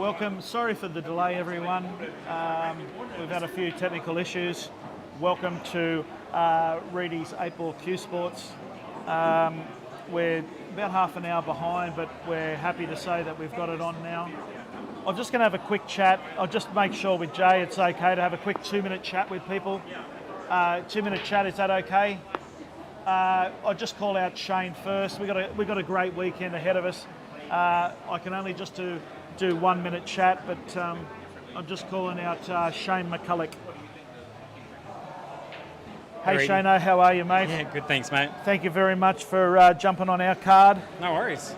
Welcome. Sorry for the delay, everyone. We've had a few technical issues. Welcome to Reedy's 8-ball Q Sports. We're about half an hour behind, but we're happy to say that we've got it on now. I'm just going to have a quick chat. I'll just make sure with Jay it's okay to have a quick 2-minute chat with people. 2-minute chat, is that okay? I'll just call out Shayne first. We've got a great weekend ahead of us. I can only just do 1-minute chat, but I'm just calling out Shayne McCulloch. Hey Shayne, how are you, mate? Yeah, good, thanks, mate. Thank you very much for jumping on our card. No worries.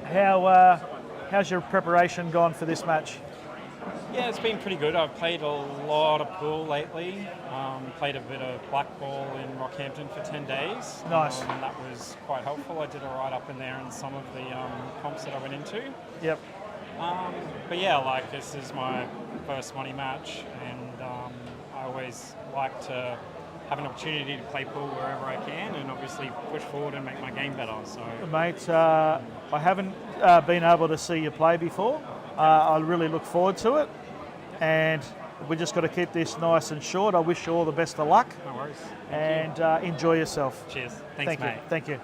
How's your preparation gone for this match? Yeah, it's been pretty good. I've played a lot of pool lately. Played a bit of black ball in Rockhampton for 10 days. Nice. That was quite helpful. I did all right up in there in some of the comps that I went into. Yep. But yeah, like this is my first money match, and I always like to have an opportunity to play pool wherever I can, and obviously push forward and make my game better. So, mate, I haven't been able to see you play before. I really look forward to it, and we just got to keep this nice and short. I wish you all the best of luck. No worries. And enjoy yourself. Cheers. Thanks, mate. Thank you.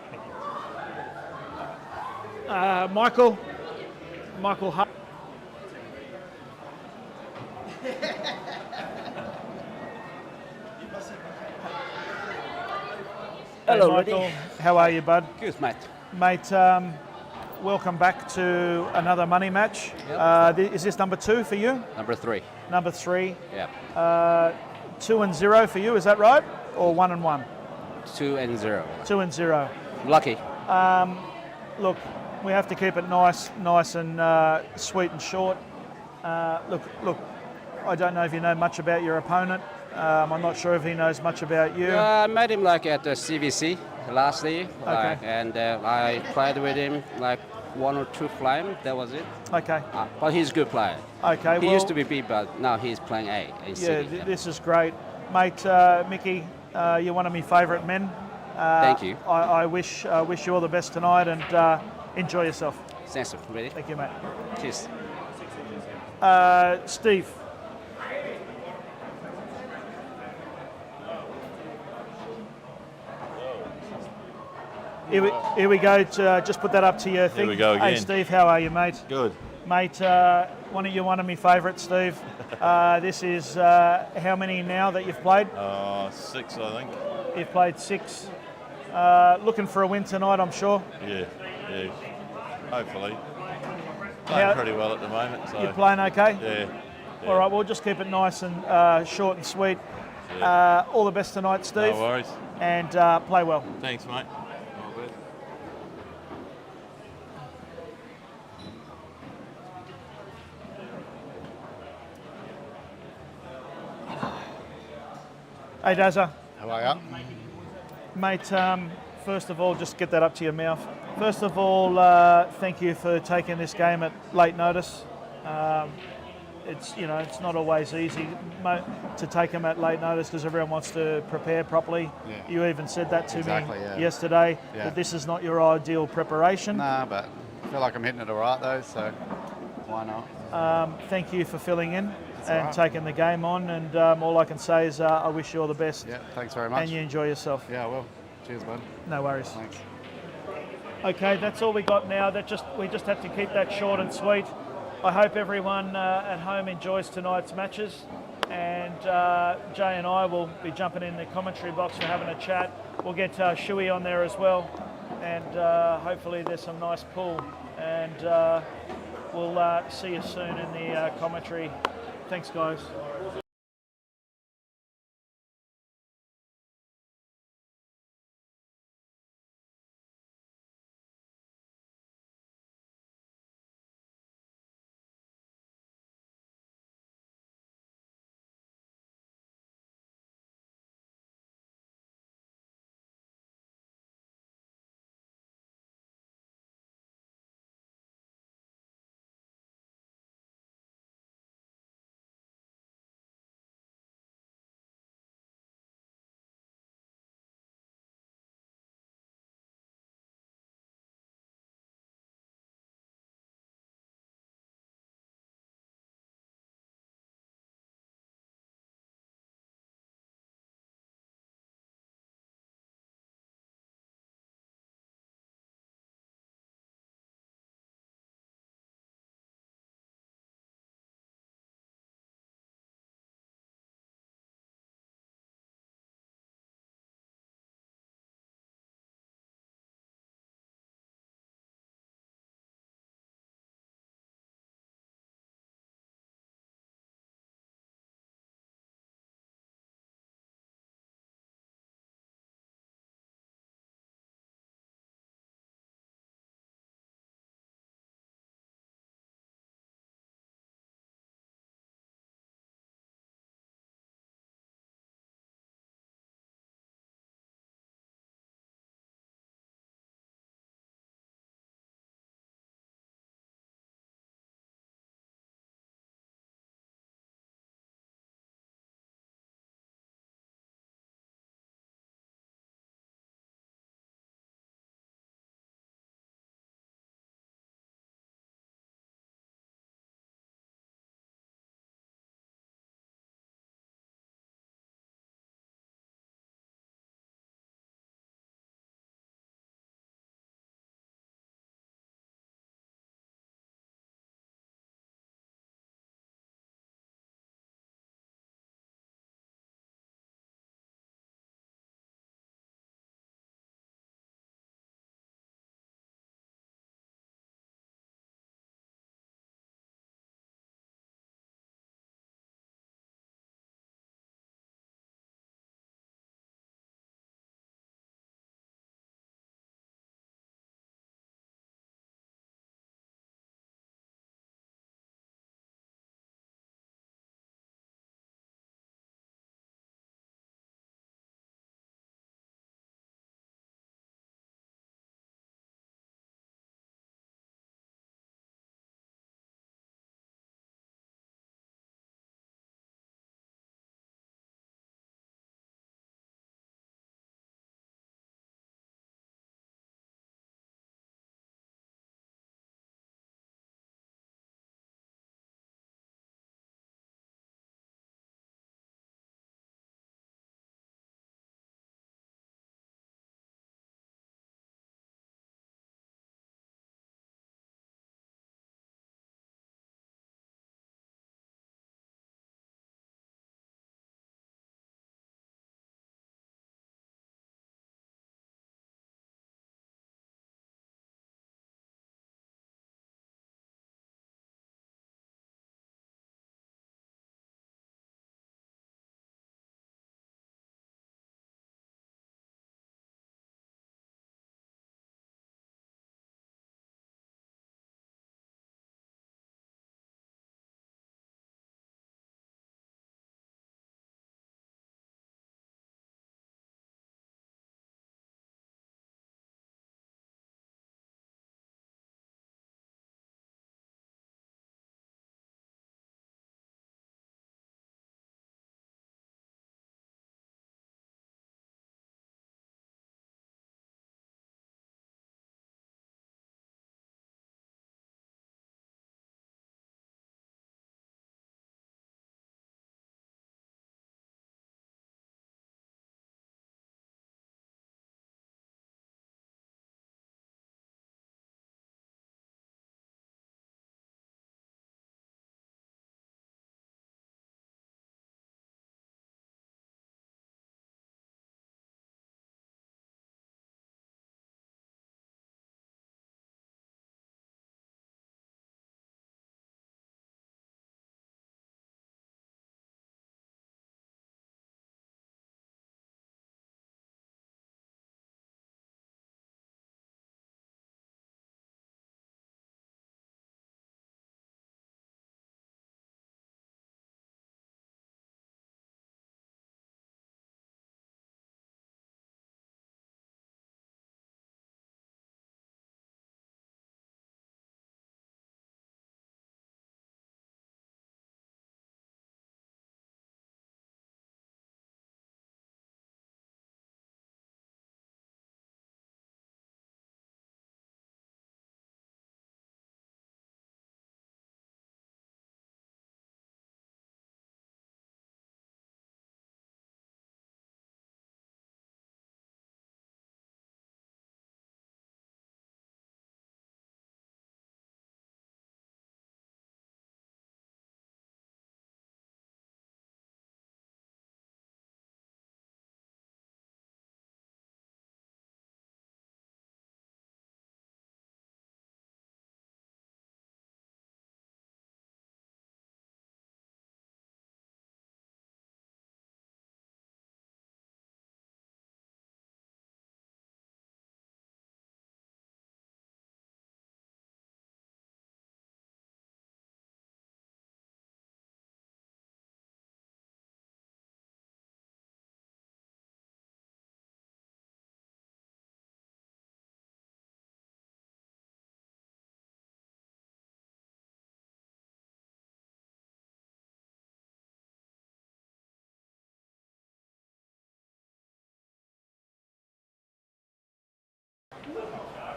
Michael Hutt. Hello, Michael. Rudy. How are you, bud? Good, mate. Mate, welcome back to another money match. Yep. Is this number 2 for you? Number 3. Number 3. Yeah. 2-0 for you, is that right? Or 1-1? 2-0. 2-0. Lucky. Look, we have to keep it nice and sweet and short. Look, I don't know if you know much about your opponent. I'm not sure if he knows much about you. I met him like at the CVC last year, Okay. and I played with him like 1 or 2 flying. That was it. Okay. But he's a good player. Okay. He used to be B, but now he's playing A. In Yeah, Sydney. this is great, mate. Mickey, you're one of my favourite men. Thank you. I wish you all the best tonight, and enjoy yourself. Thanks, Rudy. Thank you, mate. Cheers. Steve. Here we go. Just put that up to your thing. Here we go again. Hey, Steve, how are you, mate? Good. Mate, one of my favourites, Steve. This is how many now that you've played? 6, I think. You've played 6. Looking for a win tonight, I'm sure. Yeah. Hopefully. Playing pretty well at the moment. So. You're playing okay? Yeah. All right, we'll just keep it nice and short and sweet. Yeah. All the best tonight, Steve. No worries. And play well. Thanks, mate. All good. Hey, Dazza. How are you? Mate, first of all, just get that up to your mouth. First of all, thank you for taking this game at late notice. It's not always easy to take them at late notice because everyone wants to prepare properly. Yeah. You even said that to me Yeah. yesterday, Yeah. that this is not your ideal preparation. Nah, but I feel like I'm hitting it all right though, so why not? Thank you for filling in That's and all right. taking the game on, and all I can say is I wish you all the best. Yeah, thanks very much. And you enjoy yourself. Yeah, I will. Cheers, bud. No worries. Thanks. Okay, that's all we got now. We just have to keep that short and sweet. I hope everyone at home enjoys tonight's matches, and Jay and I will be jumping in the commentary box for having a chat. We'll get Shuey on there as well, and hopefully there's some nice pool, and we'll see you soon in the commentary. Thanks, guys.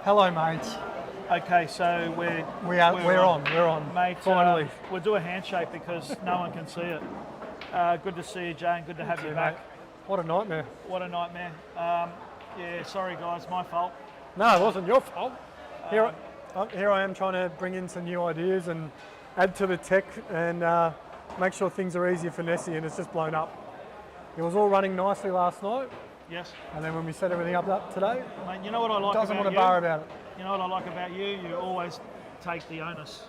Hello, mates. Okay, so We're on. Mate, Finally. we'll do a handshake because no one can see it. Good to see you, Jane. Good to have you Yeah, back. mate. What a nightmare. What a nightmare. Yeah, sorry guys, my fault. No, it wasn't your fault. Here I am trying to bring in some new ideas and add to the tech and make sure things are easier for Nessie, and it's just blown up. It was all running nicely last night, Yes. and then when we set everything up today, Mate, you know what I like doesn't about want you? to bar about it. You know what I like about you? You always take the onus.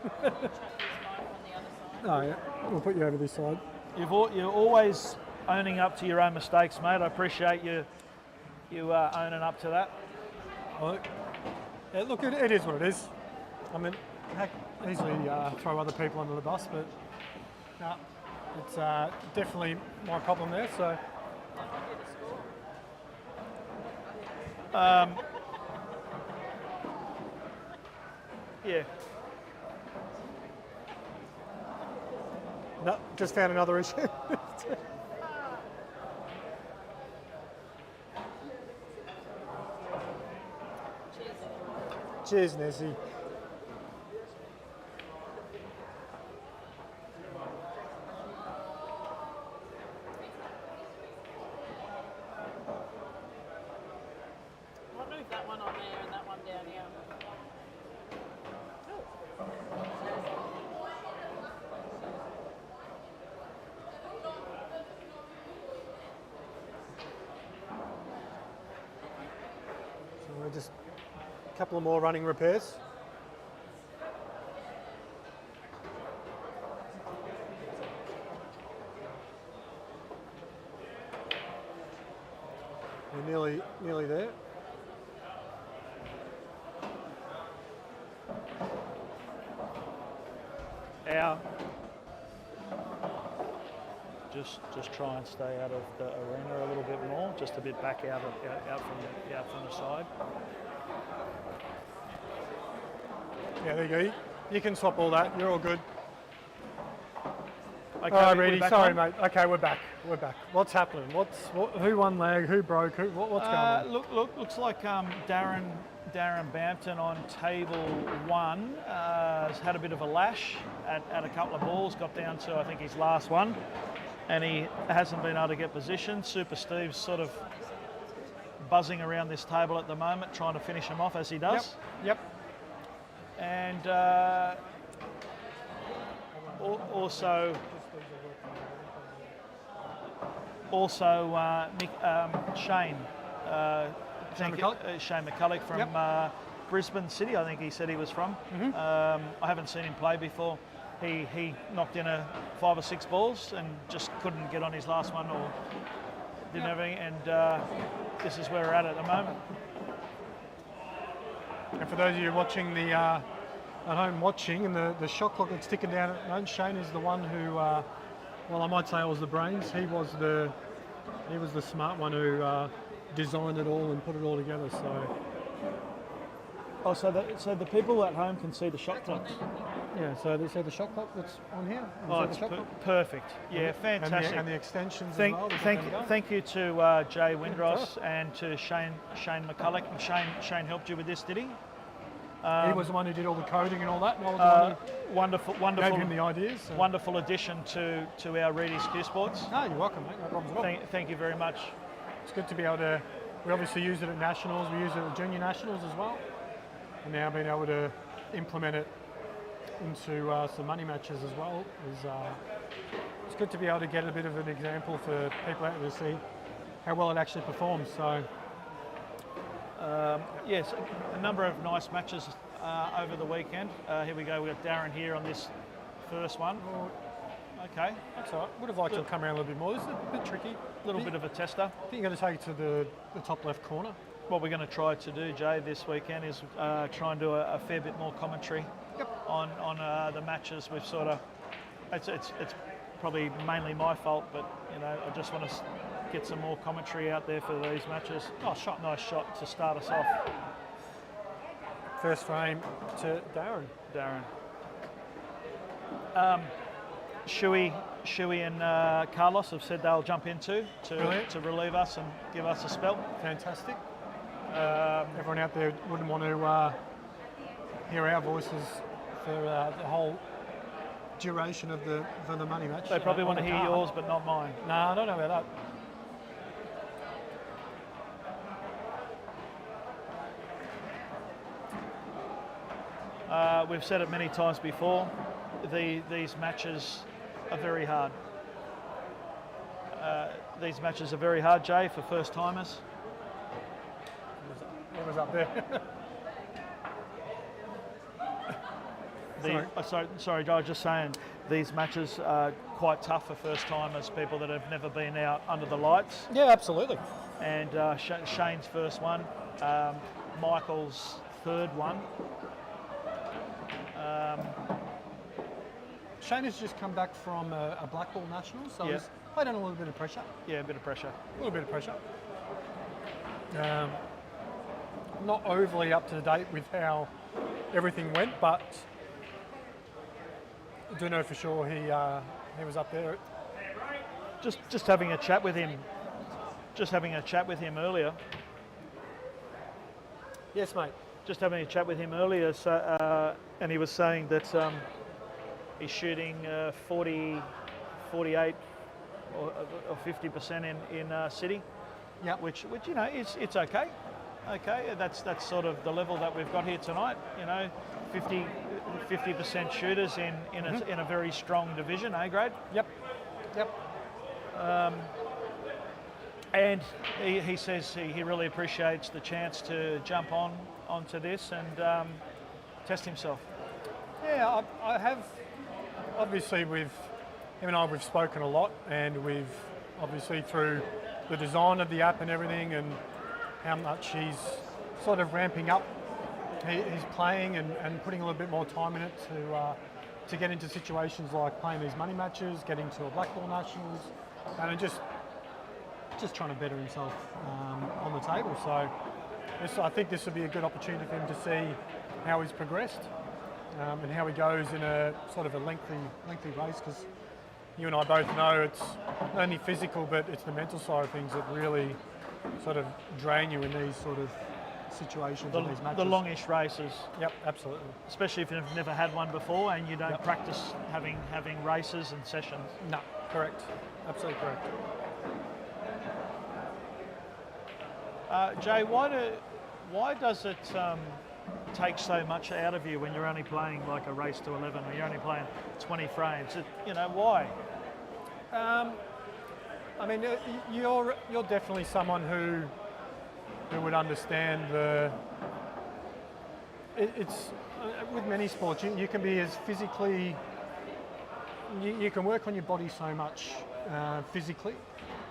No, yeah. We'll put you over this side. You're always owning up to your own mistakes, mate. I appreciate you owning up to that. Look, it is what it is. I mean, heck, easily throw other people under the bus, but no, it's definitely my problem there. So, Yeah. no, just found another issue. Cheers, Nessie. I'll move that one on there and that one down here. So we're just a couple of more running repairs. We're nearly there. Just try and stay out of the arena a little bit more, just a bit back out from the side. Yeah, there you go. You can swap all that. You're all good. Okay, All right, we're Reedy. back Sorry, on? mate. Okay, we're back. What's happening? Who won leg? Who broke? What's going on? Looks like Darrin Bampton on table 1 has had a bit of a lash at a couple of balls, got down to I think his last one, and he hasn't been able to get position. Super Steve's sort of buzzing around this table at the moment, trying to finish him off as he does. Yep. And also Shayne. Shayne McCulloch from Brisbane City, I think he said he was from. I haven't seen him play before. He knocked in 5 or 6 balls and just couldn't get on his last one or didn't have any, and this is where we're at the moment. And for those of you watching the at home watching, and the shot clock that's ticking down at the moment, Shayne is the one who, well, I might say I was the brains. He was the smart one who designed it all and put it all together. So, So the people at home can see the shot clocks. yeah. So they said the shot clock that's on here. It's perfect. Yeah, fantastic. And the extensions. Thank as you to Jay Windross and to Shayne McCulloch. And Shayne helped you with this, did he? He was the one who did all the coding and all that. And I was the one who gave him the ideas. So. Wonderful addition to our Reedy's Q Sports. No, you're welcome, mate. No problems at all. Thank you very much. It's good to be able to. We obviously use it at nationals. We use it at junior nationals as well. And now being able to implement it into some money matches as well is it's good to be able to get a bit of an example for people out there to see how well it actually performs. So yes, a number of nice matches over the weekend. Here we go. We've got Darrin here on this first one. Okay, that's all right. Would have liked to have come around a little bit more. It's a bit tricky. A little bit of a tester. I think you're going to take it to the top left corner. What we're going to try to do, Jay, this weekend is try and do a fair bit more commentary on the matches. We've sort of, it's probably mainly my fault, but you know, I just want to get some more commentary out there for these matches. Oh, nice shot to start us off. First frame to Darrin. Shuey and Carlos have said they'll jump into to relieve us and give us a spell. Fantastic. Everyone out there wouldn't want to hear our voices for the whole duration of the money match. They probably on want to the hear card. yours, but not mine. No, I don't know about that. We've said it many times before. These matches are very hard. These matches are very hard, Jay, for first timers. What was up there? Sorry, I was just saying these matches are quite tough for first timers, people that have never been out under the lights. Yeah, absolutely. And Shayne's first one, Michael's third one. Shayne has just come back from a black ball national, so Yeah. he's played on a little bit of pressure. Yeah, a bit of pressure. A little bit of pressure. Not overly up to date with how everything went, but I do know for sure he was up there. Just having a chat with him. Just having a chat with him earlier. Yes, mate. Just having a chat with him earlier, so, and he was saying that he's shooting 40, 48 or 50% in City. Yeah. Which you know it's okay. Okay, that's sort of the level that we've got here tonight. You know, 50% shooters in a very strong division, A grade. Yep. And he says he really appreciates the chance to jump onto this and test himself. Yeah, I have. Obviously, him and I, we've spoken a lot, and we've obviously through the design of the app and everything, and how much he's sort of ramping up. He's playing and putting a little bit more time in it to get into situations like playing these money matches, getting to a black ball nationals, and just trying to better himself on the table. So I think this would be a good opportunity for him to see how he's progressed and how he goes in a sort of a lengthy race, because you and I both know it's not only physical but it's the mental side of things that really sort of drain you in these sort of situations in these matches. The longish races. Yep, absolutely. Especially if you've never had one before and you don't practice having races and sessions. No, correct. Absolutely correct. Jay, why does it take so much out of you when you're only playing like a race to 11 or you're only playing 20 frames? Why? I mean, you're definitely someone who would understand it's with many sports you can be as physically, you can work on your body so much physically.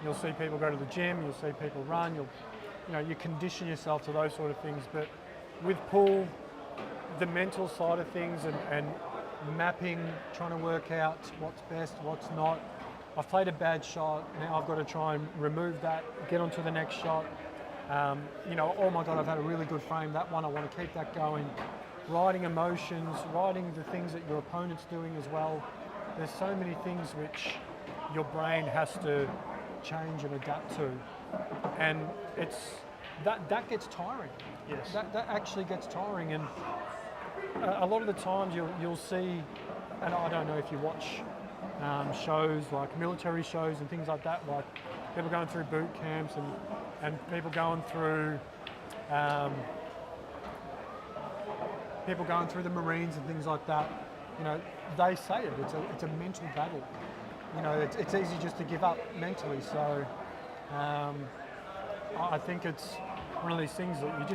You'll see people go to the gym, you'll see people run, you condition yourself to those sort of things, but with pool, the mental side of things and mapping, trying to work out what's best, what's not. I've played a bad shot, now I've got to try and remove that, get onto the next shot. Oh my God, I've had a really good frame, that one, I want to keep that going. Riding emotions, riding the things that your opponent's doing as well. There's so many things which your brain has to change and adapt to. And that gets tiring. Yes. That actually gets tiring, and a lot of the times you'll see, and I don't know if you watch shows like military shows and things like that, like people going through boot camps and people going through the Marines and things like that. They say it's a mental battle. It's easy just to give up mentally. So I think it's one of these things that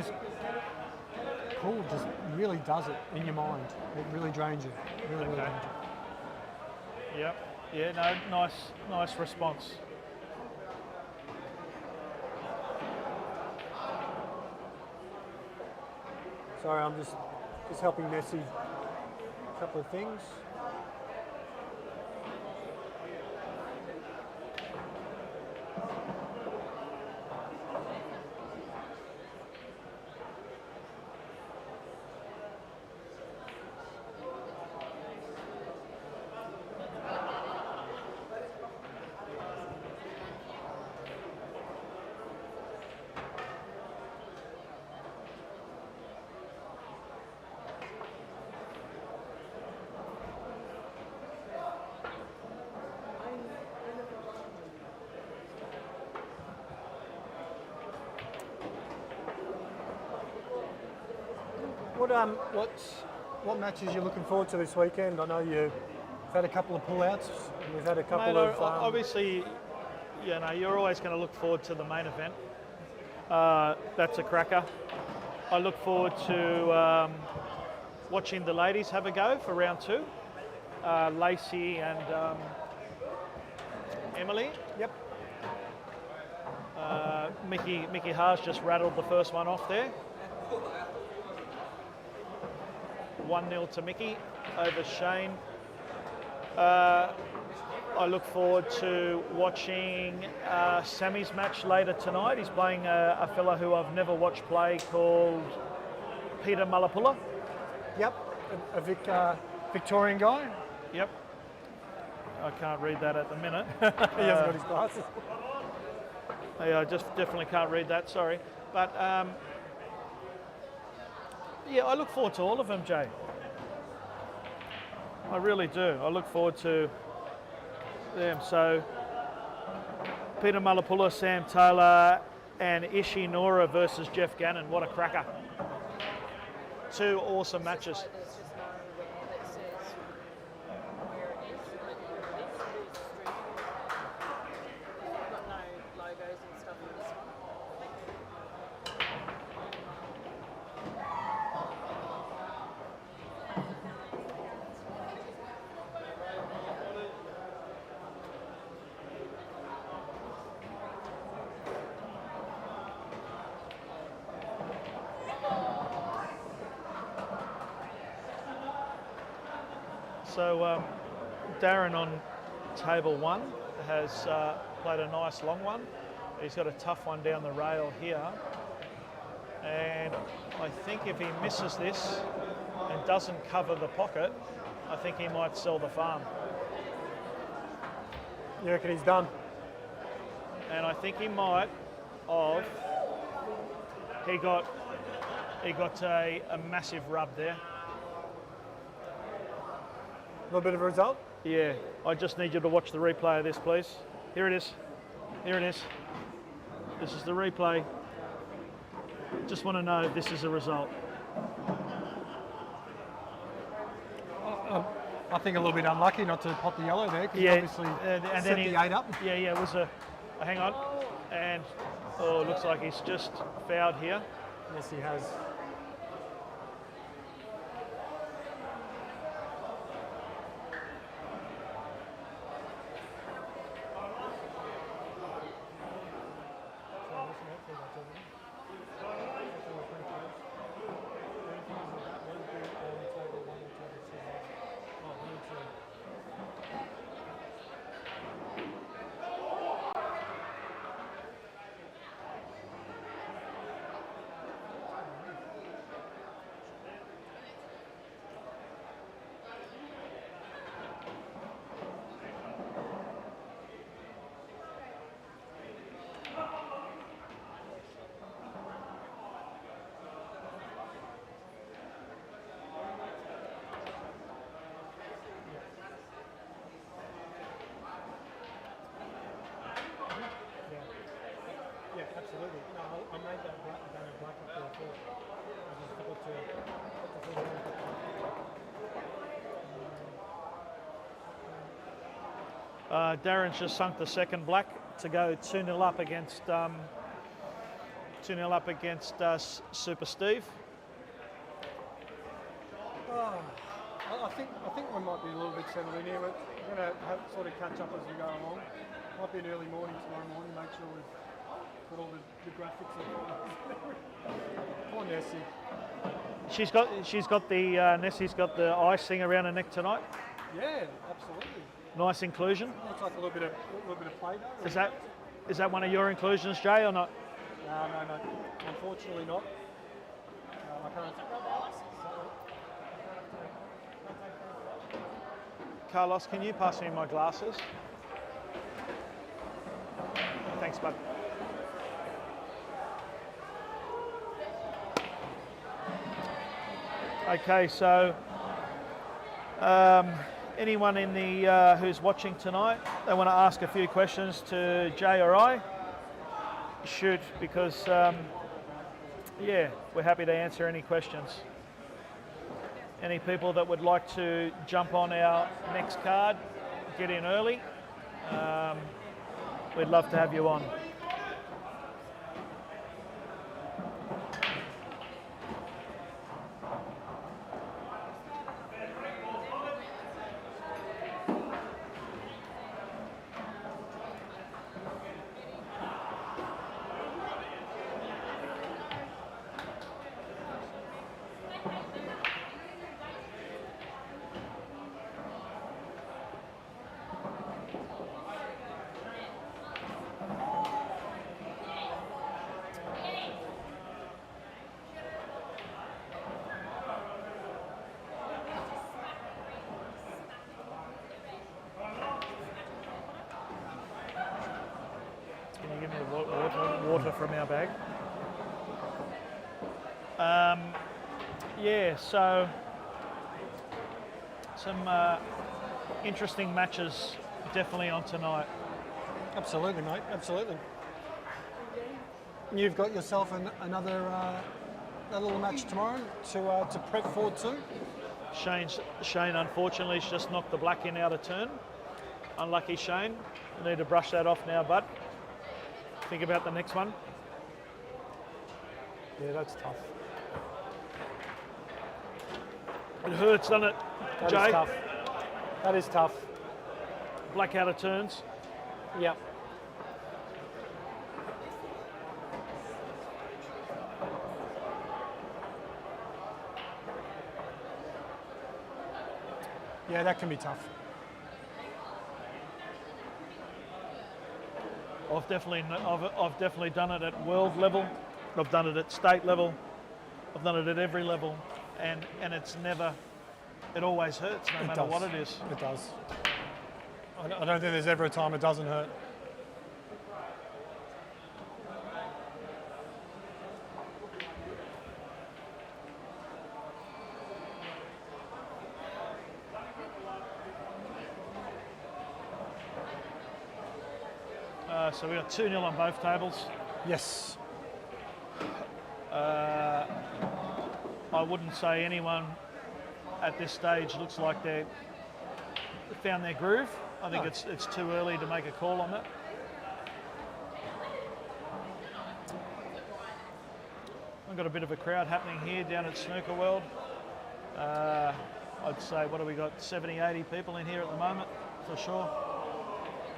pool just really does it in your mind. It really drains you. Really drains you. Yep. Yeah. No. Nice response. Sorry, I'm just helping Messi a couple of things. What matches you're looking forward to this weekend? I know you've had a couple of pullouts. We've had a couple Mate, of. obviously, you know, you're always going to look forward to the main event. That's a cracker. I look forward to watching the ladies have a go for round 2. Lacey and Emily. Yep. Mickey Haas just rattled the first one off there. 1-0 to Mickey over Shayne. I look forward to watching Sammy's match later tonight. He's playing a fella who I've never watched play called Peter Malapula. Yep. A Victorian guy. Yep. I can't read that at the minute. He hasn't got his glasses. Yeah, I just definitely can't read that, sorry. But yeah, I look forward to all of them, Jay. I really do. I look forward to them. So, Peter Malapula, Sam Taylor, and Ishi Nora versus Jeff Gannon. What a cracker. 2 awesome matches. There's just no where that says where it is. Like, this stream. We've got no logos and stuff in this one. So Darrin on table 1 has played a nice long one. He's got a tough one down the rail here. And I think if he misses this and doesn't cover the pocket, I think he might sell the farm. You reckon he's done? And I think he might have. He got a massive rub there. A little bit of a result? Yeah, I just need you to watch the replay of this, please. Here it is. Here it is. This is the replay. Just want to know if this is a result. I think a little bit unlucky not to pot the yellow there, because Yeah, obviously and set then the 8 up. Yeah, it was a hang on. And oh, it looks like he's just fouled here. Yes, he has. Yeah, absolutely. No, I made that black up there before. I just forgot to Darren's just sunk the second black to go 2-0 up against 2-0 up against Super Steve. I think we might be a little bit settled in here. We're going to sort of catch up as we go along. Might be an early morning tomorrow morning. Make sure we've got all the graphics in. Poor Nessie. She's got the Nessie's got the icing around her neck tonight. Yeah, absolutely. Nice inclusion. Looks like a little bit of Play-Doh. Is that one of your inclusions, Jay, or not? No. Unfortunately not. I can't. Carlos, can you pass me my glasses? Thanks, bud. Okay, so anyone in the who's watching tonight, they want to ask a few questions to Jay or I, shoot, because yeah, we're happy to answer any questions. Any people that would like to jump on our next card, get in early. We'd love to have you on. Can you give me water from our bag? Yeah, so some interesting matches definitely on tonight. Absolutely, mate. Absolutely. You've got yourself another little match tomorrow to prep for too. Shayne unfortunately has just knocked the black in out of turn. Unlucky Shayne. You need to brush that off now, bud. Think about the next one. Yeah, that's tough. It hurts, doesn't it, That Jay? is tough. That is tough. Black out of turns. Yep. Yeah, that can be tough. I've definitely done it at world level. I've done it at state level. I've done it at every level, and it's never. It always hurts, no matter what it is. It does. I don't think there's ever a time it doesn't hurt. So we got 2-0 on both tables. Yes. I wouldn't say anyone at this stage looks like they've found their groove. I think it's too early to make a call on that. We've got a bit of a crowd happening here down at Snooker World. I'd say, what have we got, 70, 80 people in here at the moment, for sure.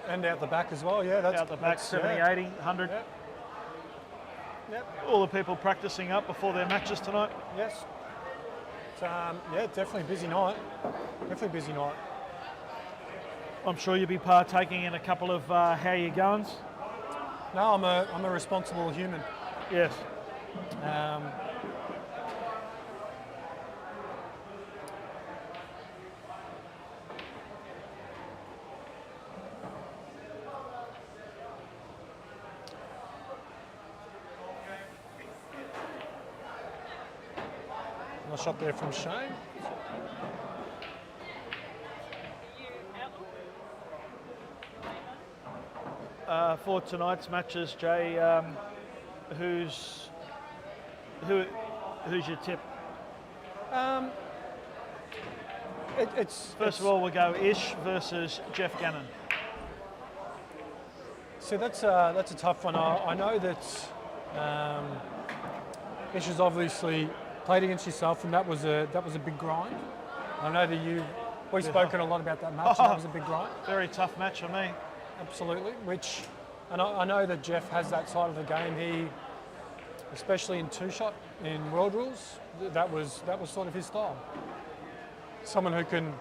And out the back as well, yeah. That's Out the back, 70, yeah. 80, 100. Yep. Yep. All the people practicing up before their matches tonight. Yes. It's, yeah, definitely a busy night. Definitely a busy night. I'm sure you'll be partaking in a couple of how you goings. No, I'm a responsible human. Yes. Nice shot there from Shayne. For tonight's matches, Jay, who's your tip? First of all, we'll go Ish versus Jeff Gannon. So that's a tough one. I know that Ish has obviously played against yourself, and that was a big grind. I know that we've spoken a lot about that match. That was a big grind. Very tough match for me. Absolutely. And I know that Jeff has that side of the game. He, especially in two-shot in World Rules, that was sort of his style. Someone who can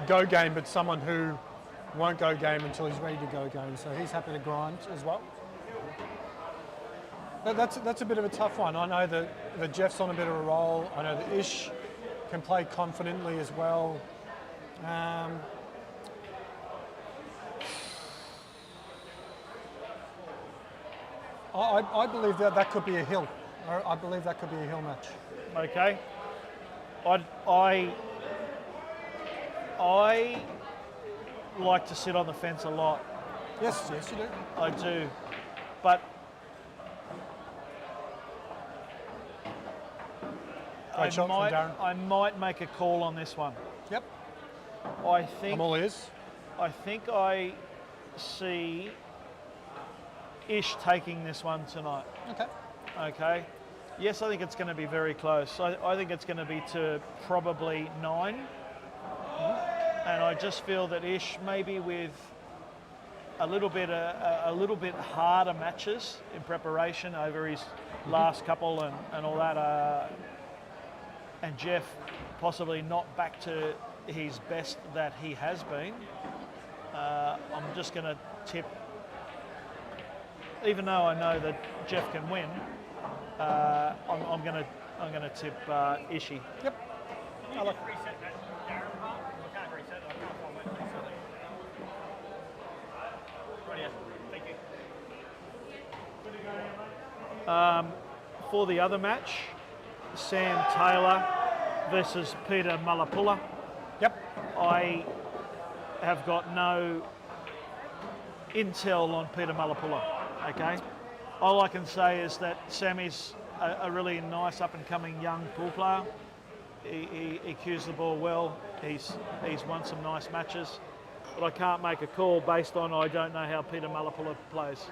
go game, but someone who won't go game until he's ready to go game. So he's happy to grind as well. That's a bit of a tough one. I know that Jeff's on a bit of a roll. I know that Ish can play confidently as well. I believe that could be a hill. I believe that could be a hill match. Okay. I like to sit on the fence a lot. Yes, you do. I do. But Great shot from Darrin. I might make a call on this one. Yep. I think I'm all ears. I see Ish taking this one tonight. Okay. Okay. Yes, I think it's going to be very close. I think it's going to be to probably 9. And I just feel that Ish, maybe with a little bit harder matches in preparation over his last couple and all that, and Jeff possibly not back to his best that he has been. I'm just going to tip, even though I know that Jeff can win. I'm going to tip Ishi. Yep. I like Reset that, Darrin. I can't reset it. I can't find where to reset it. Right, thank you. For the other match, Sam Taylor versus Peter Malapula. Yep. I have got no intel on Peter Malapula. Okay. All I can say is that Sammy's a really nice up-and-coming young pool player. He cues the ball well. He's won some nice matches, but I can't make a call based on I don't know how Peter Malapula plays.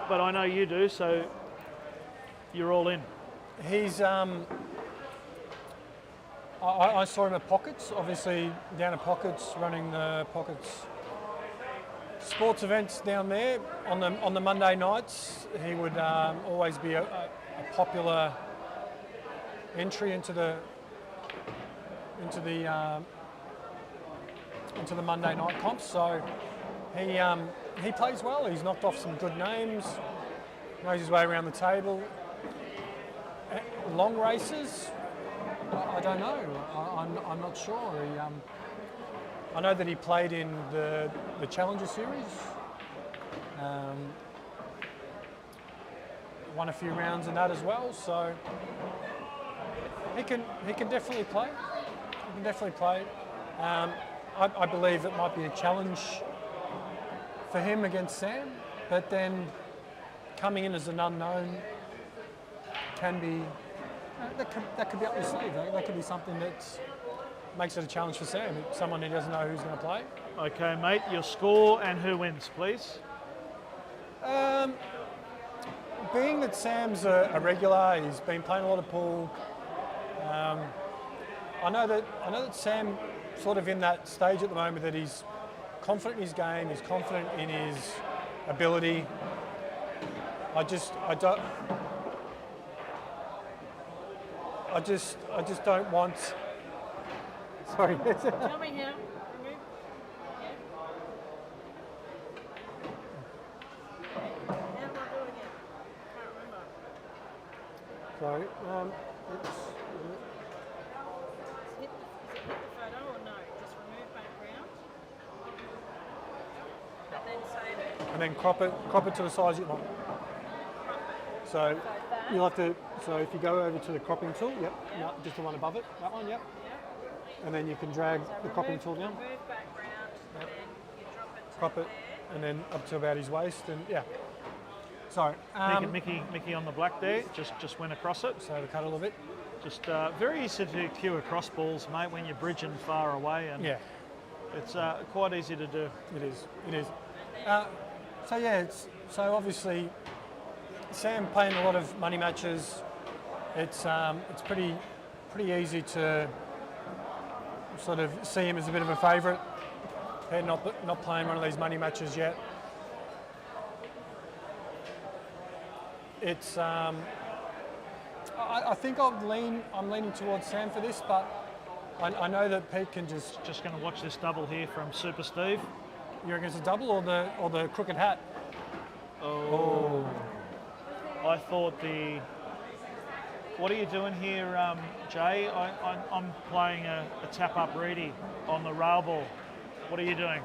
But I know you do, so you're all in. He's I saw him at Pockets, obviously down at Pockets, running the Pockets sports events down there on the Monday nights. He would always be a popular entry into the Monday night comps. So he plays well. He's knocked off some good names. Knows his way around the table. Long races, I don't know. I'm not sure. I know that he played in the Challenger Series. Won a few rounds in that as well. So he can definitely play. He can definitely play. I believe it might be a challenge for him against Sam, but then coming in as an unknown can be that could be up your sleeve. That could be something that makes it a challenge for Sam. Someone who doesn't know who's going to play. Okay, mate. Your score and who wins, please. Being that Sam's a regular, he's been playing a lot of pool. I know that Sam sort of in that stage at the moment that he's confident in his game, he's confident in his ability. I just don't want. Sorry. Tell me how. Remove. How am I doing it? Can't remember. Sorry. Is it hit the photo or no? Just remove background. And then save it. And then crop it to the size you want. So you'll have to. So if you go over to the cropping tool, yep, just the one above it, that one, yep. And then you can drag the cropping tool down. Remove background, and then you drop it to Crop it, and then up to about his waist, and yeah. Sorry. Mickey on the black there. Just went across it. So we cut a little bit. Just very easy to cue across balls, mate, when you're bridging far away, and Yeah, it's quite easy to do. it is. So yeah, so obviously Sam playing a lot of money matches. It's pretty easy to sort of see him as a bit of a favourite. They're not playing one of these money matches yet. It's I think I'm leaning towards Sam for this, but I know that Pete can just. Just going to watch this double here from Super Steve. You reckon it's a double or the crooked hat? Oh. I thought the. What are you doing here, Jay? I'm playing a tap-up reedy on the rail ball. What are you doing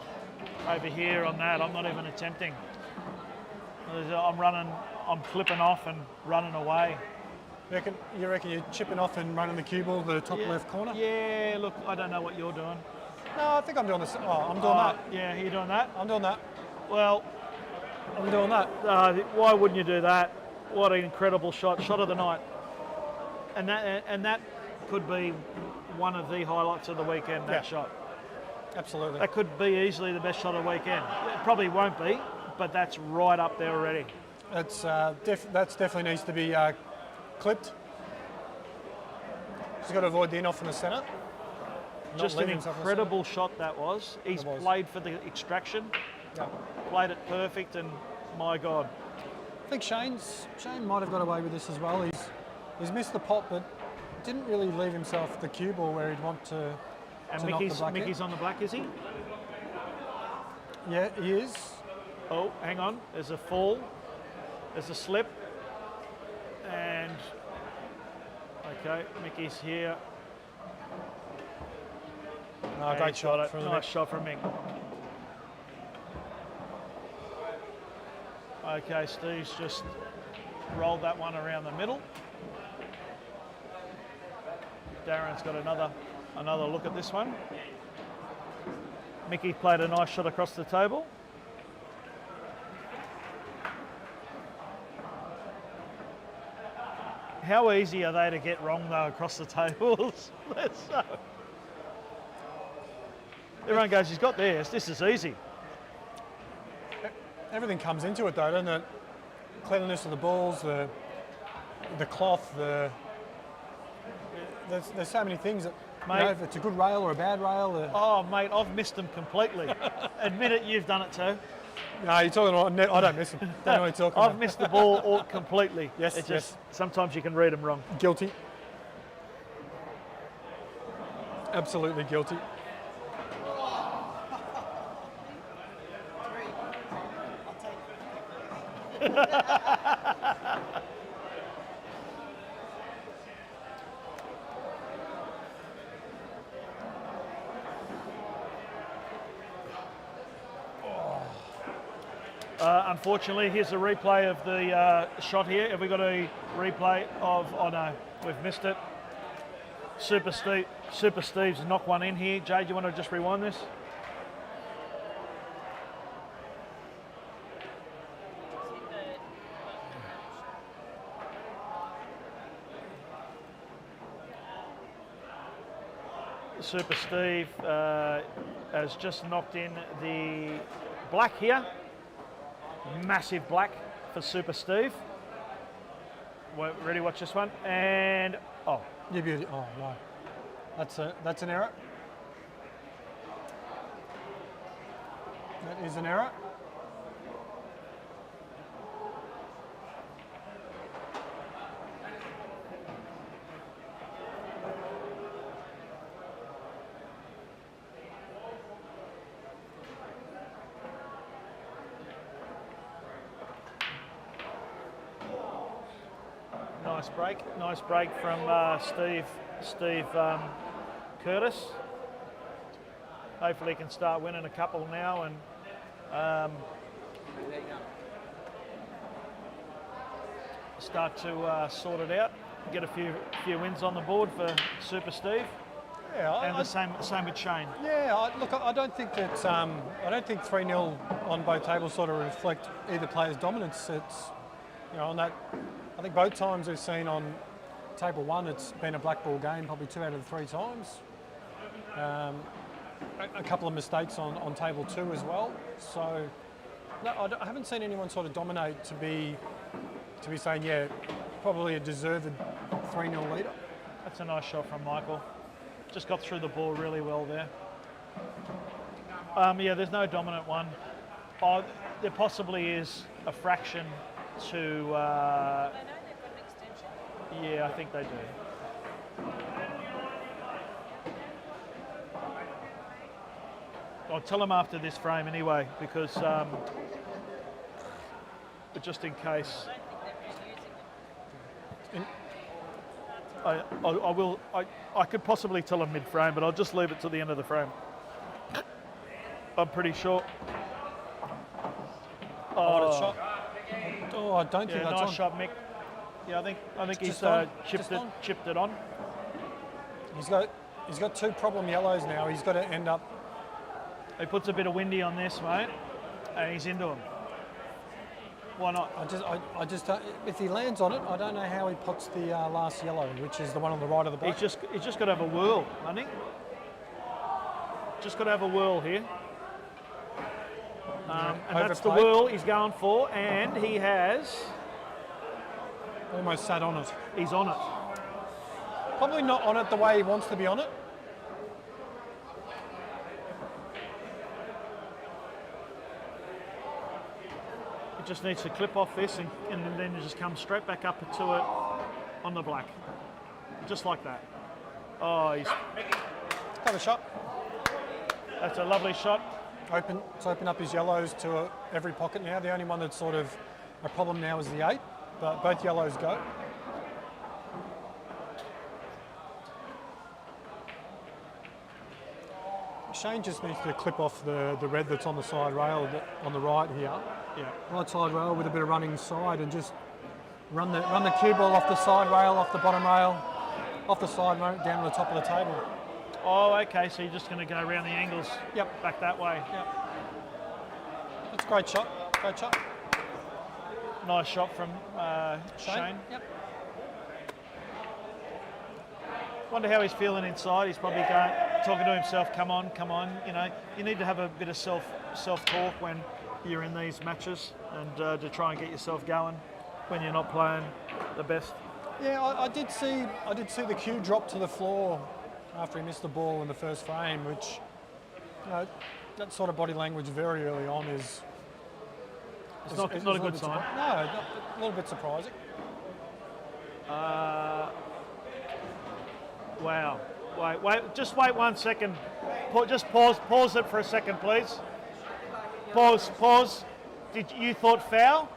over here on that? I'm not even attempting. I'm clipping off and running away. You reckon you're chipping off and running the cue ball to the top left corner? Yeah, look, I don't know what you're doing. No, I think I'm doing this. Oh, I'm doing that. Yeah, you're doing that? I'm doing that. Well, I'm doing that. why wouldn't you do that? What an incredible shot. Shot of the night. And that could be one of the highlights of the weekend, that shot. Absolutely. That could be easily the best shot of the weekend. It probably won't be, but that's right up there already. That's definitely needs to be clipped. He's got to avoid the in-off in the centre. Just an incredible shot that was. He's played for the extraction, played it perfect, and my God. I think Shayne might have got away with this as well. He's missed the pot, but didn't really leave himself the cue ball where he'd want to. And knock the black Mickey's in. on the black, is he? Yeah, he is. Oh, hang on. There's a fall. There's a slip. And okay, Mickey's here. Oh, great shot. Nice shot from Mick. Okay, Steve's just rolled that one around the middle. Darren's got another look at this one. Mickey played a nice shot across the table. How easy are they to get wrong though across the tables? Everyone goes, he's got theirs, this is easy. Everything comes into it though, doesn't it? Cleanliness of the balls, the cloth, there's so many things that, mate, if it's a good rail or a bad rail. Oh mate, I've missed them completely. Admit it, you've done it too. No, you're talking about net. I don't miss them. Don't know what you're talking about. I've missed the ball completely. Yes, it's yes. just sometimes you can read them wrong. Guilty. Absolutely guilty. Unfortunately, here's a replay of the shot here. Have we got a replay of? Oh no, we've missed it. Super Steve's knocked one in here. Jade, you want to just rewind this? Super Steve has just knocked in the black here. Massive black for Super Steve. Ready, watch this one. And, oh. You beauty. Oh, no. That's an error. That is an error. Nice break from Steve Curtis. Hopefully he can start winning a couple now and start to sort it out. Get a few wins on the board for Super Steve. Yeah, and the same with Shayne. Yeah, look, I don't think that I don't think 3-0 on both tables sort of reflect either player's dominance. It's on that. I think both times we've seen on table one, it's been a black ball game, probably 2 out of the 3 times. A couple of mistakes on table 2 as well. So no, I haven't seen anyone sort of dominate to be saying, yeah, probably a deserved 3-0 leader. That's a nice shot from Michael. Just got through the ball really well there. Yeah, there's no dominant one. There possibly is a fraction to. I know they've got an extension. Yeah, I think they do. I'll tell them after this frame anyway, because but just in case. I will. I could possibly tell them mid-frame, but I'll just leave it to the end of the frame. I'm pretty sure. Oh, what a shot! Oh, I don't think that's nice on. shot, Mick. Yeah, I think he's chipped it on. He's got 2 problem yellows now. He's got to end up. He puts a bit of windy on this, mate, and he's into him. Why not? I just don't, if he lands on it, I don't know how he puts the last yellow, which is the one on the right of the black. He's just got to have a whirl, hasn't he? Just got to have a whirl here. And that's the overplayed. whirl he's going for, and he has. Almost sat on it. He's on it. Probably not on it the way he wants to be on it. It just needs to clip off this and then just come straight back up to it on the black. Just like that. Oh, Have a shot. that's a lovely shot. It's opened up his yellows to every pocket now. The only one that's sort of a problem now is the 8, but both yellows go. Shayne just needs to clip off the red that's on the side rail on the right here. Yeah. Right side rail with a bit of running side and just run the cue ball off the side rail, off the bottom rail, off the side rail, down to the top of the table. Oh, okay, so you're just going to go around the angles. Yep. Back that way. Yep. That's a great shot. Great shot. Nice shot from Shayne. Yep. Wonder how he's feeling inside. He's probably talking to himself, come on. You know, you need to have a bit of self-talk when you're in these matches and to try and get yourself going when you're not playing the best. Yeah, I did see the cue drop to the floor after he missed the ball in the first frame, which, you know, that sort of body language very early on is not a good sign. No, a little bit surprising. Wow. Wait, just wait 1 second. Just pause it for a second, please. Pause. Did you thought foul?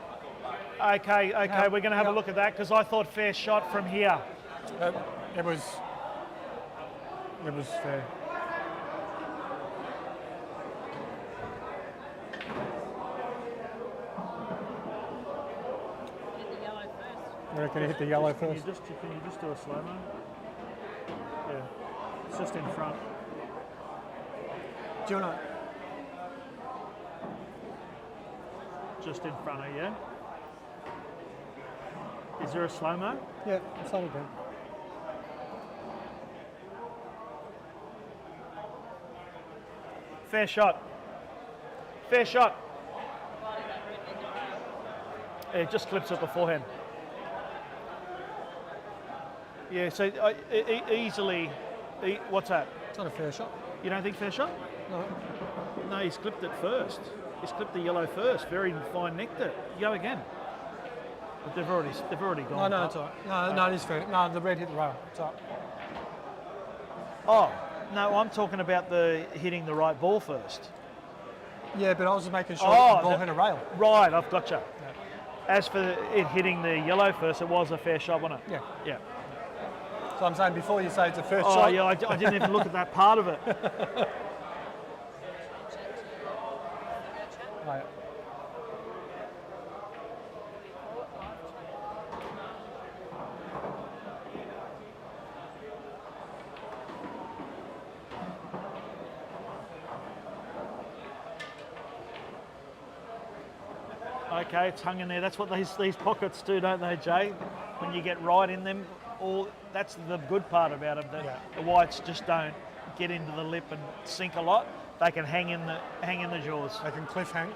Okay, No, we're going to have a look at that because I thought fair shot from here. It was fair. Hit the yellow first. I reckon he hit the yellow Can you first. just do a slow-mo? Yeah, it's just in front. Do you want Just in front of you. Is there a slow-mo? Yeah, it's not good. Fair shot. Fair shot. It just clips it beforehand. Yeah, so easily, what's that? It's not a fair shot. You don't think fair shot? No. No, he's clipped it first. He's clipped the yellow first. Very fine nicked it. Go again. But they've already gone. No, it's all right. No, it is fair. No, the red hit the rail. It's all right. Oh, no, I'm talking about the hitting the right ball first. Yeah, but I was making sure that the ball hit a rail. Right, I've gotcha. As for it hitting the yellow first, it was a fair shot, wasn't it? Yeah. Yeah. So I'm saying before you say it's a first Oh, shot. yeah, I didn't even look at that part of it. Right. Okay, it's hung in there. That's what these pockets do, don't they, Jay? When you get right in them, that's the good part about them. The whites just don't get into the lip and sink a lot. They can hang in the jaws. They can cliff hang.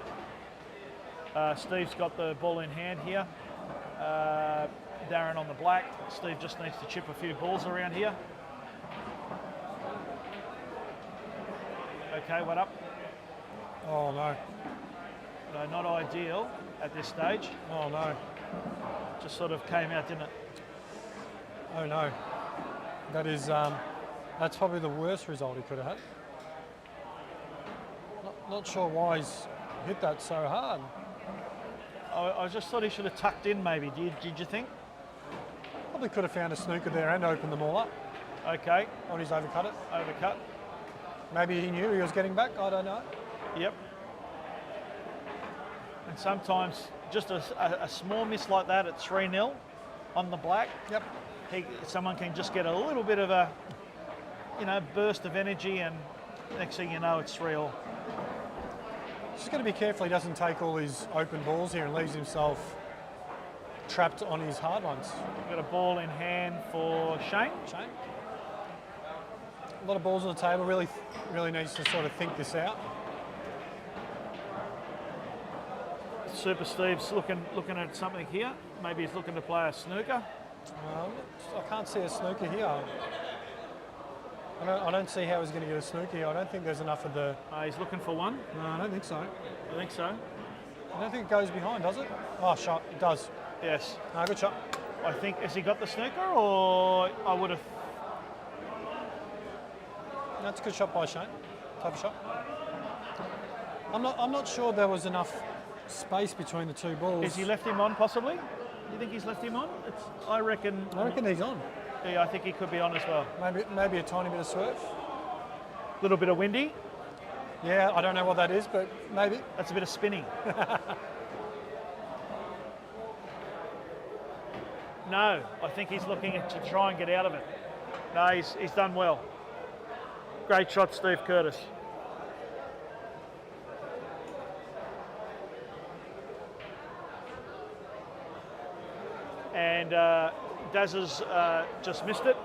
Steve's got the ball in hand here. Darrin on the black. Steve just needs to chip a few balls around here. Okay, what up? Oh no. No, not ideal at this stage. Oh no. Just sort of came out, didn't it? Oh no. That is, that's probably the worst result he could have had. Not sure why he's hit that so hard. I just thought he should have tucked in maybe. Did you think? Probably could have found a snooker there and opened them all up. Okay, Or he's overcut it. overcut. Maybe he knew he was getting back. I don't know. Yep. And sometimes just a small miss like that at 3-0 on the black, Yep. someone can just get a little bit of a, burst of energy, and next thing you know, it's 3-all. Just got to be careful he doesn't take all his open balls here and leaves himself trapped on his hard ones. Got a ball in hand for Shayne. Shayne. A lot of balls on the table. Really needs to sort of think this out. Super Steve's looking at something here. Maybe he's looking to play a snooker. I can't see a snooker here. I don't see how he's going to get a snooker here. I don't think there's enough of the... He's looking for one. No, I don't think so. I think so. I don't think it goes behind, does it? Oh, shot. It does. Yes. Good shot. I think, has he got the snooker, or I would have... That's a good shot by Shayne. Type of shot. I'm not sure there was enough space between the two balls. Has he left him on, possibly? You think he's left him on? I reckon he's on. Yeah, I think he could be on as well. Maybe a tiny bit of swerve. A little bit of windy. Yeah, I don't know what that is, but maybe. That's a bit of spinning. No, I think he's looking to try and get out of it. No, he's done well. Great shot, Steve Curtis. And Daz has just missed it.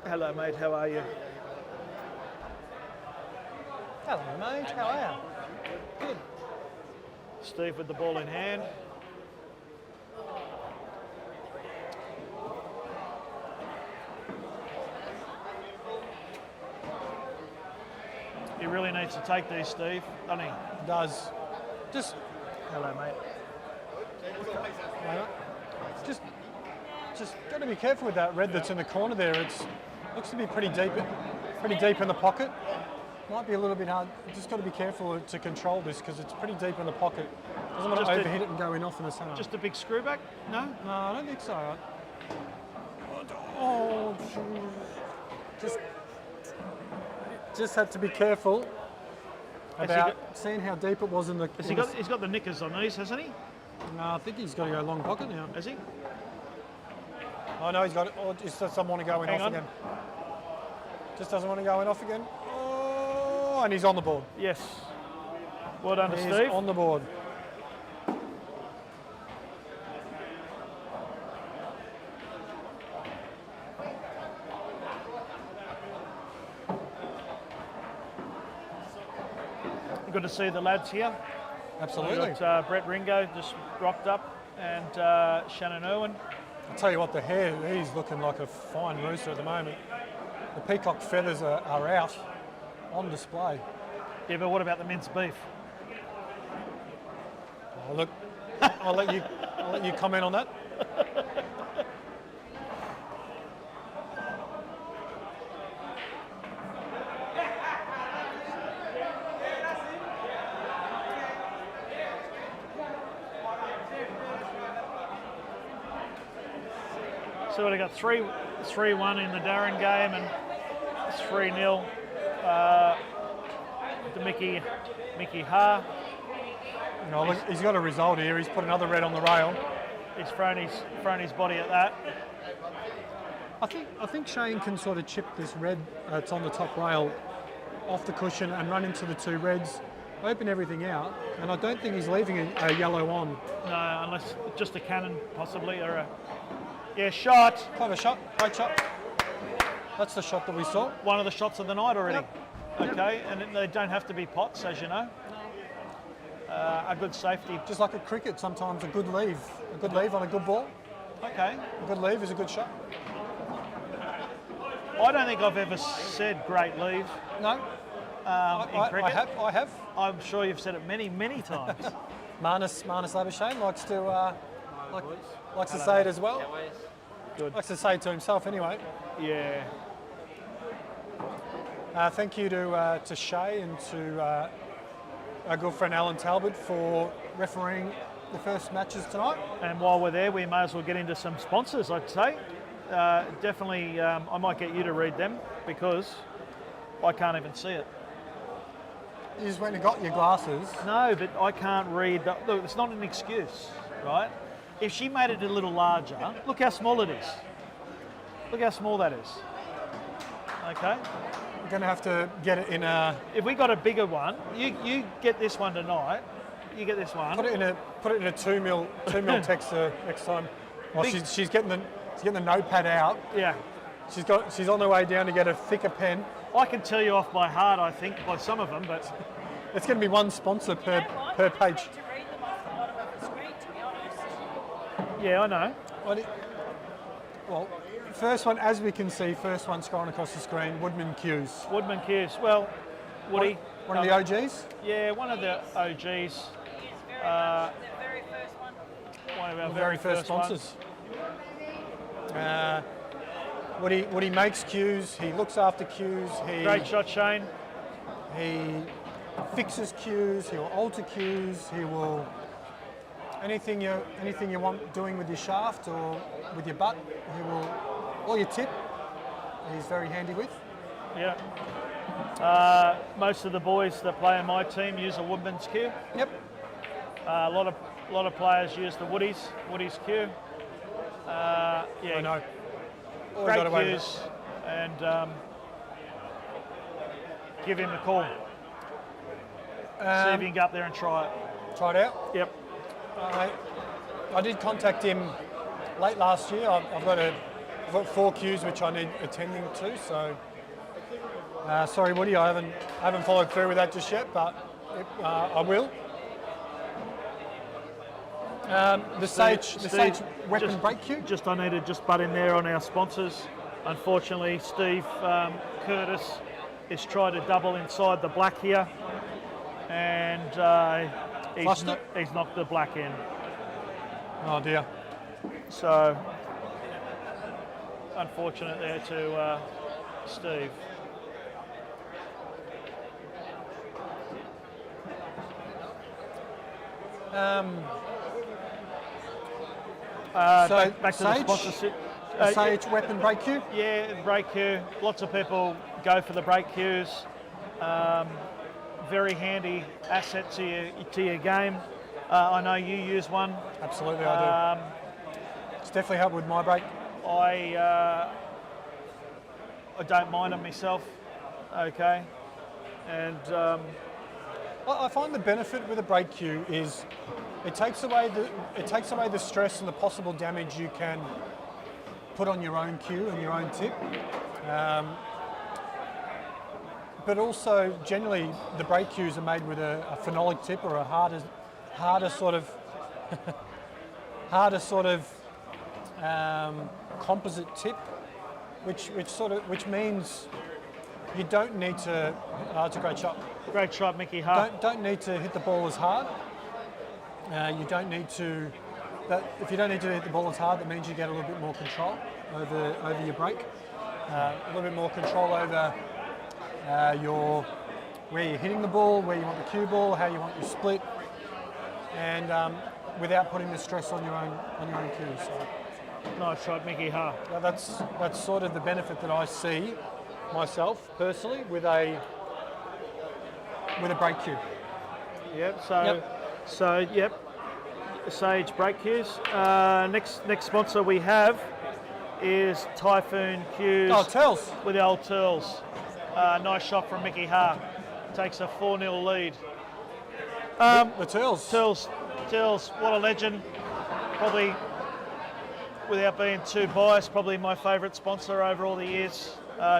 Hello, mate. How are you? Hello, mate. How are you? Good. Steve with the ball in hand. He really needs to take these, Steve, doesn't he? Does. Just hello, mate. Just got to be careful with that red that's in the corner there. It looks to be pretty deep in the pocket. Might be a little bit hard. Just got to be careful to control this because it's pretty deep in the pocket. Doesn't want to overhit it and go in off in the centre. Just a big screwback? No? No, I don't think so. Oh, just had to be careful about seeing how deep it was in the... He's got the knickers on these, hasn't he? No, I think he's got to go long pocket now. Has he? Oh no, he's got it. Oh, just doesn't want to go in off again. Just doesn't want to go in off again. Oh, and he's on the board. Yes. Well done to Steve. He's on the board. Good to see the lads here. Absolutely. We've got Brett Ringo just rocked up and Shannon Irwin. I'll tell you what, the hair, he's looking like a fine rooster at the moment. The peacock feathers are out on display. Yeah, but what about the minced beef? Oh, look, I'll let you comment on that. So we've got 3-1 in the Darrin game and 3-0 to Mickey Ha. You know, look, he's got a result here. He's put another red on the rail. He's thrown his body at that. I think Shayne can sort of chip this red that's on the top rail off the cushion and run into the two reds, open everything out, and I don't think he's leaving a yellow on. No, unless just a cannon possibly or a... Yeah, shot. Clever shot, great shot. That's the shot that we saw. One of the shots of the night already. Yep. Okay, and they don't have to be pots, as you know. A good safety. Just like at cricket, sometimes a good leave on a good ball. Okay. A good leave is a good shot. I don't think I've ever said great leave. No. In cricket. I have. I'm sure you've said it many, many times. Marnus Labuschagne likes to likes to say it as well. Good. Likes to say it to himself anyway. Yeah. Thank you to Shay and to our good friend Alan Talbot for refereeing the first matches tonight. And while we're there, we may as well get into some sponsors, I'd say. Definitely, I might get you to read them because I can't even see it. You just went and got your glasses. No, but I can't read. Look, it's not an excuse, right? If she made it a little larger, look how small it is. Look how small that is. Okay. We're going to have to get it in a. If we got a bigger one, you get this one tonight. You get this one. Put it in a 2 mil texter next time. Well, she's getting the notepad out. Yeah. She's on her way down to get a thicker pen. I can tell you off by heart, I think, by some of them, but It's going to be one sponsor per page. To read them off the bottom of the screen, to be honest. yeah, I know. Well, first one, as we can see, first one scrolling across the screen, Woodman Cues. Woodman Cues. Well, Woody. One of the OGs? Yeah, one of the OGs. He is the very first one. One of our The very first sponsors. Woody makes cues, he looks after cues, Great shot, Shayne. he fixes cues, he'll alter cues, he will anything you want doing with your shaft or with your butt, he will, or your tip, he's very handy with. Yeah. Most of the boys that play in my team use a Woodman's cue. Yep. A lot of players use the Woody's cue. Yeah. I know. Always Great got away with cues, and give him a call. See if you can go up there and try it. Try it out. Yep. I did contact him late last year. I've got 4 cues which I need attending to. So sorry, Woody, I haven't followed through with that just yet, but I will. The Sage weapon break cue. I need to just butt in there on our sponsors. Unfortunately, Steve Curtis has tried to double inside the black here, and he's knocked the black in. Oh dear. So, unfortunate there to Steve. Back to the sponsorship. Sage weapon break cue. Yeah, break cue. Lots of people go for the break cues. Very handy asset to your game. I know you use one. Absolutely, I do. It's definitely helped with my break. I don't mind them myself. Okay, and I find the benefit with a break cue is it takes away the stress and the possible damage you can put on your own cue and your own tip. But also, generally, the break cues are made with a phenolic tip or a harder sort of composite tip, which means you don't need to. It's a great shot. Great shot, Mickey Hart. Don't need to hit the ball as hard. You don't need to. If you don't need to hit the ball as hard, that means you get a little bit more control over your break. A little bit more control over where you're hitting the ball, where you want the cue ball, how you want your split, and without putting the stress on your own cues. So, nice shot, Mickey Hart. that's sort of the benefit that I see myself personally with a break cue. Yep. Yep. Sage break cues. Next sponsor we have is Typhoon Cues. Oh, Turls. With the old Turls. Nice shot from Mickey Hart. Takes a 4-0 lead. The Turls. Turls, what a legend. Probably, without being too biased, probably my favourite sponsor over all the years.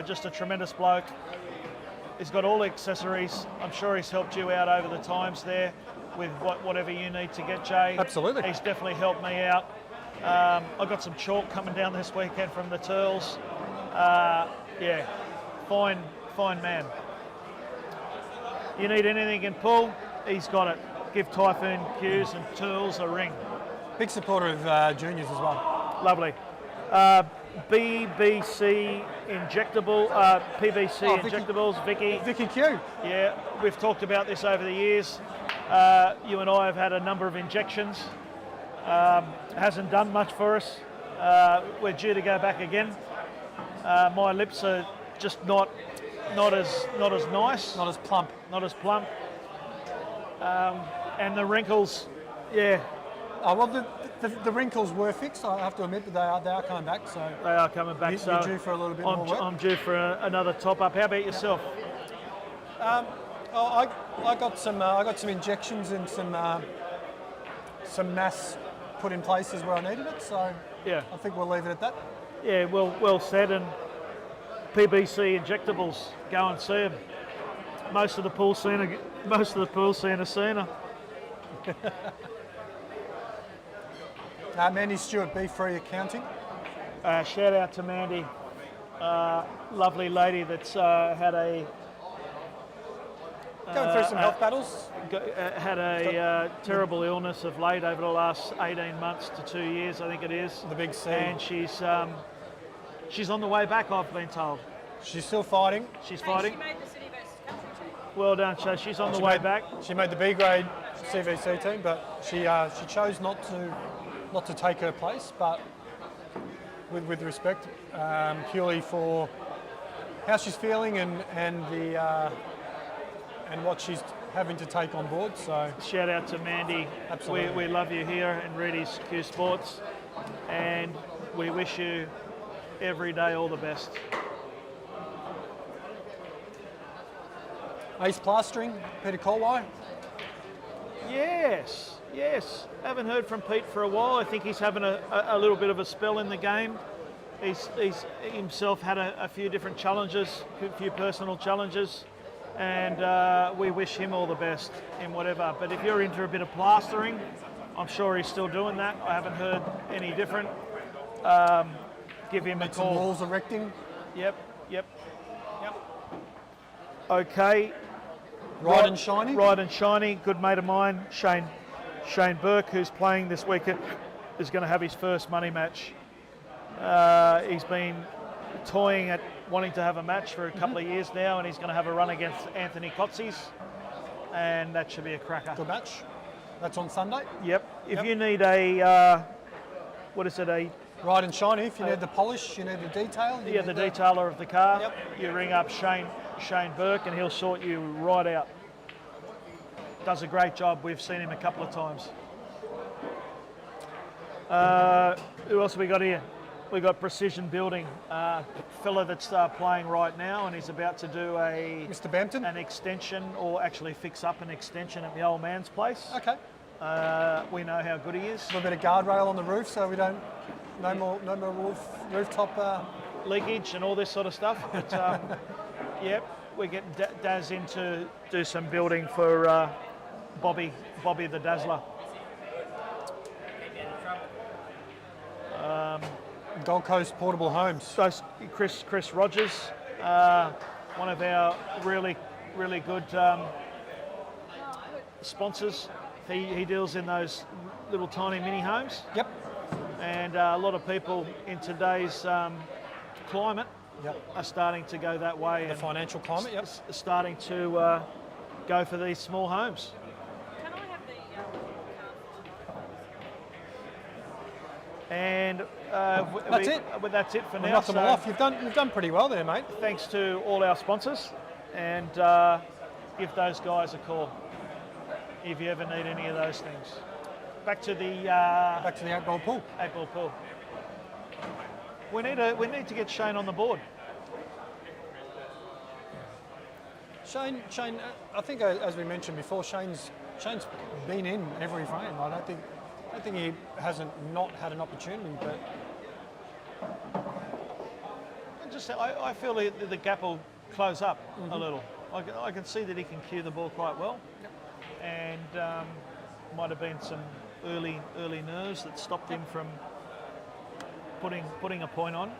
Just a tremendous bloke. He's got all the accessories. I'm sure he's helped you out over the times there with whatever you need to get, Jay. Absolutely. He's definitely helped me out. I got some chalk coming down this weekend from the Turls. Yeah, fine man. You need anything in pool, he's got it. Give Typhoon Cues and Turls a ring. Big supporter of juniors as well. Lovely. BBC Injectable, PBC Injectables, Vicky Q. Yeah, we've talked about this over the years. You and I have had a number of injections. Hasn't done much for us. We're due to go back again. My lips are just not as nice. Not as plump. Not as plump. And the wrinkles, yeah. Oh, well, The wrinkles were fixed, I have to admit, but they are coming back. So They are coming back. you're due for a little bit more work. I'm due for another top up. How about yourself? I got some injections and some mass put in places where I needed it. So Yeah. I think we'll leave it at that. Yeah, well said. And PBC Injectables, go and see them. Most of the pool scene are seen her. Mandy Stewart, Be Free Accounting. Shout out to Mandy, lovely lady that's had a Going through some health battles. had a terrible illness of late over the last 18 months to 2 years, I think it is. The big C. And she's on the way back, I've been told. She's still fighting. She's Hey, fighting. she made the city versus country team. Well done, so she's on the way back. She made the B grade CVC team, but she chose not to take her place, but with respect, purely for how she's feeling and what she's having to take on board. So Shout out to Mandy. Absolutely. We love you here in Reedy's Q Sports, and we wish you every day all the best. Ace Plastering, Peter Colway. Yes. Haven't heard from Pete for a while. I think he's having a little bit of a spell in the game. He's himself had a few different challenges, a few personal challenges, and we wish him all the best in whatever. But if you're into a bit of plastering, I'm sure he's still doing that. I haven't heard any different. Give him a Some call. walls erecting. Yep. Okay. Ride and Shiny. Ride and Shiny, good mate of mine, Shayne Burke, who's playing this weekend, is going to have his first money match. He's been toying at wanting to have a match for a couple of years now, and he's going to have a run against Anthony Cotzis, and that should be a cracker. Good match. That's on Sunday. Yep. If Yep. you need a, what is it, Ride and Shiny. If you need the polish, you need the detail. you the need detailer of the car, Yep. you ring up Shayne Burke and he'll sort you right out. Does a great job. We've seen him a couple of times. Who else have we got here? We've got Precision Building. Fella that's playing right now, and he's about to do Mr. Bampton. an extension, or actually fix up an extension at the old man's place. Okay. We know how good he is. A little bit of guardrail on the roof, so we don't. No more rooftop. Leakage and all this sort of stuff. But yep, we're getting Daz in to do some building for Bobby the Dazzler. Gold Coast Portable Homes. So Chris Rogers, one of our really good sponsors. He deals in those little tiny mini homes. Yep. And a lot of people in today's climate Yep. are starting to go that way. The financial climate. Yep. Starting to go for these small homes. Can I have the And That's it. That's it for We'll now. knock them all off. You've done pretty well there, mate. Thanks to all our sponsors, and give those guys a call if you ever need any of those things. Back to the Back to the 8-ball pool. 8-ball pool. We need to get Shayne on the board. Shayne. I think as we mentioned before, Shayne's been in every frame. I don't think he hasn't not had an opportunity, but I feel the gap will close up a little. I can see that he can cue the ball quite well, and might have been some early nerves that stopped him from putting a point on.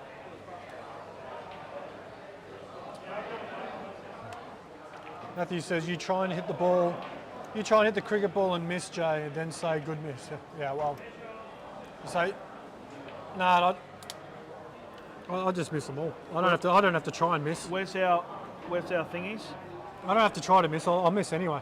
Matthew says you try and hit the ball, you try and hit the cricket ball and miss, Jay, and then say good miss. Yeah, well, you say, no, I just miss them all. I don't have to try and miss. Where's our thingies? I don't have to try to miss. I'll miss anyway.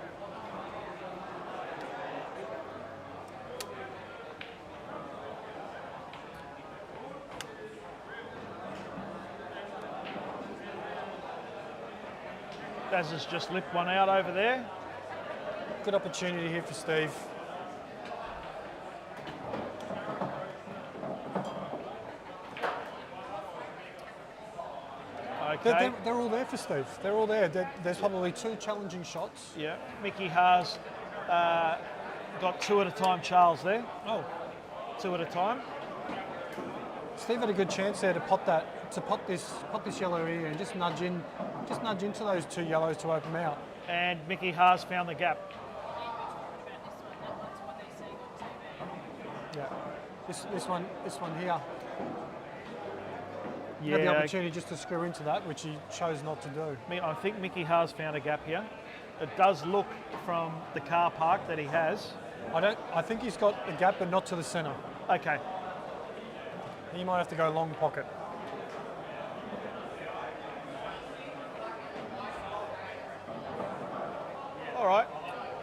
Daz has just lipped one out over there. Good opportunity here for Steve. Okay. They're all there for Steve. They're all there. There's probably 2 challenging shots. Yeah. Mickey Haas got 2 at a time. Charles there. Oh, 2 at a time. Steve had a good chance there to pot this yellow here and just nudge into those 2 yellows to open them out. And Mickey Haas found the gap. Yeah. This one here. He Yeah. had the opportunity just to screw into that, which he chose not to do. I think Mickey Haas found a gap here. It does look from the car park that he has. I think he's got a gap, but not to the centre. Okay. He might have to go long pocket. All right.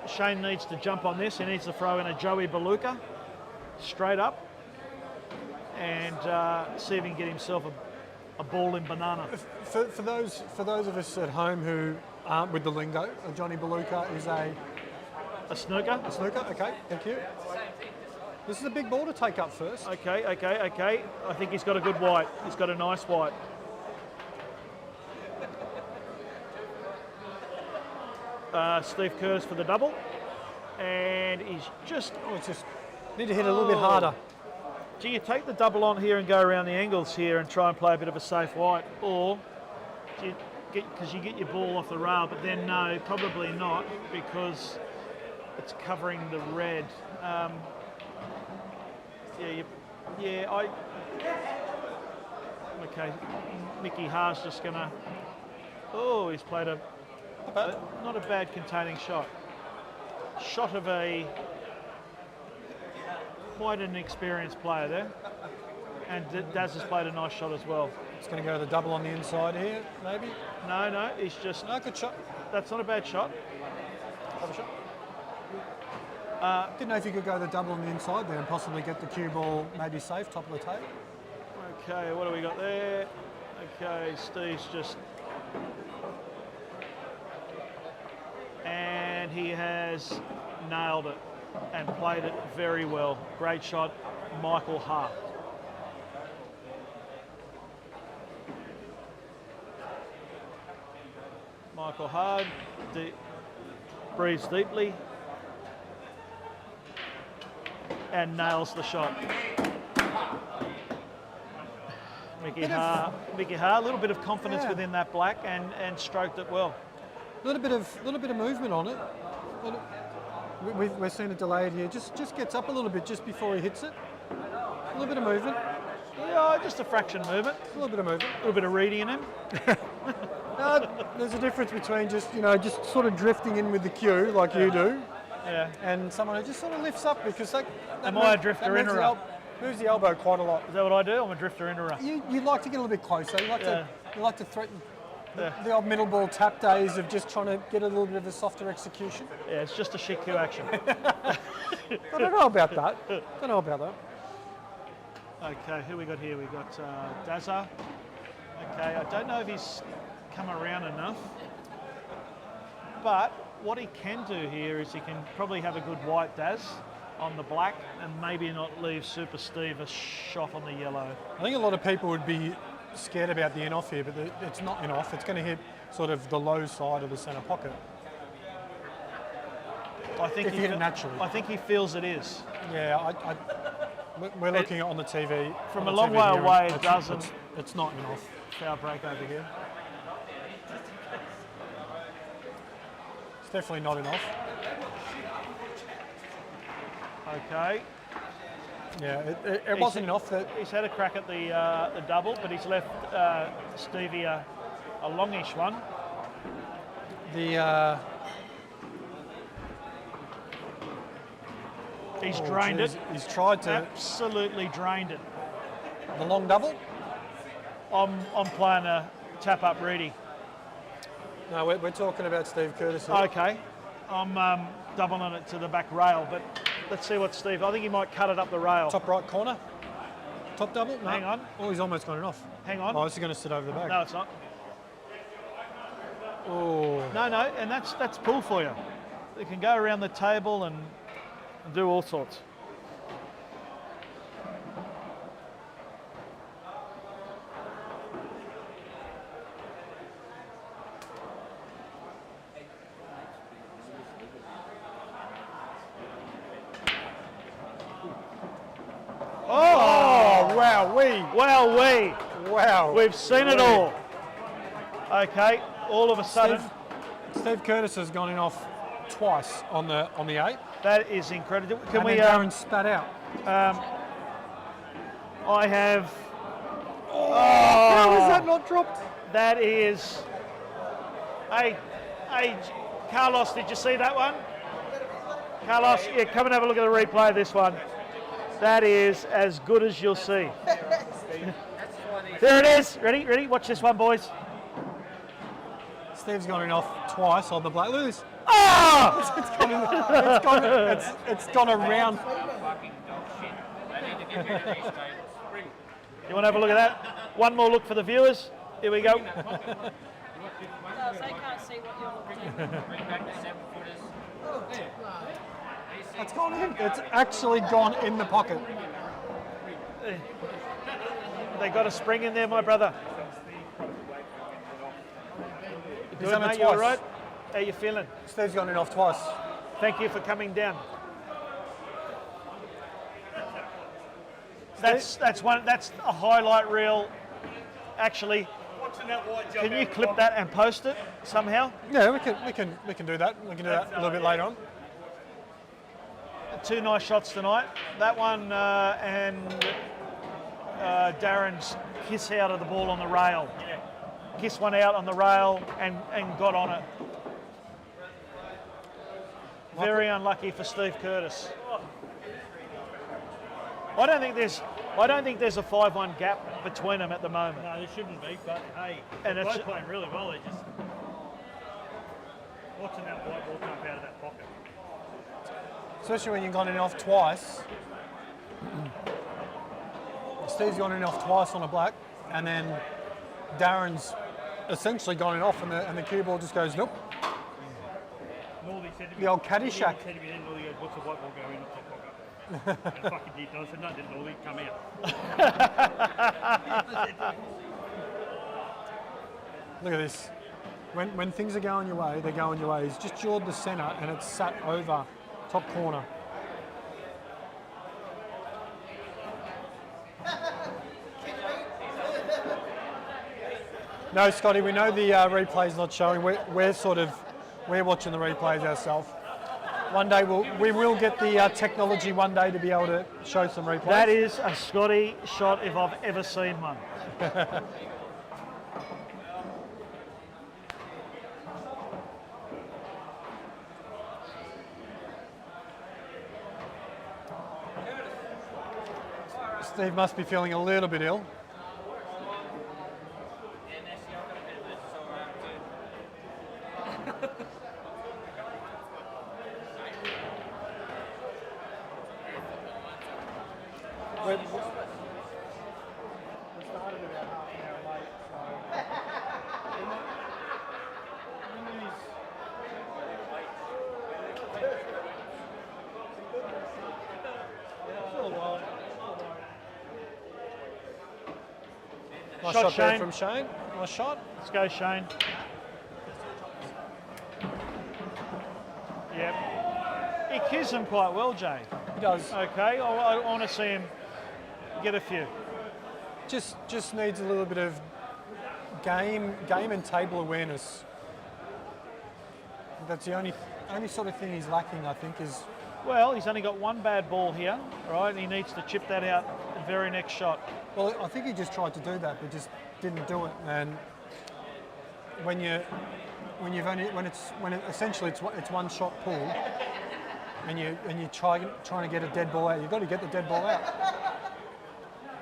Shayne needs to jump on this. He needs to throw in a Joey Beluga straight up and see if he can get himself a ball in banana. For those of us at home who aren't with the lingo, a Johnny Beluga is a snooker. A snooker. Okay, thank you. This is a big ball to take up first. Okay. I think he's got a good white. He's got a nice white. Steve Curtis for the double. And he's just... It's just need to hit a little bit harder. Do you take the double on here and go around the angles here and try and play a bit of a safe white? Or do you because you get your ball off the rail, but then no, probably not, because it's covering the red. Okay, Mickey Haas just gonna... Oh, he's played not a bad containing shot. Shot of quite an experienced player there. And Daz has played a nice shot as well. It's going to go to the double on the inside here, maybe? No, he's just... No, good shot. That's not a bad shot. Have a shot. Didn't know if you could go the double on the inside there and possibly get the cue ball maybe safe, top of the table. Okay, what do we got there? Okay, Steve's just... And he has nailed it and played it very well. Great shot, Michael Hart. Michael Hart breathes deeply and nails the shot. Mickey Hart, a little bit of confidence within that black and stroked it well. A little bit of movement on it. We've seen it delayed here. Just gets up a little bit just before he hits it. A little bit of movement. Yeah, just a fraction movement. A little bit of movement. A little bit of reading in him. There's a difference between just sort of drifting in with the cue like you do, and someone who just sort of lifts up because Am I a drifter innerer? Moves the elbow quite a lot. Is that what I do? I'm a drifter innerer. You like to get a little bit closer. You like to threaten the old middle ball tap days of just trying to get a little bit of a softer execution. Yeah, it's just a shit cue action. I don't know about that. Okay, who we got here? We got Dazza. Okay, I don't know if he's come around enough, but what he can do here is he can probably have a good white Daz on the black and maybe not leave Super Steve a shot on the yellow. I think a lot of people would be scared about the in-off here, but it's not in-off. It's going to hit sort of the low side of the centre pocket. I think if you hit it naturally. I think he feels it is. Yeah, we're looking on the TV. From a long way away, it doesn't. It's not in-off. Foul break over here. It's definitely not enough. Okay. Yeah, it wasn't enough. He's had a crack at the double, but he's left Stevie a longish one. He's drained it. He's tried to. Absolutely drained it. The long double? I'm playing a tap up ready. No, we're talking about Steve Curtis here. Okay. I'm doubling it to the back rail, but let's see what Steve... I think he might cut it up the rail. Top right corner. Top double? No. Hang on. Oh, he's almost got it off. Hang on. Oh, this is going to sit over the back. No, it's not. Oh. No, and that's pull for you. You can go around the table and do all sorts. Wow. We've seen it all. Okay, all of a sudden, Steve Curtis has gone in off twice on the 8. that is incredible. Can And we? then Darren spat out. I have. How is that not dropped? That is. Hey, Carlos, did you see that one? Carlos, yeah, come and have a look at the replay of this one. That is as good as you'll see. There it is. Ready? Watch this one, boys. Steve's gone in off twice on the black. Look at this. Ah! It's gone around. You want to have a look at that? One more look for the viewers. Here we go. They can't see what you're looking at. It's gone in. It's actually gone in the pocket. They got a spring in there, my brother. He's Good, done it mate, you all twice. right? How you feeling? Steve's gone in off twice. Thank you for coming down. That's a highlight reel. Actually, can you clip that and post it somehow? Yeah, we can do that. We can do that a little bit later on. Two nice shots tonight. That one and Darren's kiss out of the ball on the rail. Kiss one out on the rail and got on it. Very unlucky for Steve Curtis. I don't think there's a 5-1 gap between them at the moment. No, there shouldn't be, but hey, And they're it's- both playing really well. They're just watching that white ball jump out of that pocket. Especially when you've gone in off twice. Steve's gone in off twice on a black, and then Darren's essentially gone in off, and the cue ball just goes nope. Northey said to me, The old Caddyshack. Northey said to me then, Northey goes, what's the white ball going in the top pocket? And fucking did. I said, no, didn't Northey, come out. Look at this. When things are going your way, they're going your way. He's just jawed the centre, and it's sat over top corner. No, Scotty, we know the replay's not showing. We're watching the replays ourselves. One day we will get the technology one day to be able to show some replays. That is a Scotty shot if I've ever seen one. Steve must be feeling a little bit ill. We started about half an hour late, so... Nice Shot, shot there Shayne. from Shayne. Nice shot. Let's go, Shayne. Yep. He cues them quite well, Jay. He does. Okay, I want to see him get a few. Just needs a little bit of game and table awareness. That's the only sort of thing he's lacking, I think, is Well, he's only got one bad ball here, right? And he needs to chip that out the very next shot. well, I think he just tried to do that, but just didn't do it. And when essentially it's one shot pull, and you trying to get a dead ball out, you've got to get the dead ball out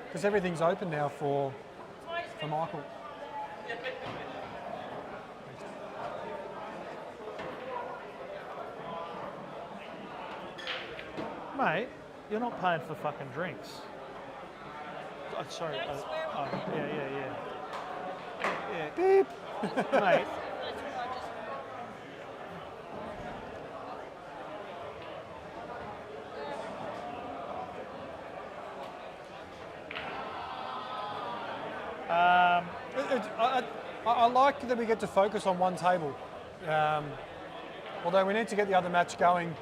because everything's open now for Michael. Mate, you're not paying for fucking drinks. Oh, sorry. Yeah. Beep. Mate. I like that we get to focus on one table. Although we need to get the other match going,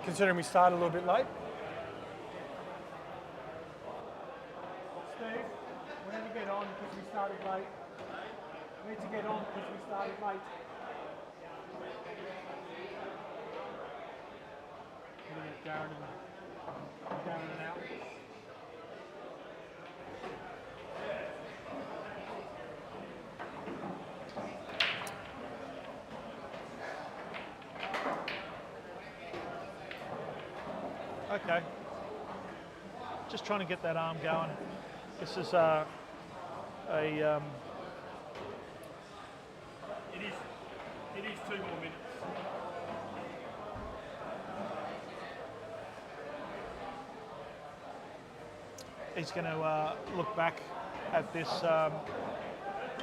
considering we started a little bit late. Steve, started late. We need to get on because we started late. Looking at Darrin and out. Okay. Just trying to get that arm going. This is It is 2 more minutes. he's going to look back at this,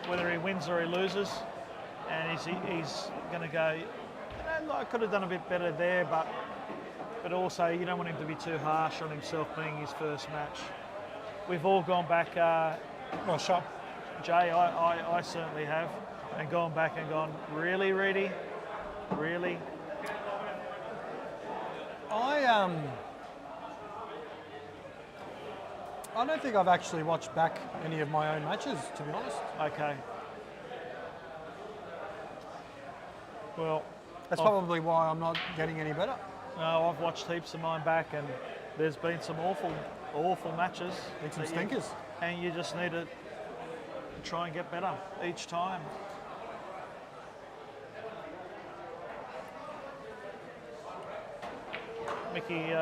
whether he wins or he loses, and he's going to go, I could have done a bit better there, but also you don't want him to be too harsh on himself being his first match. We've all gone back, Well shot. Jay, I certainly have, and gone back and gone, really, Reedy? Really? I don't think I've actually watched back any of my own matches, to be honest. Okay. Well, That's probably why I'm not getting any better. no, I've watched heaps of mine back, and there's been some awful matches. Need some that stinkers. And you just need to try and get better each time. Mickey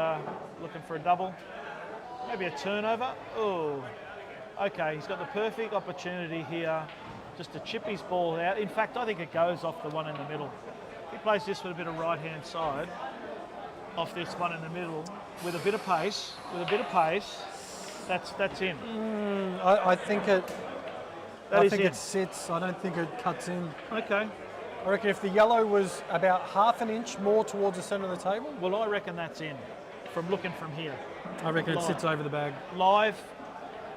looking for a double. Maybe a turnover. Oh, okay. He's got the perfect opportunity here just to chip his ball out. In fact, I think it goes off the one in the middle. If he plays this with a bit of right-hand side, off this one in the middle, with a bit of pace, that's in. I think it. That I is think in. it sits. I don't think it cuts in. Okay. I reckon if the yellow was about half an inch more towards the centre of the table, Well, I reckon that's in. From looking from here, I reckon it Live. sits over the bag. live.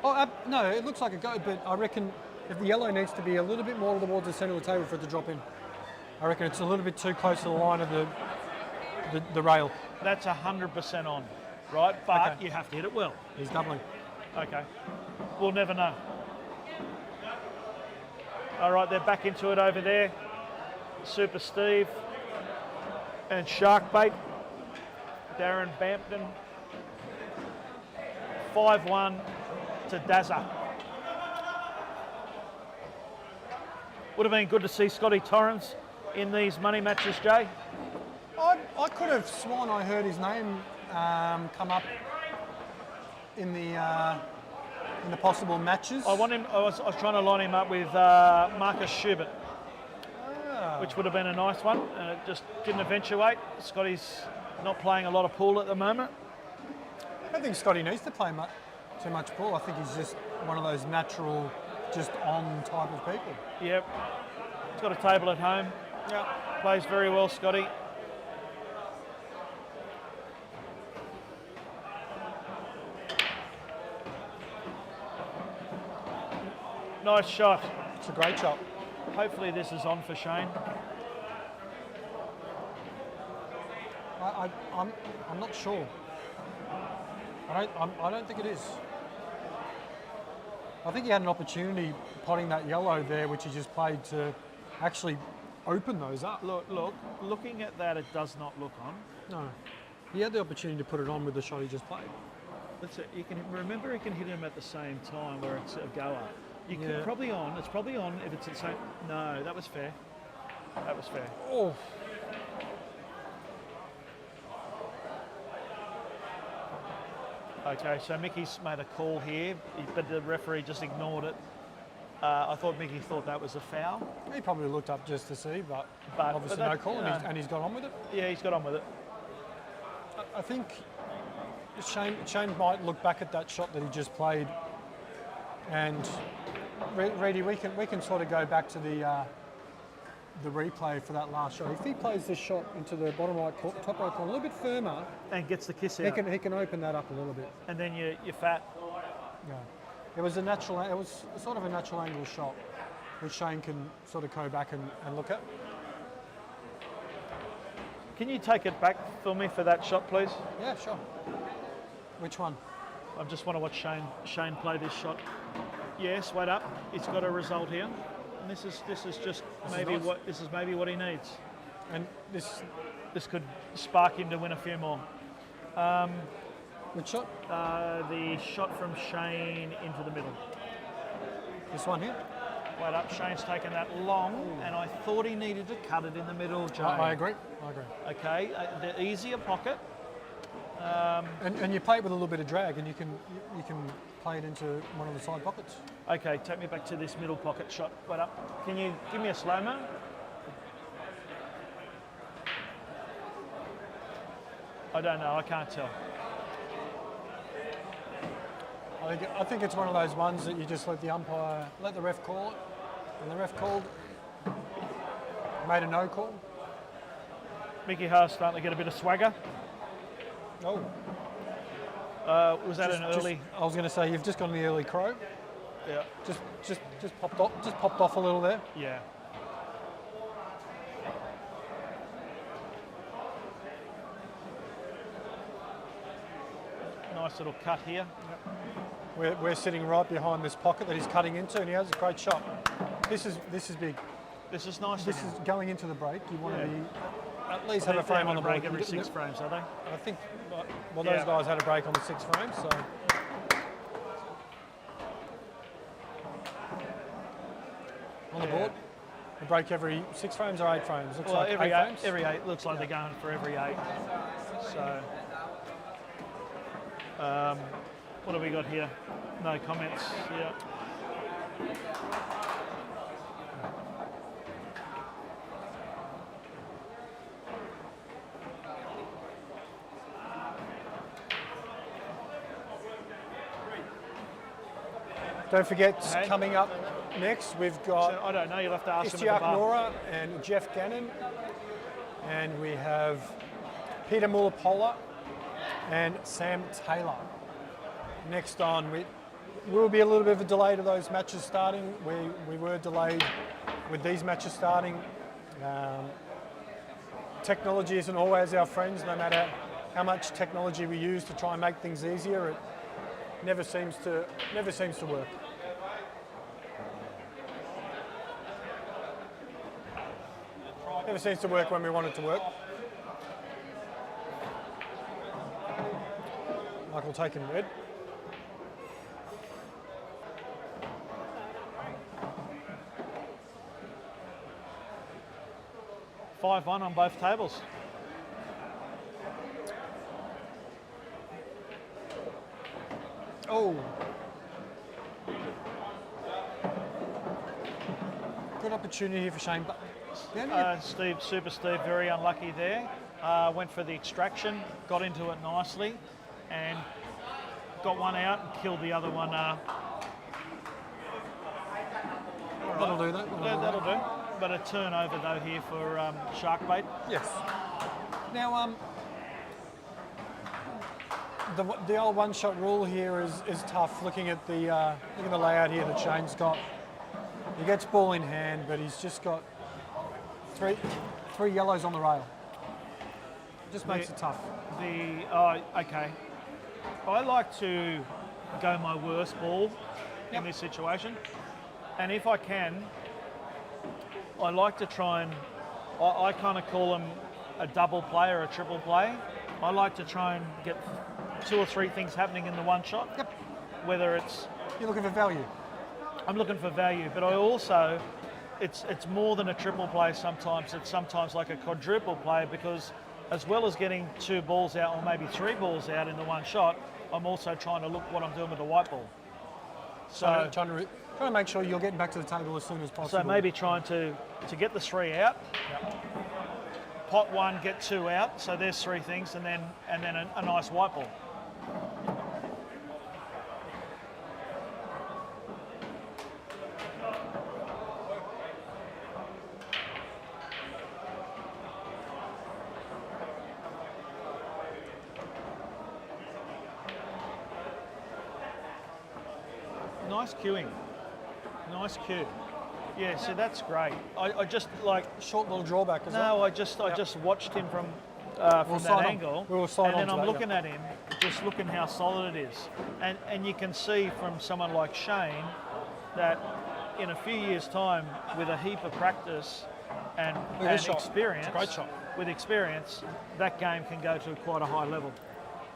Oh, no, it looks like a go, but I reckon if the yellow needs to be a little bit more towards the centre of the table for it to drop in. I reckon it's a little bit too close to the line of the rail. That's 100% on, right? But Okay. you have to hit it well. He's doubling. Okay. We'll never know. All right, they're back into it over there. Super Steve and Sharkbait. Darrin Bampton. 5-1 to Dazza. Would have been good to see Scotty Torrens in these money matches, Jay. I could have sworn I heard his name come up in the possible matches. I was trying to line him up with Marcus Schubert, which would have been a nice one, and it just didn't eventuate. Scotty's not playing a lot of pool at the moment. I don't think Scotty needs to play too much ball. I think he's just one of those natural, just on type of people. Yep. He's got a table at home. Yeah. Plays very well, Scotty. Nice shot. It's a great shot. Hopefully this is on for Shayne. I'm not sure. I don't think it is. I think he had an opportunity potting that yellow there, which he just played to actually open those up. Looking at that, it does not look on. No, he had the opportunity to put it on with the shot he just played. That's it. You can remember he can hit him at the same time where it's a goer. You Yeah. could probably on. It's probably on if it's the same. No, that was fair. That was fair. Oh, Okay, so Mickey's made a call here, but the referee just ignored it. I thought Mickey thought that was a foul. he probably looked up just to see, but But obviously that- no call, you and know. he's got on with it. Yeah, he's got on with it. I think Shayne might look back at that shot that he just played, and Reedy, we can sort of go back to the replay for that last shot. If he plays this shot into the bottom right top right corner a little bit firmer, And gets the kiss he out. can open that up a little bit. And then you're fat. Yeah, it was sort of a natural angle shot, which Shayne can sort of go back and look at. Can you take it back for me for that shot, please? Yeah, sure. Which one? I just want to watch Shayne play this shot. Yes, wait up. It's got a result here, and this is just maybe what he needs. And this could spark him to win a few more. which shot? The shot from Shayne into the middle. This one here. Wait up, Shayne's taken that long, and I thought he needed to cut it in the middle, Jay. I agree. Okay, the easier pocket. And you play it with a little bit of drag, and you can play it into one of the side pockets. Okay, take me back to this middle pocket shot. Wait up. Can you give me a slow-mo? I don't know, I can't tell. I think it's one of those ones that you just let the ref call it, and the ref called, made a no call. Mickey Haas starting to get a bit of swagger. Oh, Was that an early? I was going to say you've just gone the early crow. Yeah. Just popped off a little there. Yeah. Nice little cut here. We're sitting right behind this pocket that he's cutting into, and he has a great shot. This is big. This is nice. This is going into the break. You want Yeah. to be at least have a frame on the break board. every 6 frames, are they? I think. Well, Yeah. those guys had a break on the 6 frames, so. On the board, a break every 6 frames or 8 frames. Looks Well, like every 8 frames. every 8 looks like they're going for every 8. So, what have we got here? No comments. Yeah. Don't forget, Okay. coming up next, we've got So, I don't know. You'll have to ask them at Ishtiaq the bar. Nora and Jeff Gannon, and we have Peter Mullapola and Sam Taylor. Next on, we will be a little bit of a delay to those matches starting. We were delayed with these matches starting. Technology isn't always our friends, no matter how much technology we use to try and make things easier. It never seems to work. Never seems to work when we want it to work. Michael taking red. Five 5-1 on both tables. Oh. Good opportunity for Shayne. Super Steve, very unlucky there. Went for the extraction, got into it nicely, and got one out and killed the other one. That'll do that. That'll do. But a turnover though here for shark bait. Yes. Now, the old one-shot rule here is tough. Looking at the layout here that Shayne's got, he gets ball in hand, but he's just got three yellows on the rail. Just makes it tough. Okay. I like to go my worst ball in this situation, and if I can, I like to try and I kind of call them a double play or a triple play. I like to try and get 2 or 3 things happening in the one shot. Yep. Whether it's You're looking for value. I'm looking for value, but I also it's more than a triple play sometimes. It's sometimes like a quadruple play, because as well as getting 2 balls out or maybe 3 balls out in the one shot, I'm also trying to look what I'm doing with the white ball. So trying to make sure you're getting back to the table as soon as possible. So maybe trying to get the 3 out, pot 1, get 2 out. So there's 3 things, and then a nice white ball. Nice cueing. Nice cue. Yeah, so that's great. I just like short little drawback as well. No, I just watched him from that side on. angle, We will side and then on to I'm that, looking at him, just looking how solid it is. And you can see from someone like Shayne that in a few years' time, with a heap of practice and experience, it's a great shot. with experience, that game can go to quite a high level.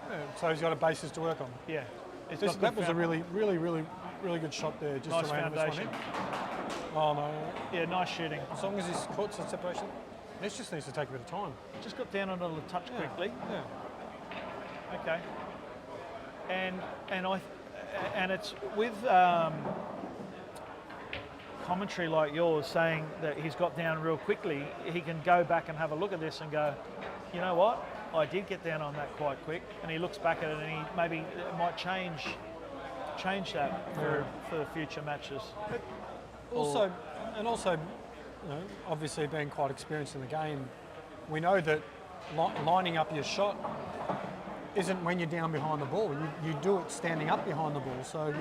Yeah, so he's got a basis to work on. Yeah. It's That got was a really good shot there. Just nice to land this one foundation. in. Oh no. Yeah, nice shooting. As long as he's caught some separation. This just needs to take a bit of time. Just got down on it a touch quickly. Yeah. Okay. And it's with commentary like yours saying that he's got down real quickly, he can go back and have a look at this and go, you know what? I did get down on that quite quick, and he looks back at it and he maybe it might change that for future matches. Also, you know, obviously being quite experienced in the game, we know that lining up your shot isn't when you're down behind the ball. You do it standing up behind the ball. So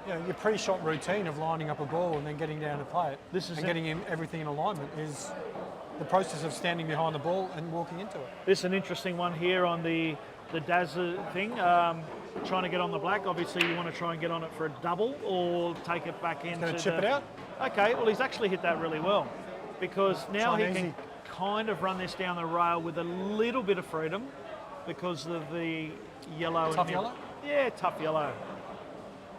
your pre-shot routine of lining up a ball and then getting down to play it getting everything in alignment is the process of standing behind the ball and walking into it. This is an interesting one here on the Daz thing. Trying to get on the black. Obviously, you want to try and get on it for a double or take it back into. Going to chip it out. Okay, well he's actually hit that really well because now he Chinese. can kind of run this down the rail with a little bit of freedom because of the yellow. Tough yellow? Yeah, tough yellow.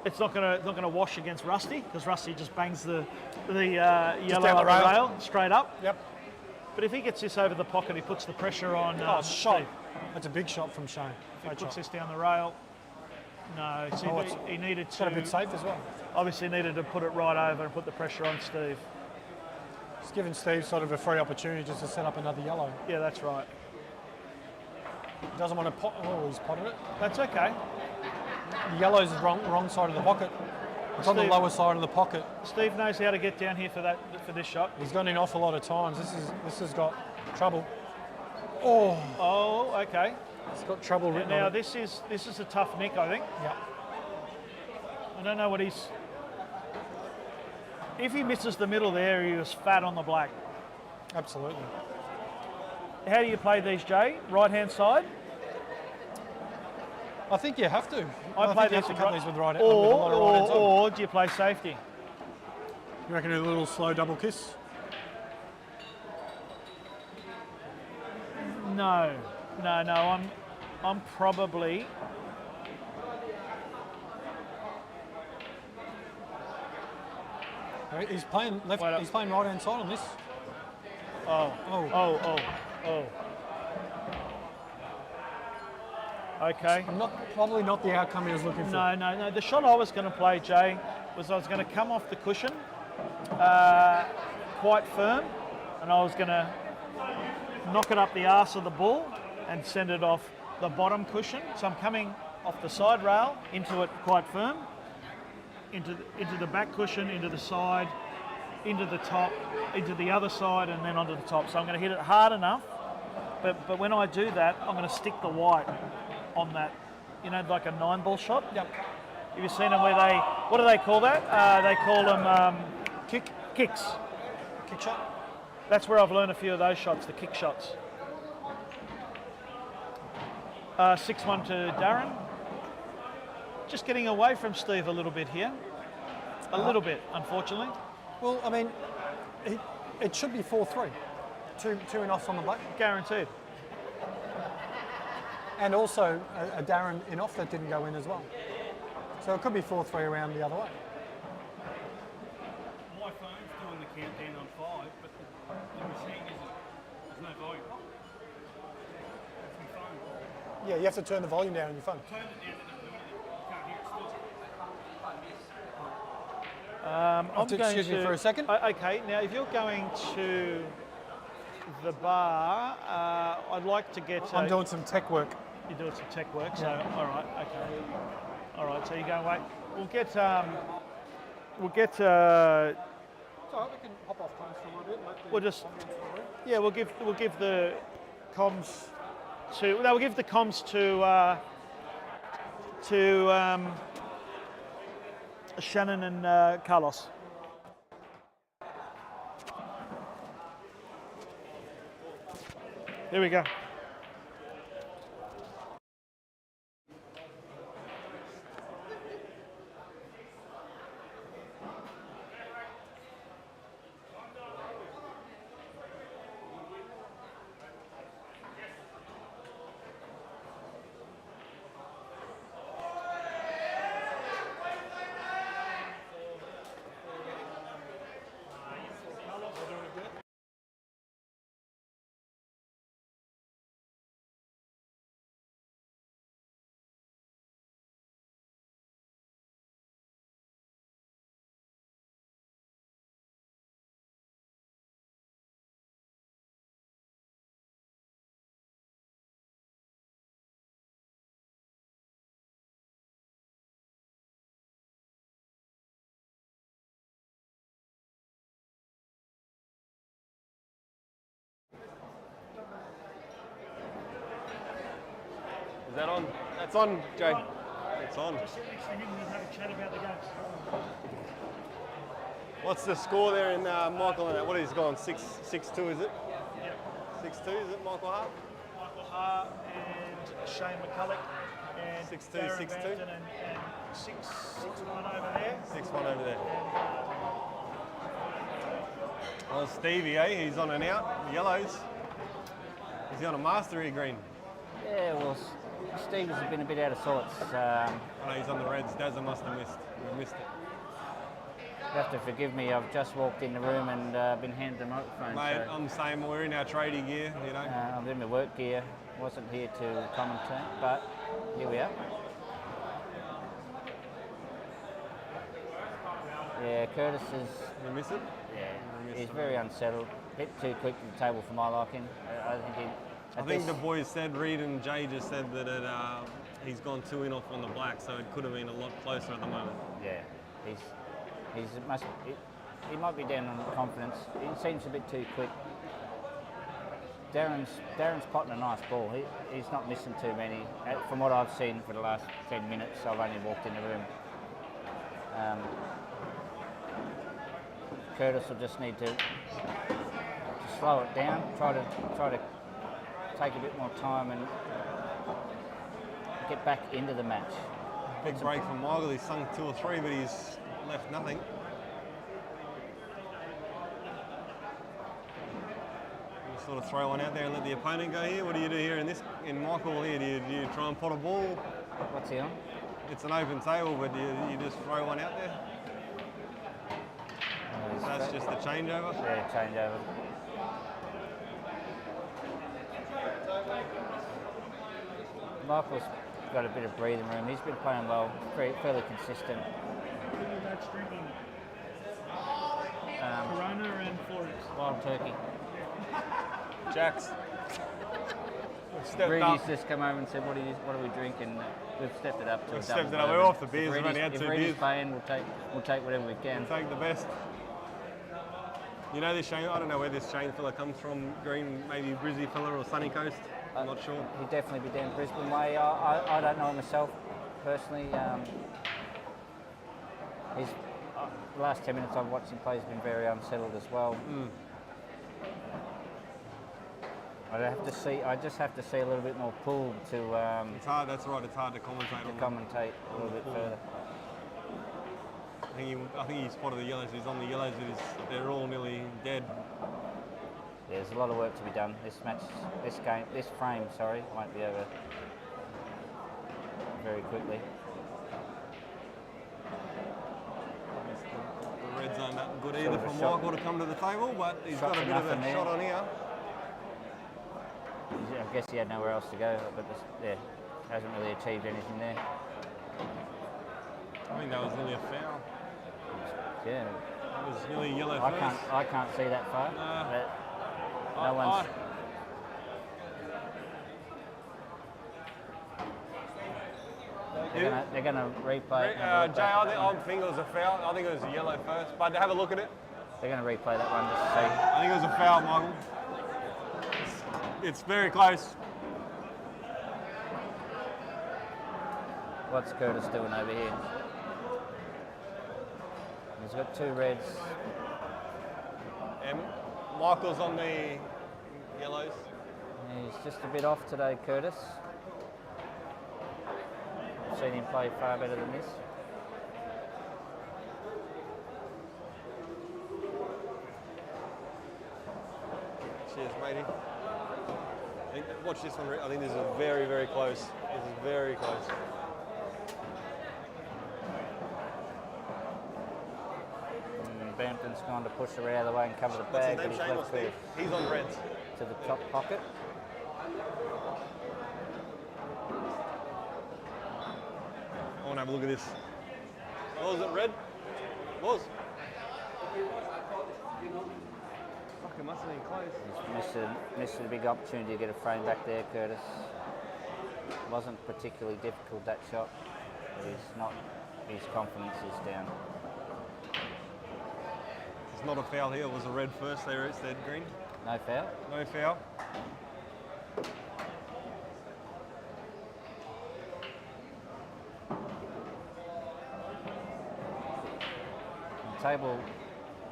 It's not gonna wash against Rusty because Rusty just bangs the yellow on the rail straight up. Yep. But if he gets this over the pocket, he puts the pressure on. Shot. Steve. That's a big shot from Shayne. If he puts this down the rail. No, see, he needed to. Got a bit safe as well. Obviously needed to put it right over and put the pressure on Steve. It's given Steve sort of a free opportunity just to set up another yellow. Yeah, that's right. He doesn't want to pot. Oh, he's potted it. That's okay. The yellow's the wrong side of the pocket. It's on the lower side of the pocket. Steve knows how to get down here for this shot. He's gone in off a lot of times. This has got trouble. Oh. Oh, okay. It's got trouble written Now on it. this is a tough nick, I think. Yeah. I don't know what he's. If he misses the middle there, he was fat on the black. Absolutely. How do you play these, Jay? Right hand side? I think you have to. I play think you this have to cut these with the right hand. or do you play safety? You reckon a little slow double kiss? No. I'm probably. He's playing left. He's playing right hand side on this. Oh. Okay. Probably not the outcome he was looking for. No. The shot I was going to play, Jay, was I was going to come off the cushion quite firm, and I was going to knock it up the arse of the ball and send it off the bottom cushion. So I'm coming off the side rail into it quite firm, into the back cushion, into the side, into the top, into the other side, and then onto the top. So I'm going to hit it hard enough, but when I do that, I'm going to stick the white on that, like a 9-ball shot. Yep. Have you seen them where what do they call that? They call them kicks. Kick shot. That's where I've learned a few of those shots, the kick shots. 6-1 to Darrin. Just getting away from Steve a little bit here. A little bit, unfortunately. Well, I mean, it should be 4-3. Two in off on the black. Guaranteed. And also a Darrin in off that didn't go in as well. So it could be 4-3 around the other way. My phone's doing the countdown on 5, but the machine there's no volume. It's my phone. Yeah, you have to turn the volume down on your phone. Turn it down and do anything. Can't hear it still. I'm going excuse me for a second. Okay, now if you're going to the bar, I'd like to get. I'm doing some tech work. You're doing some tech work, so all right, okay. All right, so you're going wait. We'll get. It's all right, we can hop off comms for a little bit. We'll just. Yeah, we'll give the comms to. No, we'll give the comms to Shannon and Carlos. Here we go. that on? That's on, Jay. It's on. Just sit next to him and have a chat about the game. What's the score there in Michael? And what is he gone? 6-2, is it? Yeah. 6-2, is it, Michael Hart? Michael Hart and Shayne McCulloch and 6-2, Darrin 6-2. Bampton and 6-1 over there. 6-1 over there. Well, Stevie, he's on and out. The yellows. Is he on a mastery green? Yeah, well, Stevens has been a bit out of sorts. I know he's on the reds. Dazza must have missed it. You have to forgive me, I've just walked in the room and been handed a microphone. Mate, so, I'm the same. We're in our tradie gear, you know. I'm in my work gear. Wasn't here to commentate, but here we are. Yeah, Curtis is. You miss it? Yeah, he's very unsettled. Bit too quick to the table for my liking. I think the boys said, Reed and Jay just said that he's gone 2 in off on the black, so it could have been a lot closer at the moment. Yeah, he might be down on confidence. He seems a bit too quick. Darrin's potting a nice ball. He's not missing too many. From what I've seen for the last 10 minutes, I've only walked in the room. Curtis will just need to slow it down, try to take a bit more time and get back into the match. Big break from Michael. He's sunk 2 or 3, but he's left nothing. You sort of throw one out there and let the opponent go here. What do you do here in Michael here? Do you try and pot a ball? What's he on? It's an open table, but you just throw one out there? So that's just the changeover? Yeah, changeover. Michael's got a bit of breathing room. He's been playing well, fairly consistent. That's drinking Corona and Flores. Wild turkey. Jacks. Stepped Reedy's up. just come over and said, what do we drink? And we've stepped it up to a double. Stepped it up. We're off the beers. If We've only had 2 beers. paying, we'll take whatever we can. We'll take the best. You know this Shayne, I don't know where this Shayne fella comes from, Green, maybe Brizzy fella or Sunny Coast, I'm not sure. He'd definitely be down Brisbane way. I don't know him myself, personally. The last 10 minutes I've watched him play, he's been very unsettled as well. I just have to see a little bit more pull to... it's hard, that's right, it's hard to commentate on. Commentate a little bit further. I think he spotted the yellows. He's on the yellows. They're all nearly dead. Yeah, there's a lot of work to be done. This frame, won't be over very quickly. The reds aren't that good either for Michael to come to the table, but he's got a bit of a shot on here. I guess he had nowhere else to go, but hasn't really achieved anything there. I think that was nearly a foul. Yeah. It was nearly yellow first. I can't see that far. No one's... They're going to replay it. Jay, I think it was a foul. I think it was a yellow first, but have a look at it. They're going to replay that one just to see. I think it was a foul, Michael. It's very close. What's Curtis doing over here? He's got 2 reds. And Michael's on the yellows. He's just a bit off today, Curtis. I've seen him play far better than this. Cheers, matey. Watch this one. I think this is very, very close. This is very close. Bampton's gone to push her out of the way and cover the bag, but he's left her He's on reds. to the top pocket. I want to have a look at this. Oh, was it red? Was. Fuck, it must have been close. He's missed a big opportunity to get a frame back there, Curtis. Wasn't particularly difficult, that shot, but his confidence is down. It's not a foul here. It was a red first. There it said green. No foul? No foul. table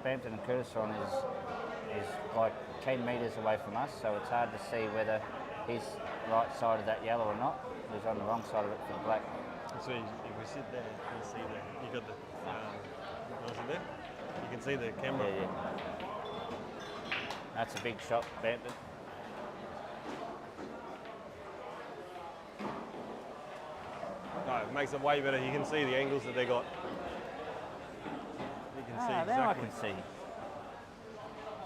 Bampton and Curtis are on is like 10 metres away from us, so it's hard to see whether he's right side of that yellow or not. He's on the wrong side of it for the black. So if we sit there, you see you got the, was it there? You can see the camera. Yeah. That's a big shot, Bampton. No, it makes it way better. You can see the angles that they got. You can see exactly. Now I can see.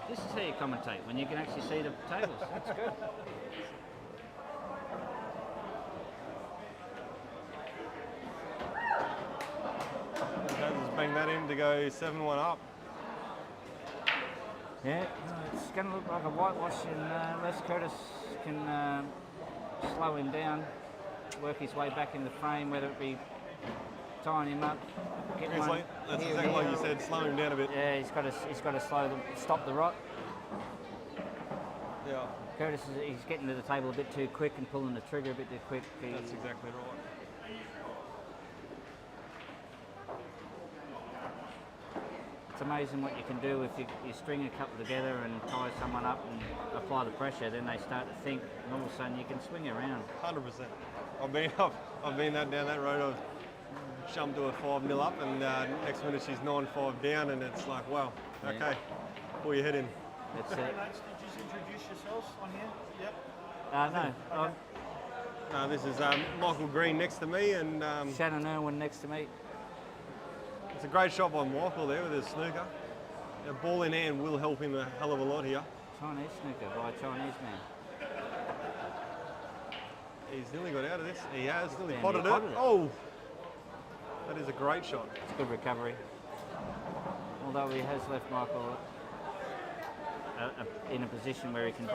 This is how you commentate, when you can actually see the tables. That's good. Just bang that in to go 7-1 up. Yeah, it's going to look like a whitewash, and Les Curtis can slow him down, work his way back in the frame, whether it be tying him up. That's exactly like you said, slow him down a bit. Yeah, he's got to stop the rot. Yeah. Curtis he's getting to the table a bit too quick and pulling the trigger a bit too quick. That's exactly right. It's amazing what you can do if you string a couple together and tie someone up and apply the pressure. Then they start to think, and all of a sudden you can swing around. 100%. I've been down that road. I've jumped to a 5-0 up, and next minute she's 9-5 down, and it's like, wow, okay, pull your head in. That's it. Did you just introduce yourselves on here? Yep. No. No, this is Michael Green next to me, and Shannon Irwin next to me. it's a great shot by Michael there with his snooker. A ball in hand will help him a hell of a lot here. Chinese snooker by a Chinese man. He's nearly got out of this. He has nearly And potted he it. potted it. Oh, that is a great shot. It's good recovery. Although he has left Michael in a position where he can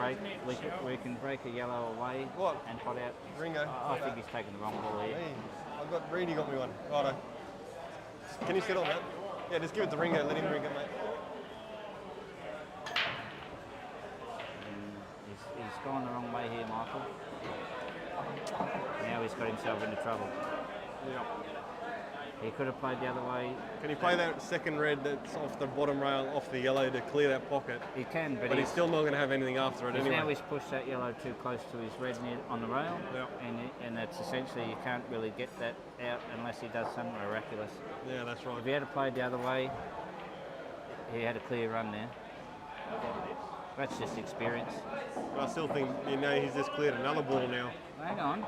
break a yellow away and pot out. Ringo. I think he's taken the wrong ball here. Hey, I've got Reedy got me one. Righto. Can you sit on that? Yeah, just give it to Ringo. Let him drink it, mate. He's gone the wrong way here, Michael. Now he's got himself into trouble. Yeah. He could have played the other way. Can he play that second red that's off the bottom rail, off the yellow to clear that pocket? He can, but he's still not going to have anything after it anyway. Now he's pushed that yellow too close to his red on the rail, and that's essentially you can't really get that out unless he does something miraculous. Yeah, that's right. If he had played the other way, he had a clear run there. That's just experience. But I still think, he's just cleared another ball now. Hang on.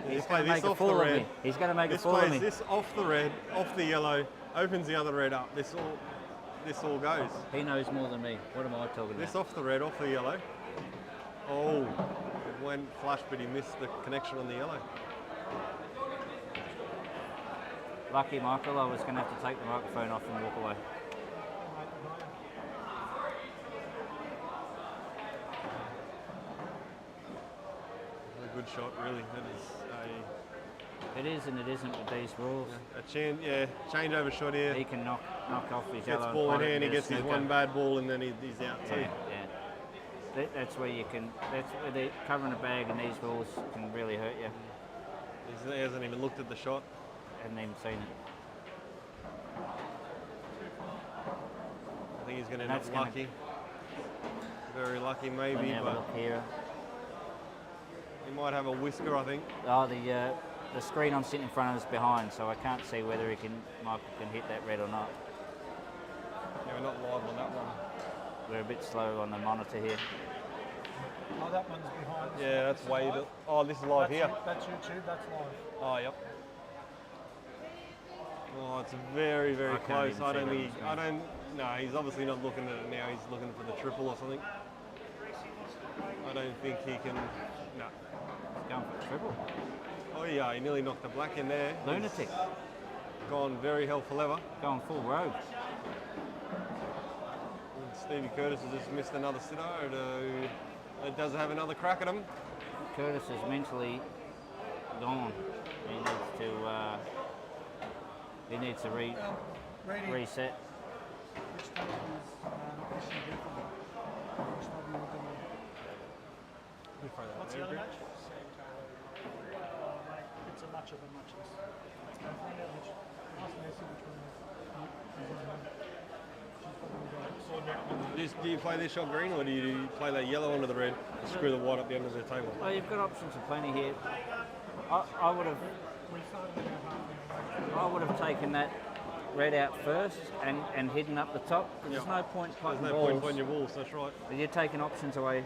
He's going to make a fool of me. He's going to make a fool of me. This plays this off the red, off the yellow, opens the other red up. This all goes. He knows more than me. What am I talking about? This off the red, off the yellow. Oh, it went flush, but he missed the connection on the yellow. Lucky, Michael. I was going to have to take the microphone off and walk away. A good shot, really. That is It is and it isn't with these rules. a changeover shot here. He can knock off his Gets yellow. ball in hand, he gets his one bad ball, and then he's out too. Yeah. That's where you can. That's where covering a bag in these rules can really hurt you. He hasn't even looked at the shot. Hasn't even seen it. I think he's going to end up lucky. Very lucky, maybe. Have a look here. He might have a whisker, I think. Oh, the screen I'm sitting in front of is behind, so I can't see whether Michael can hit that red or not. Yeah, we're not live on that one. We're a bit slow on the monitor here. Oh, that one's behind. Yeah, that's way. Oh, this is live here. That's YouTube. That's live. Oh, yep. Oh, it's very, very close. No, he's obviously not looking at it now. He's looking for the triple or something. I don't think he can. No. He's going for the triple. Oh yeah, he nearly knocked the black in there. Lunatic. He's gone very hell for leather. Going full rogue. And Stevie Curtis has just missed another sitter. It does have another crack at him. Curtis is mentally gone. He needs to reset. Which table is issue different? Which table we're going to... What's the other match? It's a much of a muchness. Let's go find out which... Ask Messi which one is on. Do you play this shot green, or do you play that yellow onto the red and screw the white up the end of the table? Well, you've got options of plenty here. I would have taken that red out first and hidden up the top. There's no point putting There's no point putting your balls, that's right. But you're taking options away.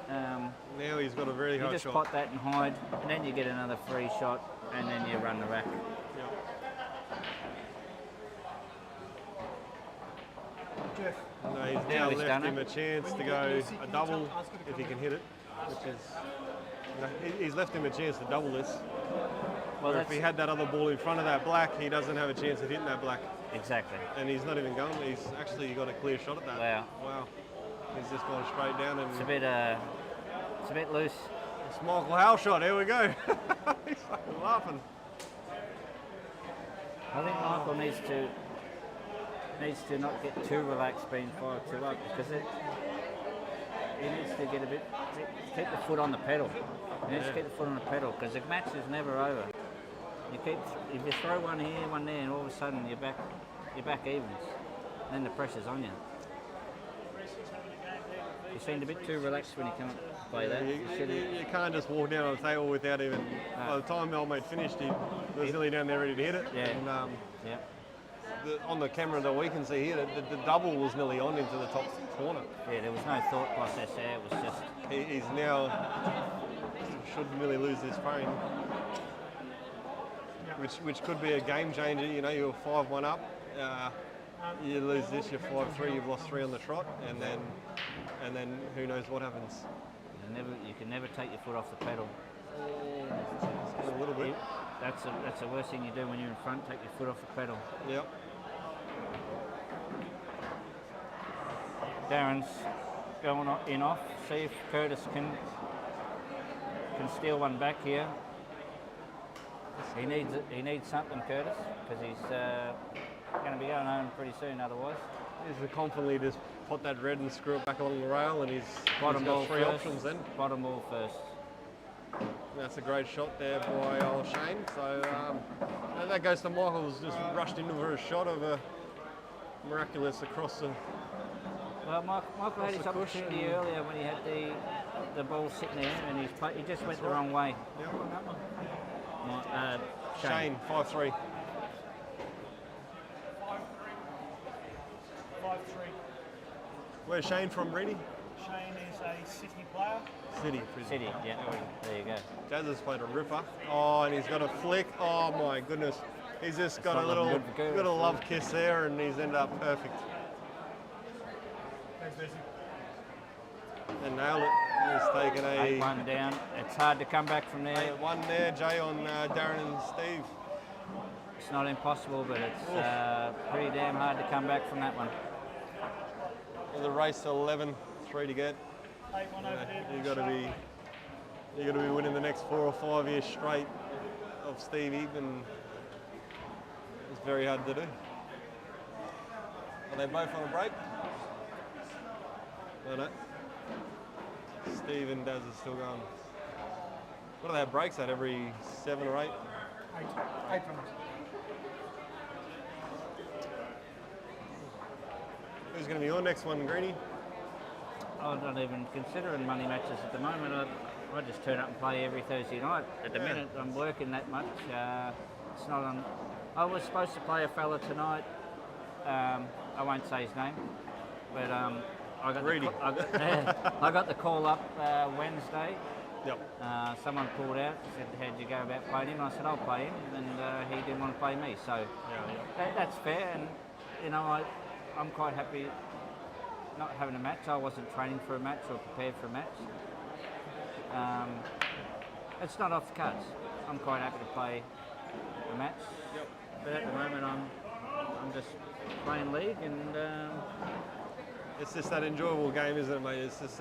Now he's got a very hard You just shot. pot that and hide, and then you get another free shot, and then you run the rack. Jeff. No, he's Now now he's left done him it. a chance to go a double if he can hit it, which is, he's left him a chance to double this. Well, Where if he had that other ball in front of that black, he doesn't have a chance of hitting that black. Exactly. And he's not even going. He's actually got a clear shot at that. Wow. Wow. He's just gone straight down and It's a bit loose. it's Michael Howell shot. Here we go. He's fucking laughing. I think Michael needs to not get too relaxed being 5-2 up, because he needs to get a bit, keep the foot on the pedal. He needs to keep the foot on the pedal, because the match is never over. If you throw one here, one there, and all of a sudden you're back evens, then the pressure's on you. You seemed a bit too relaxed when you can't play that. You can't just walk down on the table without even. By the time old mate finished, he was nearly down there ready to hit it. Yeah. And, Yeah. on the camera that we can see here, the double was nearly on into the top corner. Yeah, there was no thought process there. It was just. He's now should nearly lose this frame, which could be a game changer. You know, you're 5-1 up. You lose this, you're 5-3. You've lost 3 on the trot, and then who knows what happens. You can never take your foot off the pedal. A little bit. That's the worst thing you do when you're in front. Take your foot off the pedal. Yep. Darren's going in off. See if Curtis can steal one back here. He needs something, Curtis, because he's going to be going home pretty soon otherwise. He's confidently just pot that red and screw it back along the rail, and he's Bottom ball got 3 first. options then. Bottom ball first. That's a great shot there by old Shayne. So and that goes to Michael, who's just rushed into for a shot of a miraculous across the. Well, Michael had his the cushion. opportunity earlier when he had the ball sitting there, and he just went the wrong way. Yep. Shayne. 5-3. 5-3. Where's Shayne from, Reedy? Shayne is a Sydney player. City, yeah. There you go. Jazz has played a ripper. Oh, and he's got a flick. Oh my goodness. He's just got a little, got a love kiss there, and he's ended up perfect. Thanks, Bessie. And nailed it. He's taken a 8-1 down. It's hard to come back from there. 8-1 there, Jay, on Darren and Steve. It's not impossible, but it's pretty damn hard to come back from that one. Well, the race to 11, 3 to get. 8-1 over there. You got to be winning the next 4 or 5 years straight of Steve Egan. It's very hard to do. Are they both on a break? No. Steve and Daz are still going. What do they have breaks at, every 7 or 8? 8 runs. Who's going to be your next one, Greenie? I'm not even considering money matches at the moment. I just turn up and play every Thursday night. At the minute, I'm working that much. It's not on. I was supposed to play a fella tonight. I won't say his name, but I got the call up Wednesday. Yep. Someone pulled out, said, "How'd you go about playing him?" And I said, "I'll play him," and he didn't want to play me. So that's fair, and you know, I'm quite happy not having a match. I wasn't training for a match or prepared for a match. It's not off the cards. I'm quite happy to play a match. Yep. But at the moment, I'm just playing league, and it's just that enjoyable game, isn't it, mate? It's just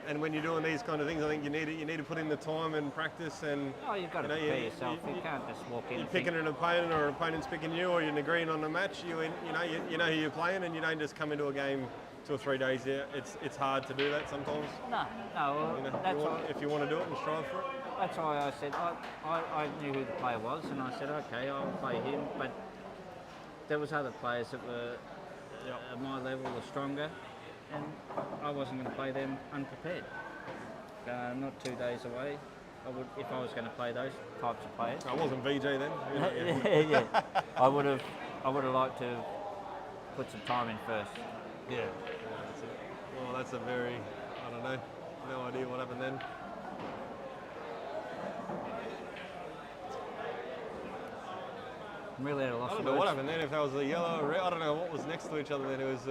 and when you're doing these kind of things, I think you need to put in the time and practice, and you've got to prepare yourself. You can't just walk in. You're picking an opponent, or an opponent's picking you, or you're agreeing on a match. You know who you're playing, and you don't just come into a game 2 or 3 days. Yeah, it's hard to do that sometimes. No. If you want to do it and strive for it. That's why I said I knew who the player was, and I said, okay, I'll play him. But there was other players that were at my level are stronger, and I wasn't going to play them unprepared. Not 2 days away. I would, if I was going to play those types of players. I wasn't VJ then. Yeah. I would have liked to put some time in first. Yeah. That's it. Well, that's a very, I don't know, no idea what happened then. I'm really at a loss I for don't know what words. happened then, if that was a yellow or red. I don't know what was next to each other then. It was,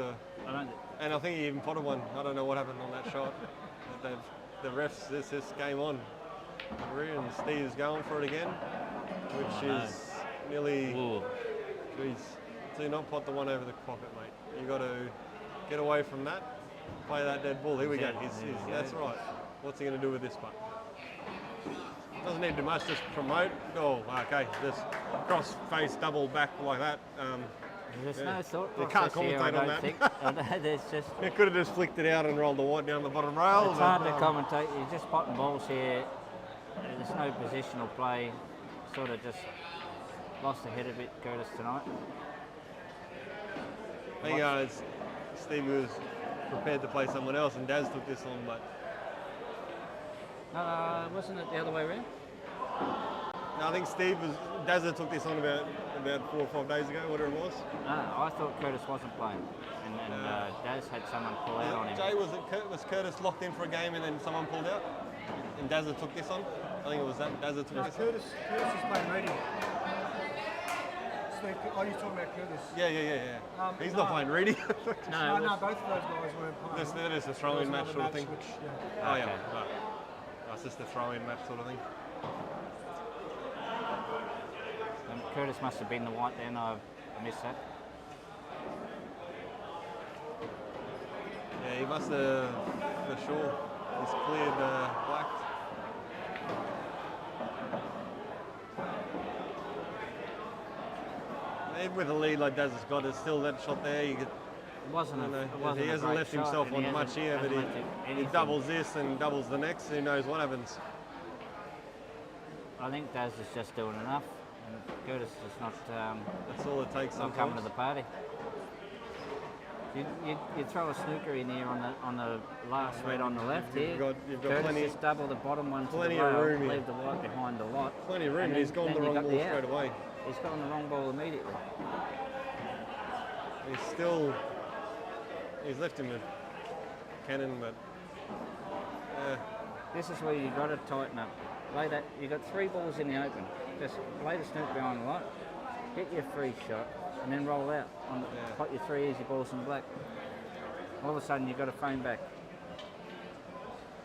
and I think he even potted one. I don't know what happened on that shot. The refs, this game on. And Steve's going for it again, which is nearly, geez, do not pot the one over the pocket, mate. You got to get away from that, play that dead ball. Here we go. That's right. What's he going to do with this putt? Doesn't need to do much, just promote. Oh, okay, just cross face, double back like that. There's no thought You process can't here, commentate I on don't that. think. There's just, You could have just flicked it out and rolled the white down the bottom rail. it's hard to commentate. You're just potting balls here. There's no positional play. Sort of just lost the head a bit, Curtis, tonight. I think Steve was prepared to play someone else, and Daz took this on, but Wasn't it the other way around? no, I think Dazza took this on about 4 or 5 days ago, whatever it was. I thought Curtis wasn't playing, and Daz had someone pull out on him. Jay, was Curtis locked in for a game and then someone pulled out, and Dazza took this on? I think it was that Dazza took this Curtis is playing Reedy. Are you talking about Curtis? Yeah. He's not playing Reedy. No, No, both of those guys weren't playing. That is a throw-in match sort of thing. Which, Oh yeah, right. That's just a throw-in match sort of thing. Curtis must have been the white then. I missed that. Yeah, he must have, for sure. He's cleared black. Even with a lead like Daz has got, there's still that shot there. You could, It wasn't he hasn't left himself on much here, but he doubles this and doubles the next. Who knows what happens? I think Daz is just doing enough, and Curtis is not. That's all it takes. Not coming to the party. You throw a snooker in here on the last red on the left here. You've got Curtis plenty. just double the bottom one to Plenty the of rail, room here. leave the white behind a lot. Plenty of room. And He's then gone the you wrong got ball the out. straight away. He's gone the wrong ball immediately. He's left him a cannon, but This is where you got to tighten up. Lay that. You got 3 balls in the open. Just lay the snook behind the lot, get your free shot, and then roll out. Pot your 3 easy balls in black. All of a sudden, you've got to phone back.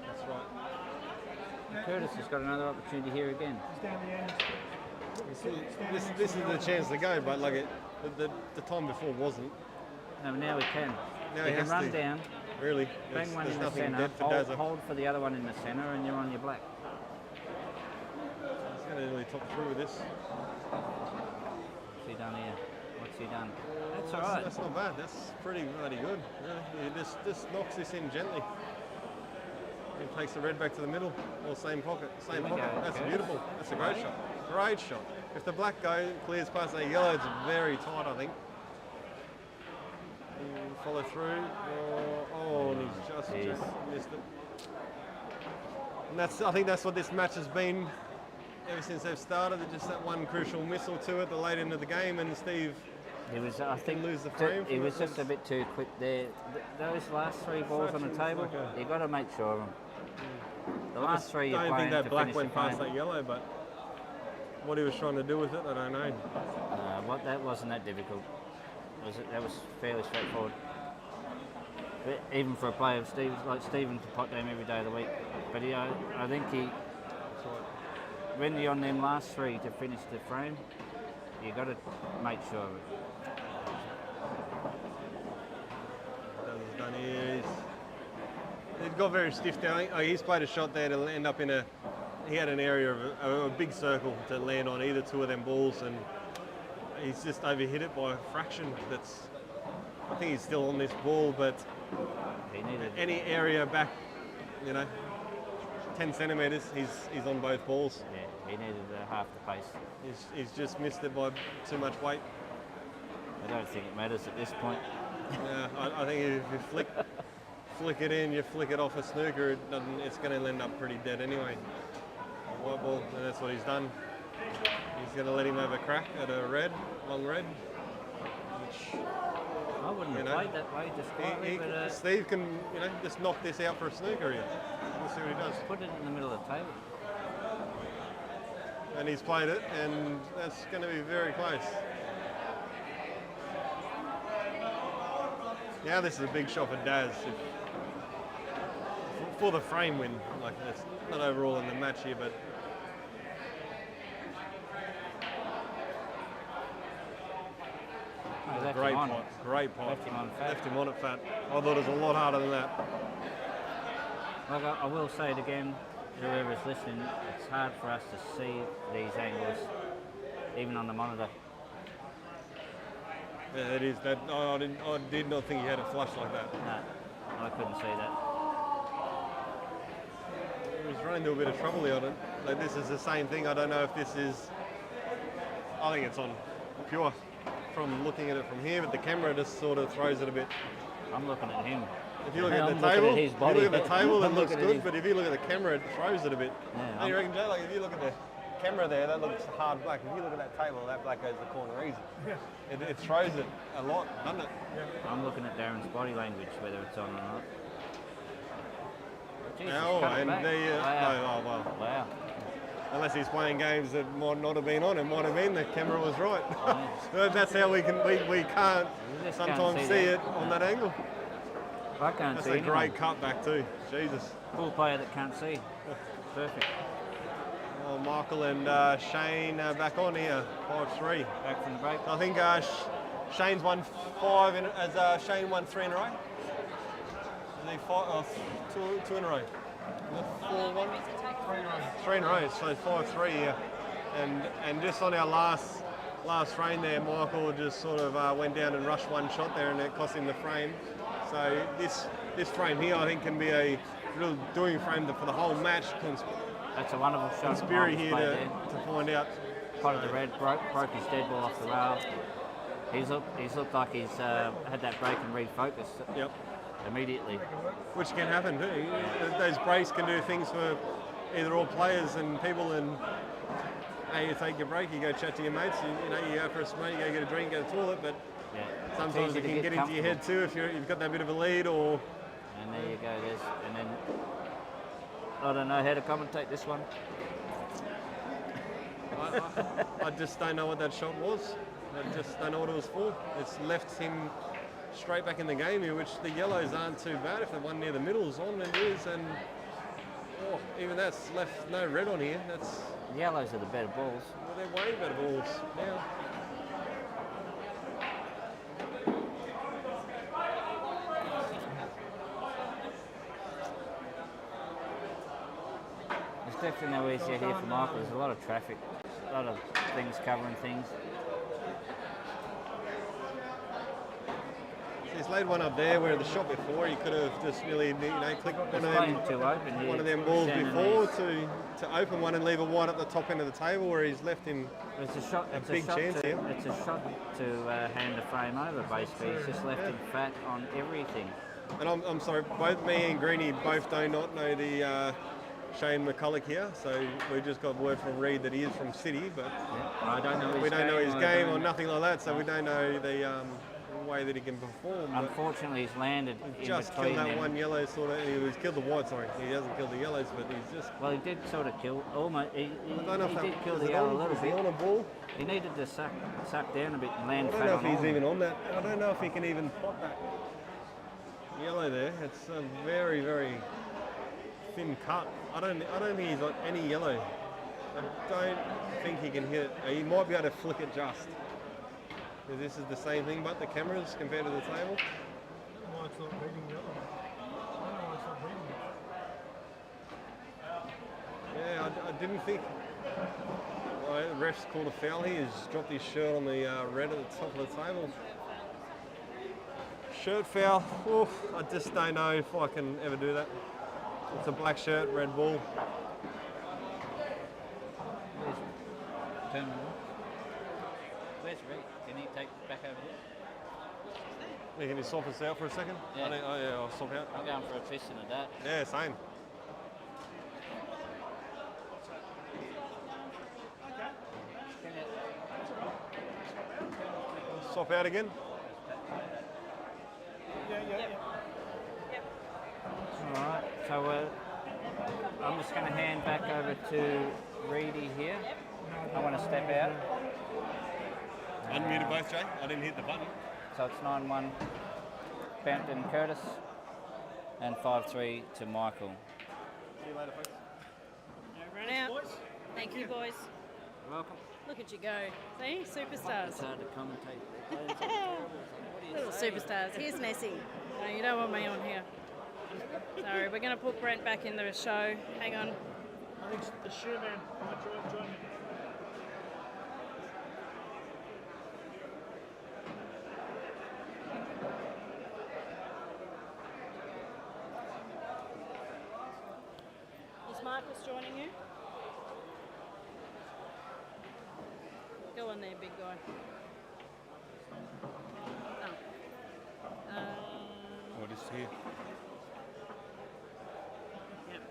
that's right. Curtis has got another opportunity here again. He's down the end. This is the chance to go, but like the time before wasn't. No, now we can. Now you he can has run to. down, Really, bang one there's in the nothing centre, dead for Dazza. hold for the other one in the centre, and you're on your black. He's going to really top through with this. What's he done here? What's he done? That's all That's, right. that's not bad. That's pretty bloody good. Really. He just knocks this in gently. He takes the red back to the middle, or same pocket, same Here we pocket. go, That's Curtis. beautiful. That's a great shot. Great shot. If the black clears past that yellow, it's very tight, I think. Follow through. And he's just missed it. And I think that's what this match has been ever since they've started. Just that one crucial missile to it, the late end of the game, and Steve. I think lose the frame he from was it. just a bit too quick there. Those last 3 balls on the table, you got to make sure of them. The last 3 you're I don't playing think that to black finish went the past frame. that yellow, but what he was trying to do with it, I don't know. That wasn't that difficult. That was fairly straightforward. But even for a player like Stephen to pot them every day of the week. But I think when you're on them last 3 to finish the frame, you got to make sure of it. That's done here. It got very stiff down. He's played a shot there to end up in a. He had an area of a big circle to land on either 2 of them balls, and he's just overhit it by a fraction. I think he's still on this ball, but any area back, 10 centimetres, he's on both balls. Yeah, he needed half the pace. He's just missed it by too much weight. I don't think it matters at this point. Yeah, I think if you flick it in, you flick it off a snooker, it's going to end up pretty dead anyway. White ball, and that's what he's done. He's going to let him have a crack at a red, long red. Which, I wouldn't have played that way just quietly, but Steve can, just knock this out for a snooker here. We'll see what he does. put it in the middle of the table. And he's played it, and that's going to be very close. Now this is a big shot for Daz. For the frame win, like it's not overall in the match here, but great pot, great pot. Left him on fat. Left him on it fat. I thought it was a lot harder than that. Like I will say it again, whoever's listening, it's hard for us to see these angles, even on the monitor. Yeah, it is. I did not think he had a flush like that. No, I couldn't see that. He was running into a bit of trouble here on it. Like this is the same thing. I don't know if this is. I think it's on pure from looking at it from here, but the camera just sort of throws it a bit. I'm looking at him. If you look at the table, if you look at the table, it looks good. But if you look at the camera, it throws it a bit. Yeah, You reckon, Joe? Like if you look at the camera there, that looks hard black. If you look at that table, that black goes the corner easy. Yeah. It throws it a lot, doesn't it? Yeah. I'm looking at Darren's body language, whether it's on or not. Jesus, Oh, cut it and back. wow. Wow. Wow. Unless he's playing games that might not have been on, it might have been the camera was right. Yeah. But that's how we can't You just can't sometimes see it on that angle. I can't That's see a anyone. great cut back too. Jesus. Full player that can't see. Perfect. Oh, Michael and Shayne back on here, 5-3. Back from the break. I think Shayne's won Shayne won 3 in a row. Is he two in a row? 4-1? 3 in a row, so 5-3 here. And just on our last frame there, Michael just sort of went down and rushed one shot there, and it cost him the frame. So this frame here, I think, can be a real doing frame for the whole match. That's a wonderful shot. Conspiracy here to find out. Potted the red, broke his dead ball off the rail. He's looked like he's had that break and refocused. Yep. Immediately. Which can happen too. Those breaks can do things for either all players and people. And hey, you take your break, you go chat to your mates. You go for a smoke, you go get a drink, go to the toilet. But Yeah. sometimes it can get into your head too if you've got that bit of a lead or. And there you go. And then I don't know how to commentate this one. I just don't know what that shot was. I just don't know what it was for. It's left him straight back in the game here, which the yellows aren't too bad. If the one near the middle is on, it is. And even that's left no red on here. That's Yellows are the better balls. well, they're way better balls now. It's definitely no easier here for Michael. There's a lot of traffic, a lot of things covering things. He's laid one up there where the shot before he could have just really clicked one of them balls before to open one and leave a wide at the top end of the table where he's left him It's a shot. It's big a shot chance to, here. It's a shot to hand the frame over. Basically, he's just left him fat on everything. And I'm sorry, both me and Greeny both do not know the Shayne McCulloch here, so we just got word from Reed that he is from City, but I don't know his we don't know his game or don't- nothing like that, so we don't know the way that he can perform. But Unfortunately, he's landed in just between killed that them. one yellow sort of. He killed the white. Sorry, he hasn't killed the yellows, but he's just. Well, he did sort of kill. Almost. He I don't know if did that, kill is the it yellow on, a little is he bit. on a ball? He needed to suck down a bit and land I don't fat know on if he's all. even on that. I don't know if he can even pot that yellow there. It's a very, very thin cut. I don't think he's got any yellow. I don't think he can hit it. He might be able to flick it just. This is the same thing, but the cameras compared to the table. Why it's not reading the other one. I don't know why it's not reading it. Yeah, I didn't think. Well, the ref's called a foul here. He's dropped his shirt on the red at the top of the table. Shirt foul. Oof, I just don't know if I can ever do that. It's a black shirt, red ball. Where's Reed? Can he take back over here? Yeah, can you swap us out for a second? Yeah. Yeah, I'll swap out. I'm going for a fish and a dat. Yeah, same. Swap out again. All right, so I'm just going to hand back over to Reedy here. I want to step out. Unmuted both, Jay. I didn't hit the button. So it's 9-1 Bampton Curtis and 5-3 to Michael. See you later, folks. Run out. Thank you, boys. You're welcome. Look at you go. See? Superstars. It's hard to commentate. Little superstars. Here's Nessie. No, you don't want me on here. Sorry, we're going to put Brent back in the show. Hang on. I think the shoe man might join me. Is Marcus joining you? Go on there, big guy. Oh. What is here? Yep.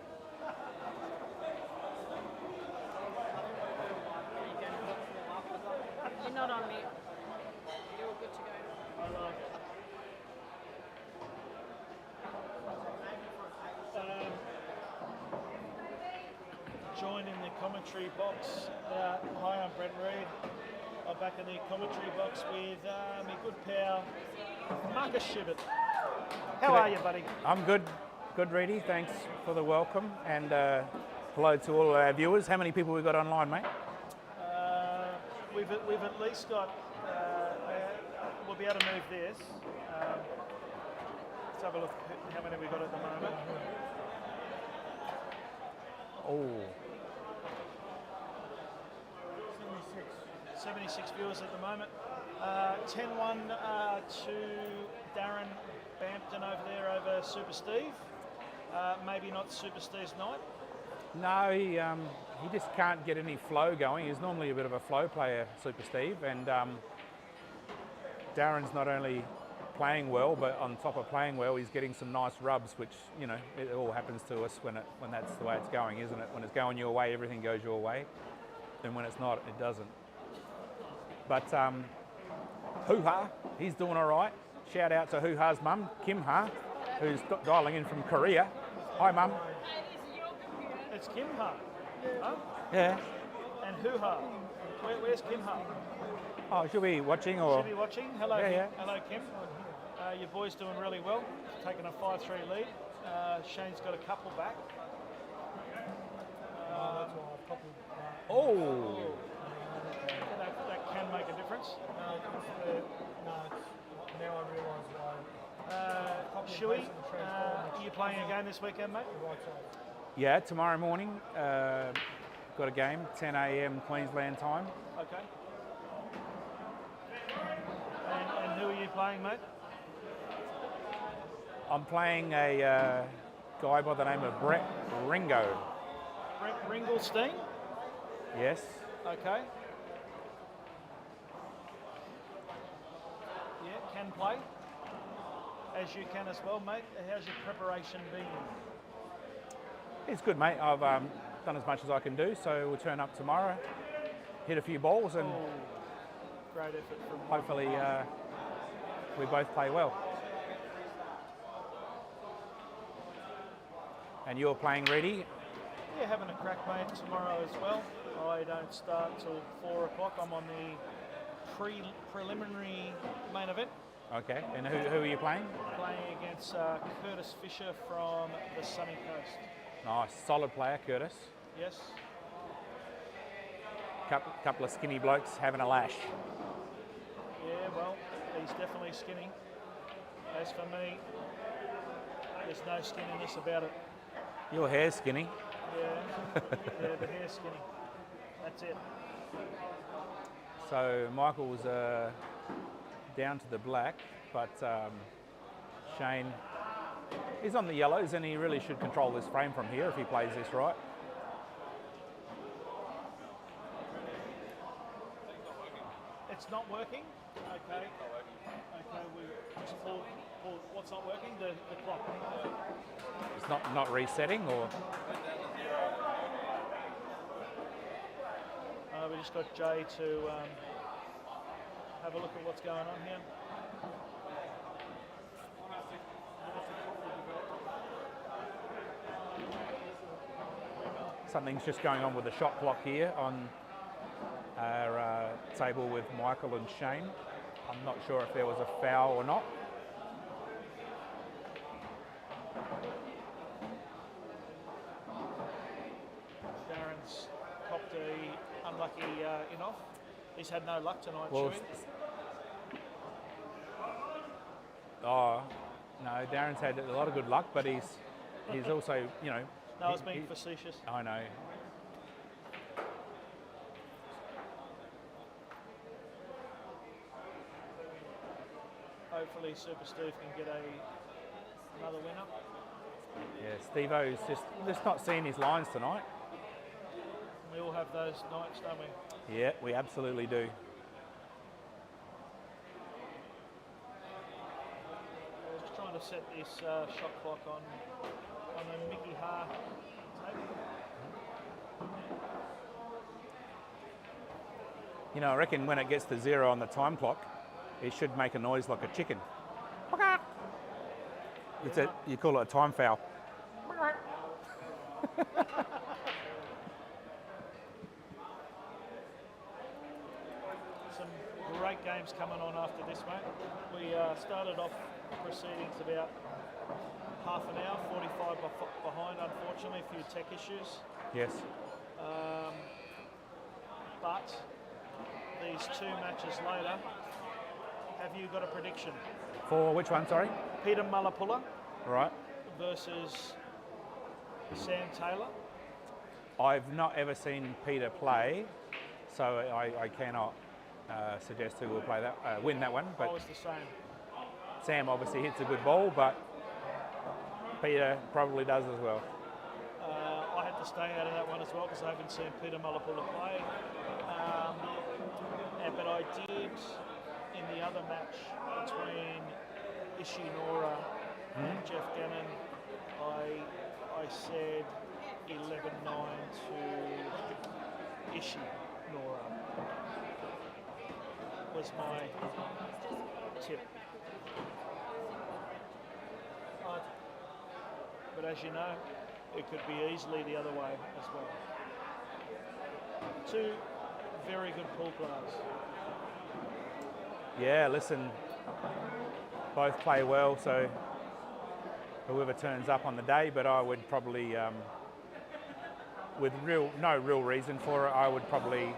You're not on mute. You're all good to go. Join in the commentary box. Hi, I'm Brent Reid. I'm back in the commentary box with my good pal, Marcus Shibett. How are you, buddy? I'm good, Reedy. Thanks for the welcome, and hello to all our viewers. How many people we got online, mate? We've at least got. We'll be able to move this. Let's have a look at how many we got at the moment. Oh, 76 viewers at the moment. 10-1 to Darrin Bampton over there over Super Steve. Maybe not Super Steve's night. no, he just can't get any flow going. He's normally a bit of a flow player, Super Steve, and Darren's not only playing well, but on top of playing well, he's getting some nice rubs, which, you know, it all happens to us when that's the way it's going, isn't it? When it's going your way, everything goes your way, and when it's not, it doesn't. But Hoo-Ha, he's doing all right. Shout out to Hoo-Ha's mum, Kim Ha, who's dialing in from Korea. Hi, mum. It's Kim Ha. Huh? Yeah. And Hoo-Ha. Where's Kim Ha? Oh, she'll be watching, or? She'll be watching. Hello, Yeah, Kim. yeah. Hello, Kim. Your boy's doing really well, taking a 5-3 lead. Shayne's got a couple back. Oh. That can make a difference. Now I realise why. Shuey, are you playing a game this weekend, mate? Yeah, tomorrow morning, got a game, 10 a.m. Queensland time. Okay. And who are you playing, mate? I'm playing a guy by the name of Brett Ringo. Brent Ringlestein? Yes. Okay. Yeah, can play. As you can as well, mate. How's your preparation been? It's good, mate. I've done as much as I can do, so we'll turn up tomorrow, hit a few balls, and Great effort from hopefully we both play well. And you're playing ready? Yeah, having a crack, mate, tomorrow as well. I don't start till 4 o'clock. I'm on the preliminary main event. Okay. And who are you playing? Playing against Curtis Fisher from the Sunny Coast. Nice, solid player, Curtis. Yes. Couple of skinny blokes having a lash. Yeah, well, he's definitely skinny. As for me, there's no skinniness about it. Your hair's skinny. Yeah, yeah, the hair's skinny. That's it. So Michael's down to the black, but Shayne is on the yellows, and he really should control this frame from here if he plays this right. It's not working? Okay. Okay, we just pull, what's not working? The clock. It's not resetting, or We just got Jay to have a look at what's going on here. something's just going on with the shot clock here on our table with Michael and Shayne. I'm not sure if there was a foul or not. Darren's copped a unlucky in-off. He's had no luck tonight, Well, oh, no, Darren's had a lot of good luck, but he's also, you know... No, I was being facetious. I know. Hopefully Super Steve can get another winner. Yeah, Steve-O's just not seeing his lines tonight. We all have those nights, don't we? Yeah, we absolutely do. I was trying to set this shot clock on the Mickey Ha table. You know, I reckon when it gets to 0 on the time clock, it should make a noise like a chicken. You call it a time foul. Some great games coming on after this, mate. We started off proceedings about half an hour, 45 behind, unfortunately, a few tech issues. Yes. But these two matches later, have you got a prediction? For which one, sorry? Peter Malapula Right. versus Sam Taylor. I've not ever seen Peter play, so I cannot suggest who will play that, win that one. I But was the same. Sam obviously hits a good ball, but Peter probably does as well. I had to stay out of that one as well because I haven't seen Peter Malapula play. But I did in the other match between Ishimura and Jeff Gannon, I said 11-9 to Ishimura was my tip. But as you know, it could be easily the other way as well. Two very good pool players. Yeah, listen, both play well, so whoever turns up on the day, but I would probably, with no real reason for it, I would probably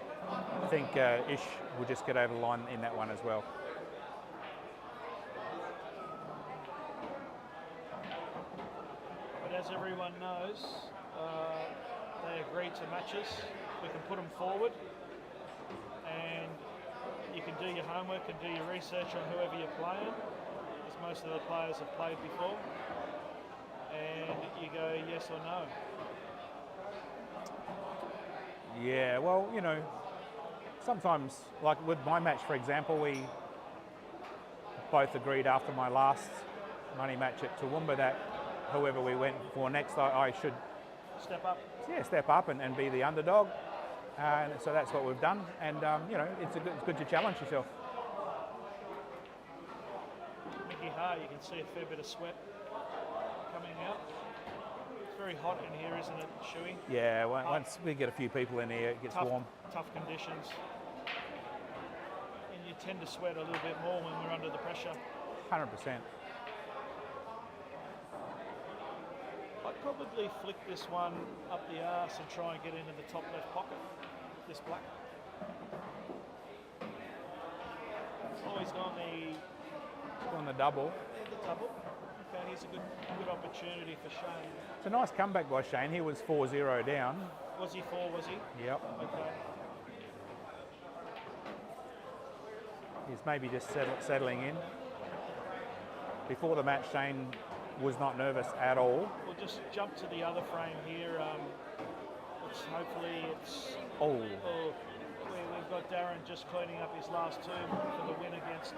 think Ish will just get over the line in that one as well. But as everyone knows, they agreed to matches. We can put them forward, and you can do your homework and do your research on whoever you're playing, as most of the players have played before, and you go yes or no. Yeah, well, you know, sometimes, like with my match, for example, we both agreed after my last money match at Toowoomba that whoever we went for next, I should step up. Yeah, step up and be the underdog. And so that's what we've done. And, you know, it's good to challenge yourself. Mickey Ha, you can see a fair bit of sweat coming out. It's very hot in here, isn't it, Shuey? Yeah, once we get a few people in here, it gets warm. Tough conditions. And you tend to sweat a little bit more when we're under the pressure. 100%. I'd probably flick this one up the arse and try and get into the top left pocket. This black. Oh, he's gone the double. Double. Okay, here's a good opportunity for Shayne. It's a nice comeback by Shayne. He was 4-0 down. Was he 4, was he? Yep. Okay. He's maybe just settling in. Before the match, Shayne was not nervous at all. We'll just jump to the other frame here. Hopefully it's... Oh. We've got Darrin just cleaning up his last two for the win against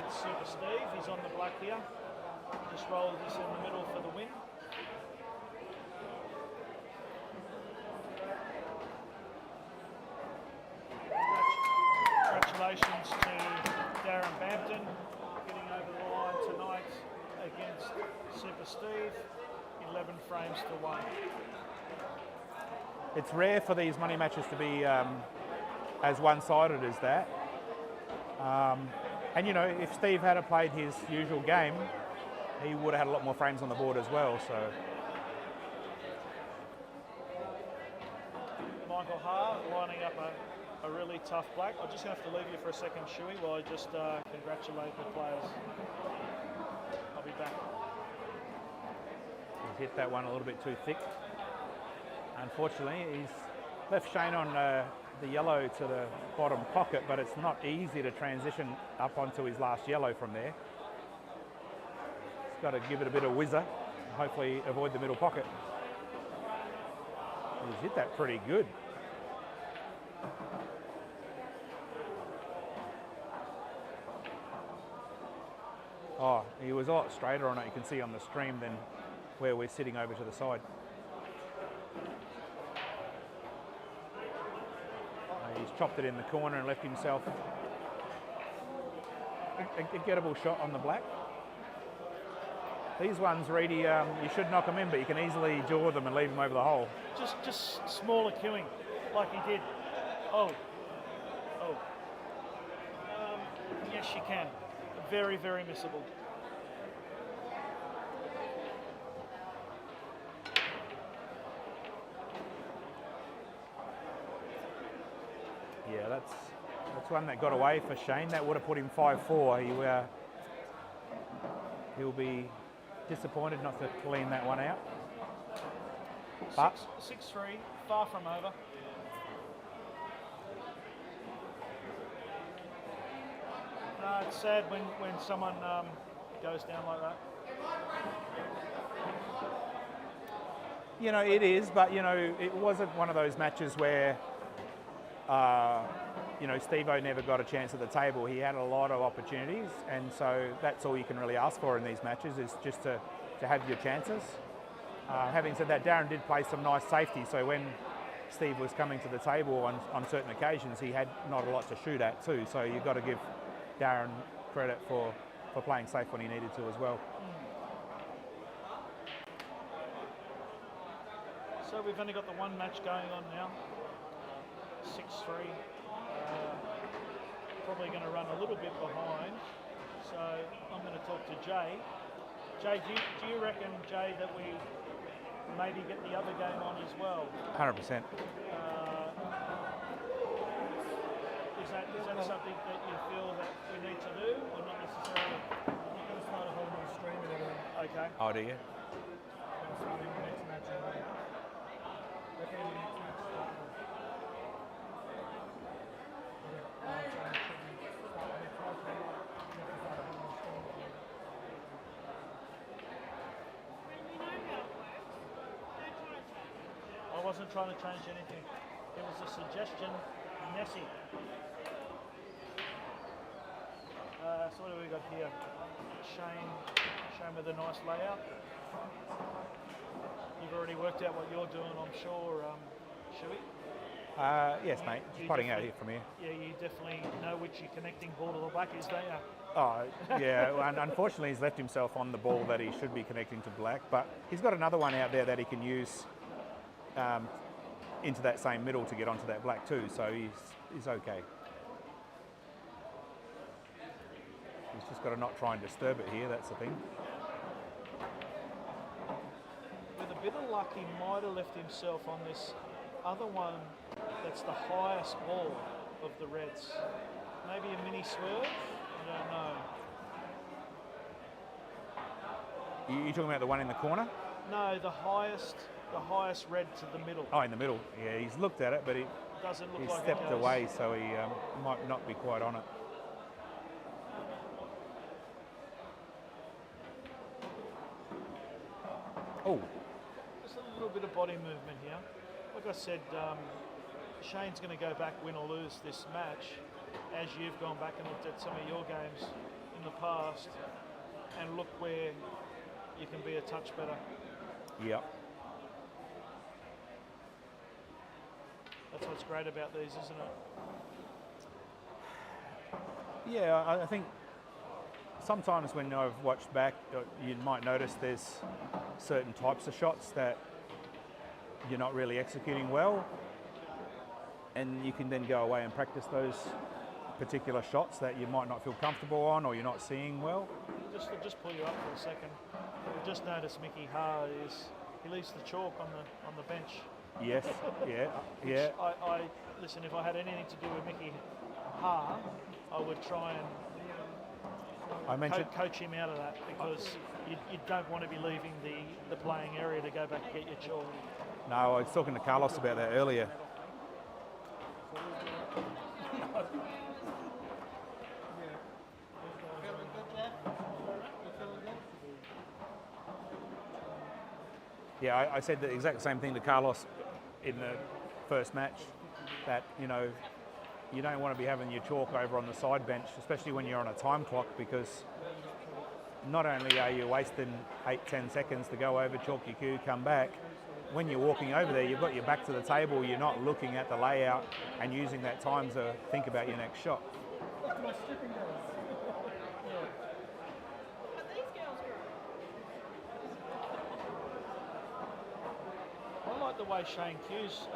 Super Steve. He's on the black here. Just roll this in the middle for the win. Congratulations to Darrin Bampton getting over the line tonight against Super Steve, 11 frames to 1. It's rare for these money matches to be as one-sided as that. And you know, if Steve had played his usual game, he would have had a lot more frames on the board as well. So Michael Ha lining up a really tough black. I'm just going to have to leave you for a second, Shuey, while I just congratulate the players. I'll be back. He's hit that one a little bit too thick. Unfortunately, he's left Shayne on the yellow to the bottom pocket, but it's not easy to transition up onto his last yellow from there. He's got to give it a bit of whizzer and hopefully avoid the middle pocket. He's hit that pretty good. Oh, he was a lot straighter on it, you can see on the stream, than where we're sitting over to the side. He's chopped it in the corner and left himself a gettable shot on the black. These ones, Reedy, you should knock them in, but you can easily jaw them and leave them over the hole. Just smaller queuing, like he did. Oh. Yes, you can. Very, very missable. Yeah, that's one that got away for Shayne. That would have put him 5-4. He'll be disappointed not to clean that one out. But 6-3, far from over. It's sad when someone goes down like that. You know, it is, but you know, it wasn't one of those matches where you know, Steve-O never got a chance at the table. He had a lot of opportunities, and so that's all you can really ask for in these matches, is just to have your chances. Having said that, Darrin did play some nice safety, so when Steve was coming to the table on certain occasions, he had not a lot to shoot at too, so you've got to give Darrin credit for playing safe when he needed to as well. So we've only got the one match going on now. 6-3. Probably going to run a little bit behind. So I'm going to talk to Jay. Jay, do you reckon, Jay, that we maybe get the other game on as well? 100%. Is that something that you feel that we need to do, or not necessarily? You're going to start a whole new stream and everything. Okay. Oh, do you? Starting the next match already. Okay, the next match start. I wasn't trying to change anything. It was a suggestion, Nessie. So what do we got here? Shayne with a nice layout. You've already worked out what you're doing, I'm sure, Shuey? Yes, mate. Just putting out here from here. Yeah, you definitely know which your connecting ball to the black is, don't you? Oh, yeah. And unfortunately, he's left himself on the ball that he should be connecting to black, but he's got another one out there that he can use into that same middle to get onto that black too, so he's okay. He's just got to not try and disturb it here, that's the thing. With a bit of luck, he might have left himself on this other one that's the highest ball of the Reds. Maybe a mini swerve? I don't know. You talking about the one in the corner? No, the highest red to the middle. Oh, in the middle. Yeah, he's looked at it, but he doesn't look he's like stepped it goes. away, so he might not be quite on it. Oh. Just a little bit of body movement here. Like I said, Shayne's going to go back, win or lose this match, as you've gone back and looked at some of your games in the past, and look where you can be a touch better. Yep. That's what's great about these, isn't it? Yeah, I think sometimes when I've watched back, you might notice there's certain types of shots that you're not really executing well, and you can then go away and practice those particular shots that you might not feel comfortable on or you're not seeing well. Just pull you up for a second. We just noticed Mickey Ha he leaves the chalk on the bench. Yes, yeah. I listen. If I had anything to do with Mickey Ha, I would try and coach him out of that, because you don't want to be leaving the playing area to go back and get your chalk. No, I was talking to Carlos about that earlier. Yeah, I said the exact same thing to Carlos in the first match, that, you know, you don't want to be having your chalk over on the side bench, especially when you're on a time clock, because not only are you wasting 8-10 seconds to go over, chalk your cue, come back, when you're walking over there, you've got your back to the table, you're not looking at the layout and using that time to think about your next shot. I like the way Shayne cues.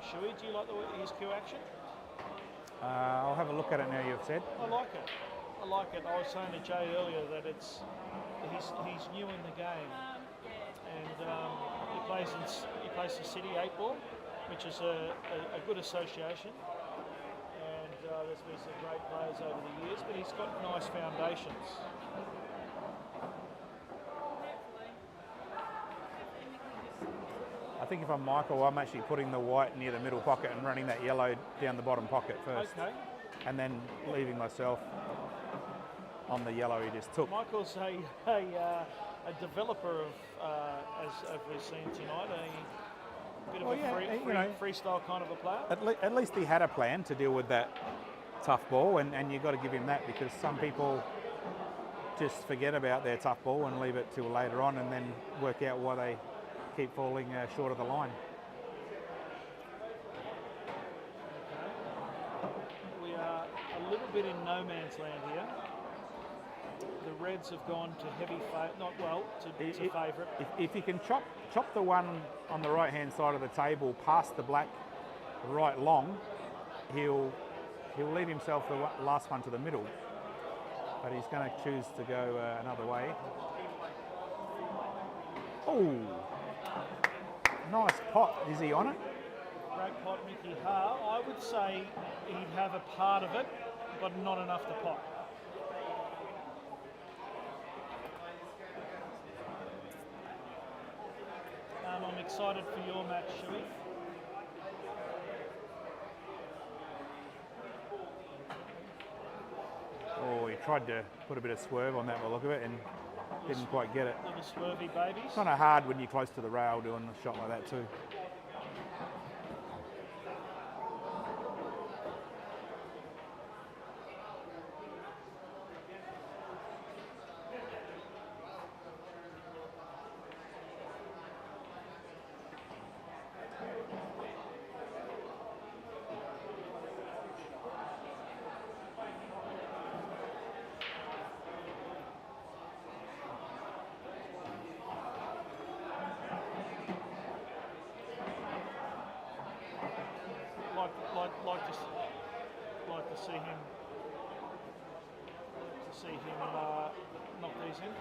Shuey, do you like his cue action? I'll have a look at it now you've said. I like it. I was saying to Jay earlier that he's new in the game, and he plays the City 8 ball, which is a good association, and there's been some great players over the years, but he's got nice foundations. I think if I'm Michael, I'm actually putting the white near the middle pocket and running that yellow down the bottom pocket first. Okay. And then leaving myself on the yellow he just took. Michael's a developer of, as we've seen tonight, a bit of a freestyle kind of a player. At least he had a plan to deal with that tough ball, and you've got to give him that, because some people just forget about their tough ball and leave it till later on and then work out why they keep falling short of the line. We are a little bit in no man's land here. The Reds have gone to heavy to favourite. If you can chop the one on the right hand side of the table past the black right long, he'll leave himself the last one to the middle, but he's going to choose to go another way. Oh, nice pot. Is he on it? Great pot, Mickey Ha. I would say he'd have a part of it, but not enough to pot. I'm excited for your match, Shuey. Oh, he tried to put a bit of swerve on that by the look of it and didn't quite get it. Little swervy babies. It's kind of hard when you're close to the rail doing a shot like that too. Like to see him knock these in.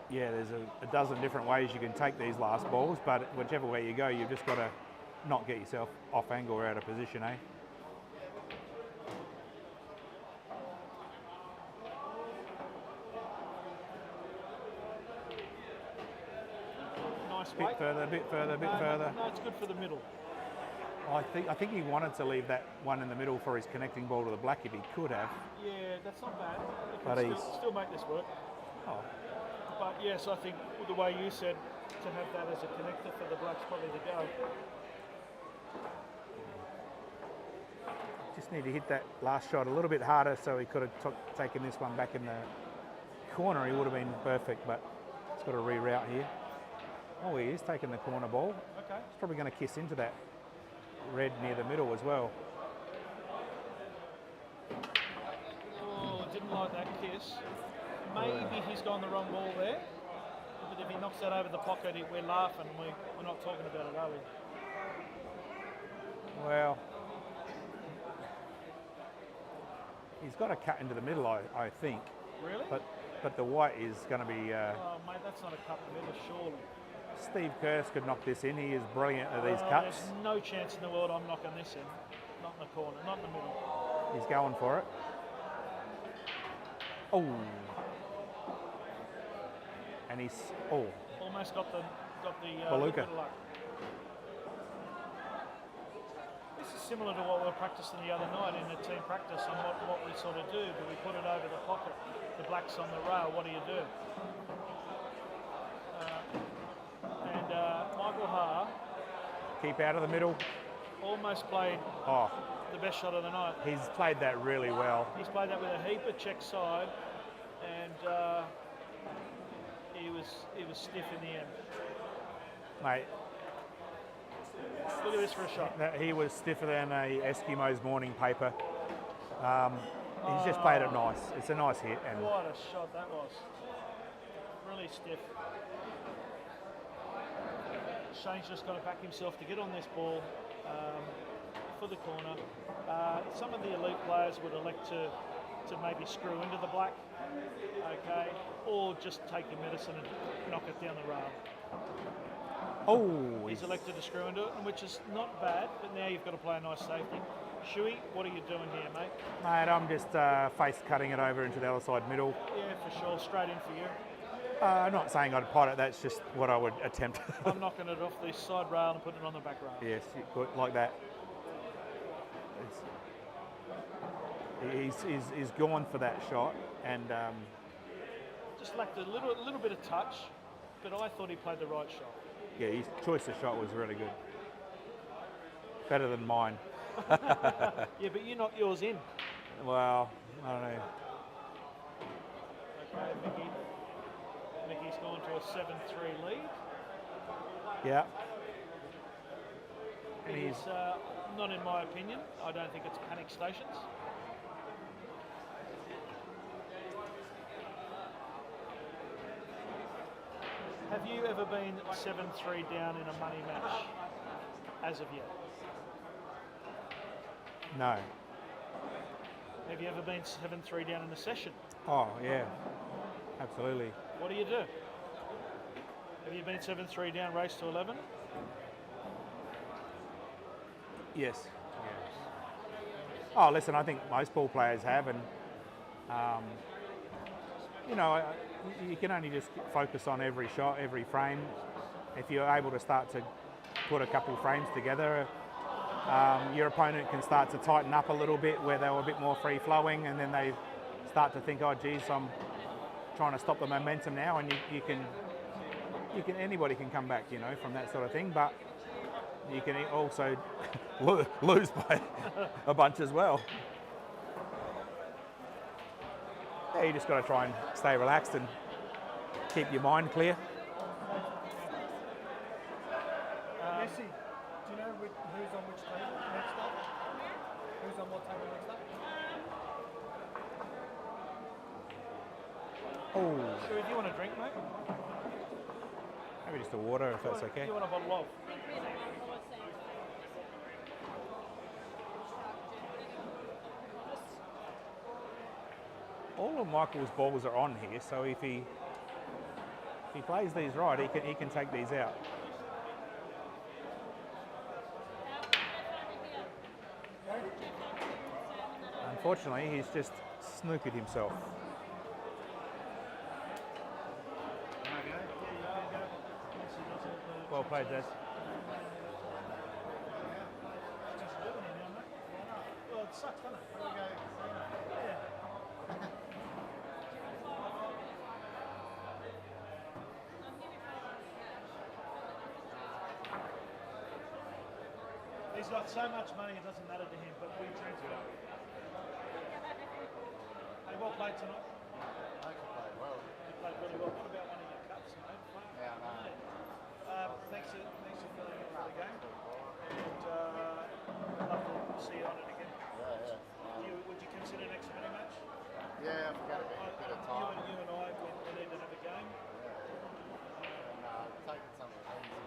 Yeah, there's a dozen different ways you can take these last balls, but whichever way you go, you've just got to not get yourself off angle or out of position, eh? Nice Bit further. No, it's good for the middle. I think he wanted to leave that one in the middle for his connecting ball to the black if he could have. Yeah, that's not bad. But He can still make this work. Oh. But yes, I think the way you said, to have that as a connector for the blacks probably to go. Just need to hit that last shot a little bit harder so he could have taken this one back in the corner. He would have been perfect, but he's got to reroute here. Oh, he is taking the corner ball. Okay. He's probably going to kiss into that red near the middle as well. Oh, didn't like that kiss. Maybe he's gone the wrong ball there. But if he knocks that over the pocket, we're laughing. We're not talking about it, are we? Well, he's got to cut into the middle, I think. Really? But the white is going to be... oh, mate, that's not a cut in the middle, surely. Steve Kirst could knock this in. He is brilliant at these cuts. There's no chance in the world I'm knocking this in. Not in the corner, not in the middle. He's going for it. Oh. And he's... Oh. Almost got the Beluga. bit of luck. This is similar to what we were practicing the other night in the team practice on what we sort of do. Do we put it over the pocket? The black's on the rail, what do you do? And Michael Haar... Keep out of the middle. Almost played the best shot of the night. He's played that really well. He's played that with a heap of check side, and he was stiff in the end. Mate. Look at this for a shot. He was stiffer than a Eskimo's morning paper. He's just played it nice. It's a nice hit. And what a shot that was. Really stiff. Shayne's just got to back himself to get on this ball for the corner. Some of the elite players would elect to maybe screw into the black, okay, or just take the medicine and knock it down the rail. Oh, he's elected to screw into it, which is not bad, but now you've got to play a nice safety. Shuey, what are you doing here, mate? Mate, I'm just face cutting it over into the other side middle. Yeah, for sure, straight in for you. I'm not saying I'd pot it, that's just what I would attempt. I'm knocking it off the side rail and putting it on the back rail. Yes, like that. He's gone for that shot, and just lacked a little bit of touch, but I thought he played the right shot. Yeah, his choice of shot was really good. Better than mine. Yeah, but you knocked yours in. Well, I don't know. Okay, Mickey's gone to a 7-3 lead. Yeah. And he's not in my opinion. I don't think it's panic stations. Have you ever been 7-3 down in a money match as of yet? No. Have you ever been 7-3 down in a session? Oh, yeah. Absolutely. What do you do? Have you been 7-3 down race to 11? Yes. Oh, listen, I think most ball players have, and you know, you can only just focus on every shot, every frame. If you're able to start to put a couple frames together, your opponent can start to tighten up a little bit where they were a bit more free flowing, and then they start to think, oh geez, I'm trying to stop the momentum now, and you can anybody can come back, you know, from that sort of thing, but you can also lose by a bunch as well. Yeah, you just got to try and stay relaxed and keep your mind clear. Messi, do you know who's on which table next up? Who's on what table next up? Oh. Sure, do you want a drink, mate? Maybe just a water if that's okay. You want a bottle of? All of Michael's balls are on here, so if he plays these right, he can take these out. Unfortunately, he's just snookered himself. Well played, Des. Well, it sucks, doesn't it? These He's got so much money it doesn't matter to him, but we transfer. Hey, well played tonight. I can play well. You played really well. What about one of your cups, mate? Yeah, I know. Thanks for filling in for the game. And I'd love to see you on it again. Yeah. Would you consider next mini match? Yeah, I've got a bit of time. You and I, we need to have a game. And taking some of the things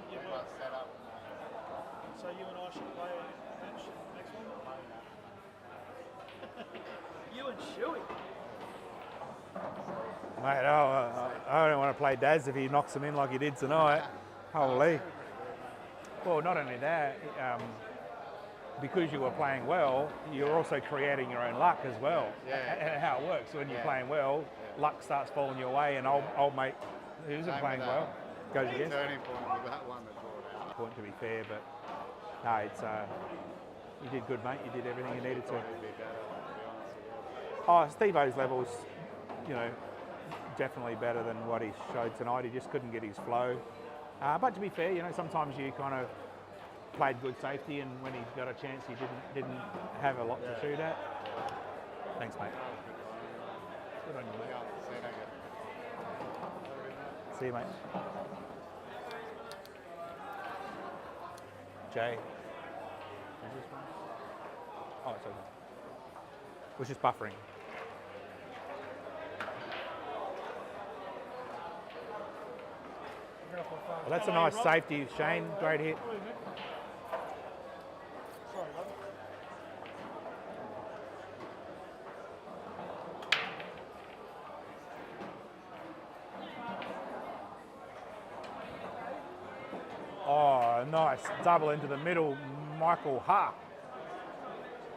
You we might. got set up. So you and I should play a match next one? You and Shuey. Mate, I don't want to play Daz if he knocks him in like he did tonight. Holy. Well, not only that, because you were playing well, you're also creating your own luck as well. Yeah. How it works, when you're playing well, luck starts falling your way, and old mate who isn't playing well goes against. Turning point with that one that brought out. Point to be fair, but no, it's you did good, mate. You did everything you needed to. It'd be better, to be honest with you. Oh, Steve-O's levels, you know, definitely better than what he showed tonight. He just couldn't get his flow. But to be fair, you know, sometimes you kind of played good safety, and when he got a chance, he didn't have a lot to shoot at. Thanks, mate. Good on you, mate. See you, mate. Jay. Is this one? Oh, it's okay. Was just buffering. Well, that's a nice safety, Shane. Great hit. Sorry, brother. Oh, nice. Double into the middle. Michael Ha.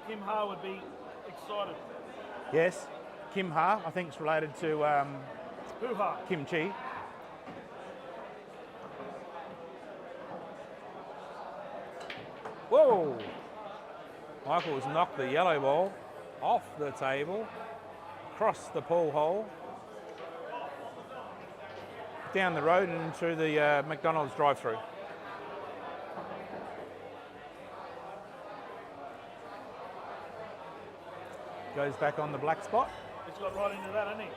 Kim Ha would be excited. Yes. Kim Ha, I think, is related to Hoo-ha. Kim Chi. Whoa! Michael's knocked the yellow ball off the table, across the pool hole, down the road and into the McDonald's drive-through. Goes back on the black spot. He's got right into that, hasn't he?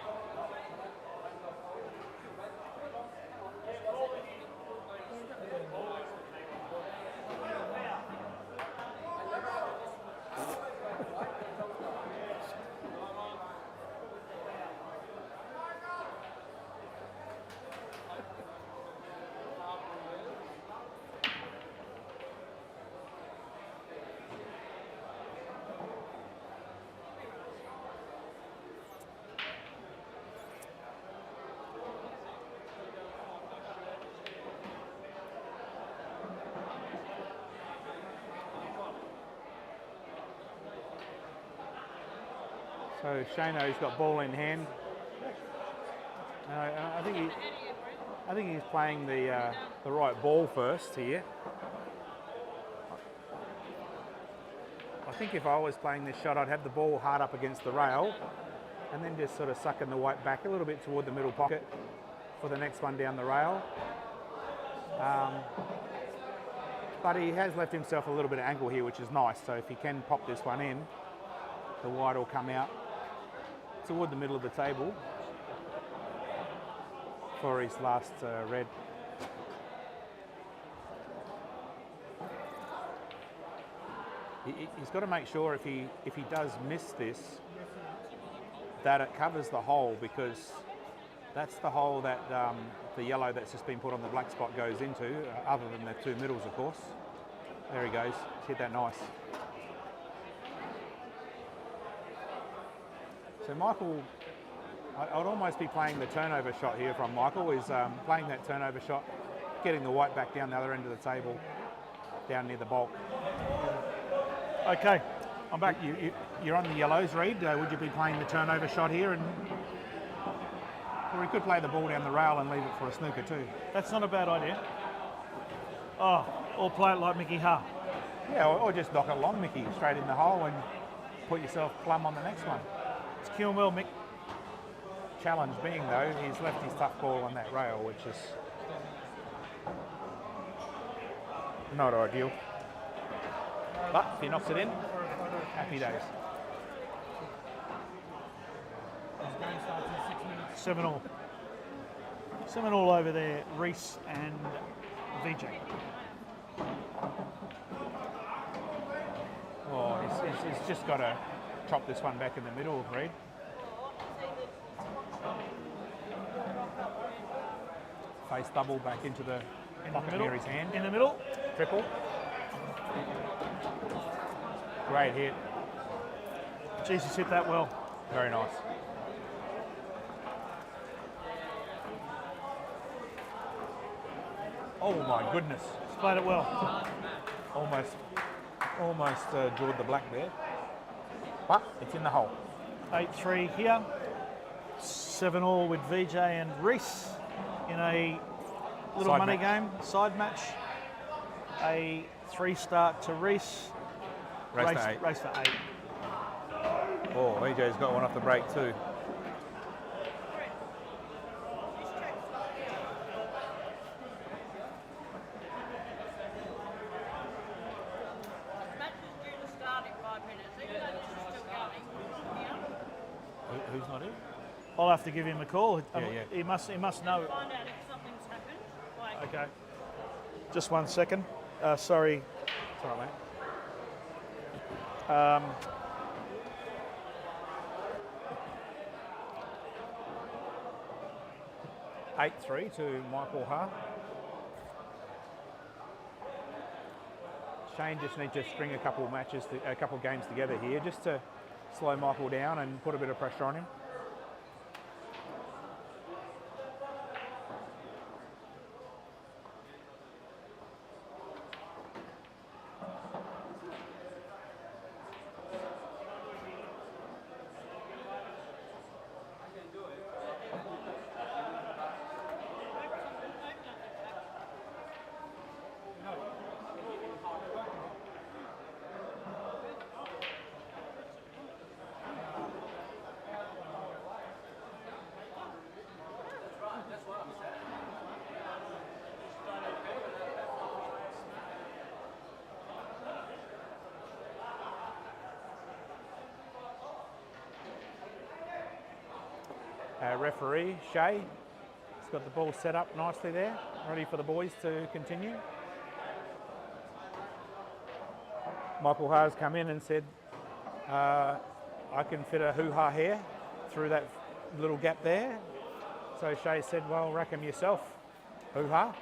So Shayno's got ball in hand. I think he's playing the right ball first here. I think if I was playing this shot, I'd have the ball hard up against the rail, and then just sort of sucking the weight back a little bit toward the middle pocket for the next one down the rail. But he has left himself a little bit of angle here, which is nice. So if he can pop this one in, the wide will come out toward the middle of the table for his last red. He's got to make sure if he does miss this, that it covers the hole, because that's the hole that the yellow that's just been put on the black spot goes into, other than the two middles, of course. There he goes. He's hit that nice. So Michael, I would almost be playing the turnover shot here from Michael, is playing that turnover shot, getting the white back down the other end of the table, down near the bulk. Okay, I'm back. You're on the yellows, Reed. Would you be playing the turnover shot here? Or he could play the ball down the rail and leave it for a snooker too. That's not a bad idea. Oh, or play it like Mickey Ha. Yeah, or just knock it along, Mickey, straight in the hole and put yourself plumb on the next one. It's killing well, Mick. Challenge being, though, he's left his tough ball on that rail, which is... not ideal. But if he knocks it in, happy days. This game starts in 6 minutes. 7-all. 7-all over there, Reese and VJ. Oh, he's just got to chop this one back in the middle, Reed. Face double back into the pocket near his hand. In the middle. Triple. Great hit. Jesus, hit that well. Very nice. Oh my goodness. He's played it well. Almost jawed the black there. But it's in the hole. 8-3 here. 7-all with VJ and Reese in a little Side money match. game, side match. A 3-start to Reese. Race to 8. Race for 8. Oh, VJ's got one off the break too. Match is due to start in 5 minutes. Even though this is still going, Who's not in? I'll have to give him a call. Yeah. He must know. find out if something's happened. Like, Okay. Just 1 second. Sorry. It's all right, mate. 8-3 to Michael Ha. Shayne just needs to string a couple games together here, just to slow Michael down and put a bit of pressure on him. Referee Shay has got the ball set up nicely there, ready for the boys to continue. Michael Ha's come in and said, I can fit a hoo-ha here through that little gap there. So Shay said, well, rack 'em yourself, hoo-ha.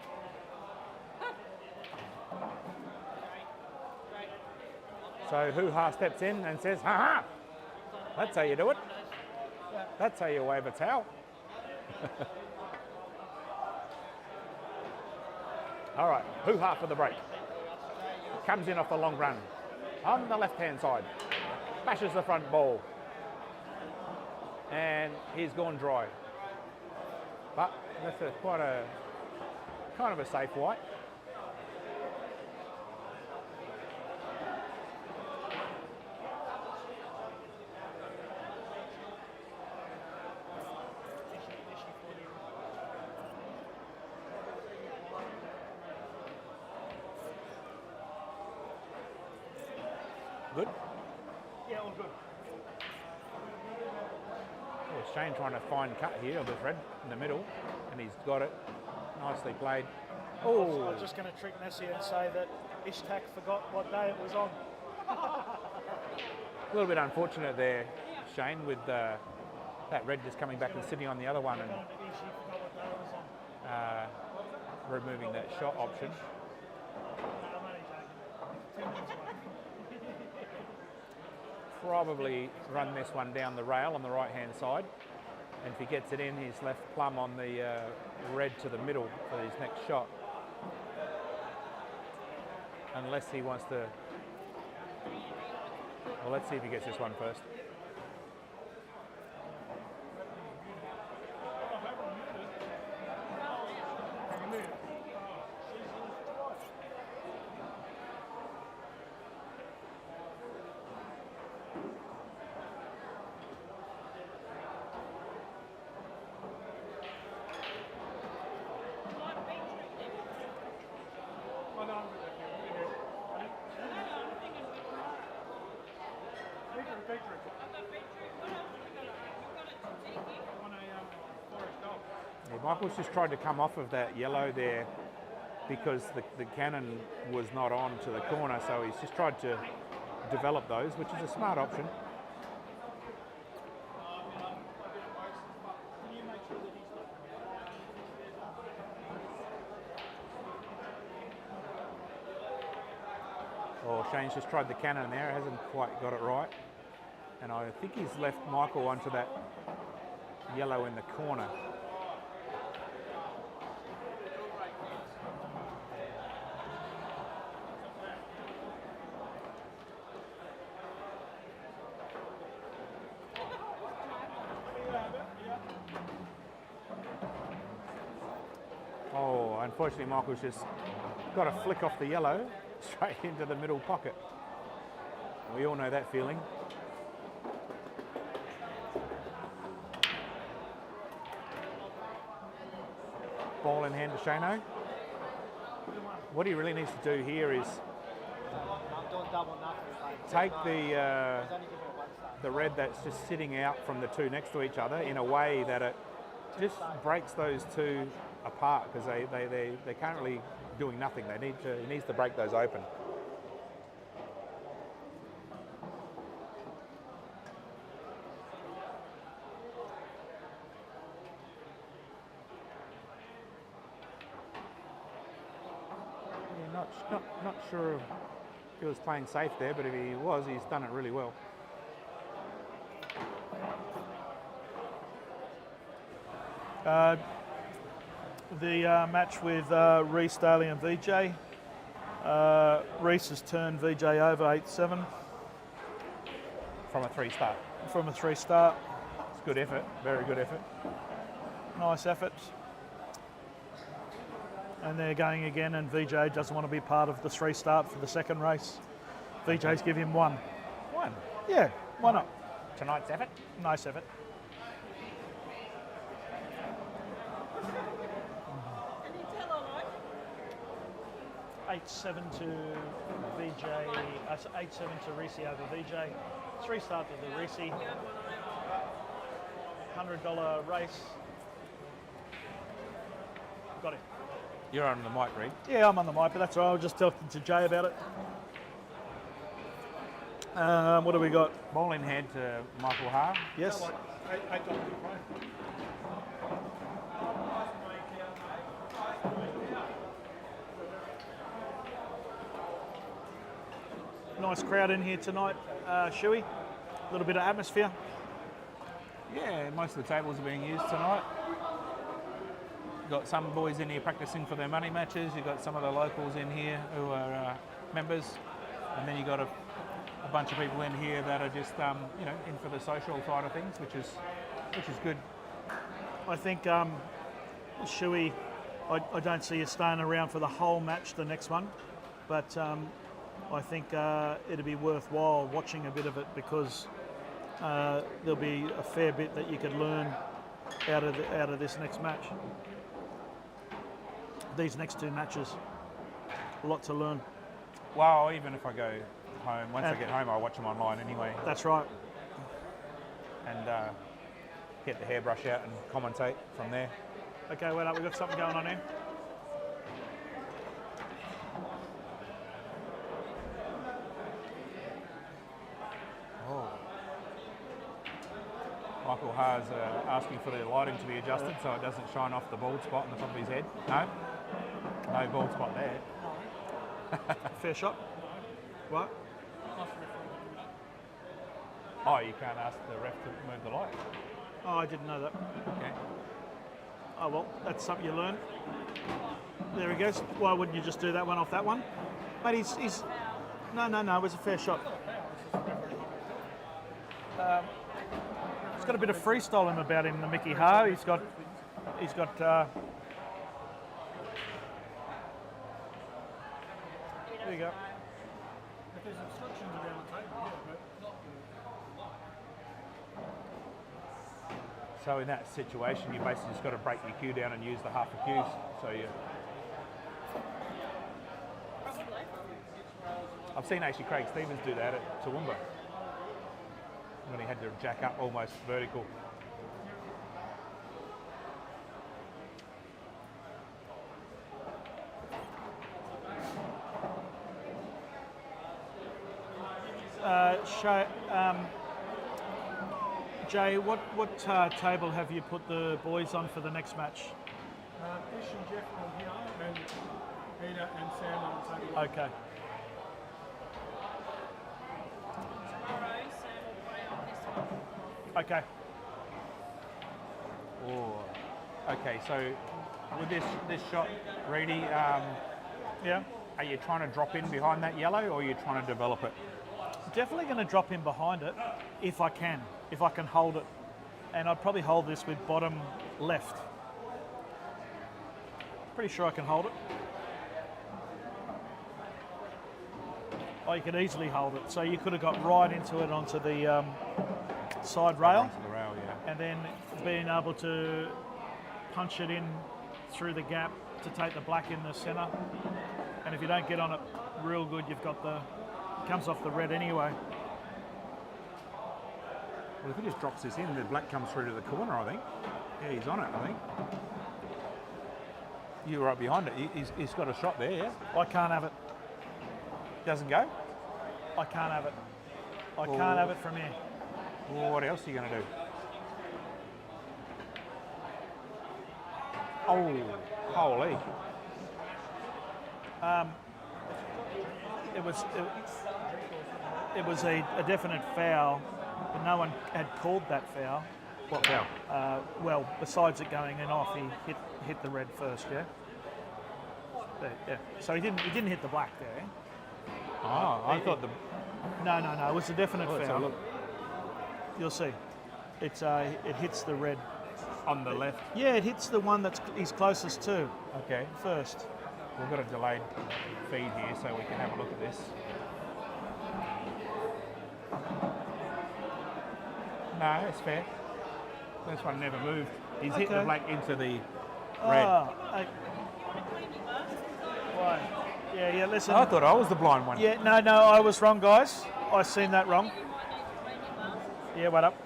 So hoo-ha steps in and says, ha-ha, that's how you do it. That's how you wave a towel. All right, hoo-ha for the break. Comes in off the long run. On the left-hand side. Bashes the front ball. And he's gone dry. But that's quite a kind of a safe white. Good? Yeah, all good. Oh, Shayne trying to find cut here of the thread in the middle, and he's got it. Nicely played. I Oh, was just going to trick Nessie and say that Ishtak forgot what day it was on. a little bit unfortunate there, Shayne, with that red just coming back and sitting on the other one and removing that shot option. Probably run this one down the rail on the right hand side, and if he gets it in, he's left plumb on the red to the middle for his next shot, unless he wants to. Well, let's see if he gets this one first. Yeah, Michael's just tried to come off of that yellow there because the cannon was not on to the corner, so he's just tried to develop those, which is a smart option. Oh, Shayne's just tried the cannon there, hasn't quite got it right. And I think he's left Michael onto that yellow in the corner. Oh, unfortunately Michael's just got a flick off the yellow straight into the middle pocket. We all know that feeling. Ball in hand to Shayne. What he really needs to do here is take the red that's just sitting out from the two next to each other in a way that it just breaks those two apart, because they're currently doing nothing. He needs to break those open. Not sure if he was playing safe there, but if he was, he's done it really well. The match with Reese, Daly and VJ. Reese has turned VJ over 8-7. From a 3-start. From a 3-start. It's good effort, very good effort. Nice effort. And they're going again, and VJ doesn't want to be part of the 3-start for the second race. VJ's give him 1. 1? Yeah, why not? Tonight's effort? Nice effort. Can you tell her like? 8-7 to VJ, 8-7 to Reese over VJ. 3-start to the Reese. $100 race. Got it. You're on the mic, Reed. Yeah, I'm on the mic, but that's all right. I was just talking to Jay about it. What do we got? Ball in hand to Michael Haar. Yes. Nice crowd in here tonight, Shuey. A little bit of atmosphere. Yeah, most of the tables are being used tonight. You've got some boys in here practicing for their money matches. You've got some of the locals in here who are members, and then you've got a bunch of people in here that are just in for the social side of things, which is good. I think Shuey, I don't see you staying around for the whole match, the next one, but I think it'd be worthwhile watching a bit of it, because there'll be a fair bit that you could learn out of this next match. These next two matches, a lot to learn. Well, even if I go home, once I get home, I'll watch them online anyway. That's right. And get the hairbrush out and commentate from there. Okay, wait up, we've got something going on here. Oh. Michael Haar's asking for the lighting to be adjusted so it doesn't shine off the bald spot on the top of his head. No? No bald spot there. Fair shot. What? Oh, you can't ask the ref to move the light? Oh, I didn't know that. Okay. Oh, well, that's something you learn. There he goes. Why wouldn't you just do that one off that one? Mate, he's... No, it was a fair shot. He's got a bit of freestyle in about him, the Mickey Haar. He's got there you go. If there's instructions around the table, yeah, but... So in that situation, you basically just got to break your cue down and use the half a cue. So you... I've seen actually Craig Stevens do that at Toowoomba. when he had to jack up almost vertical. Jay, what table have you put the boys on for the next match? Ish and Jeff on here, and Peter and Sam on the table. Okay. Tomorrow, Sam will play on this one. Okay. Oh, okay. So with this shot, Reedy, Yeah. are you trying to drop in behind that yellow, or are you trying to develop it? Definitely going to drop in behind it if I can hold it. And I'd probably hold this with bottom left. Pretty sure I can hold it. Oh, you could easily hold it. So you could have got right into it onto the side rail. Onto the rail, yeah. And then being able to punch it in through the gap to take the black in the centre. And if you don't get on it real good, you've got it comes off the red anyway. Well, if he just drops this in, the black comes through to the corner, I think. Yeah, he's on it, I think. You're right behind it. He's got a shot there, yeah? I can't have it. Doesn't go? I can't have it. I can't have it from here. Well, what else are you going to do? Oh, holy. It was a definite foul, but no one had called that foul. What foul? Well, besides it going in off, he hit the red first, yeah. There, yeah. So he didn't hit the black there. Oh, I thought the... No. It was a definite Let's have a foul. look. You'll see. It hits the red. On the left. Yeah, it hits the one he's closest to. Okay. First. We've got a delayed feed here, so we can have a look at this. No, it's fair. This one never moved. He's hit the black into the red. Right. Yeah, listen. I thought I was the blind one. Yeah, no, I was wrong, guys. I seen that wrong. Yeah, what up?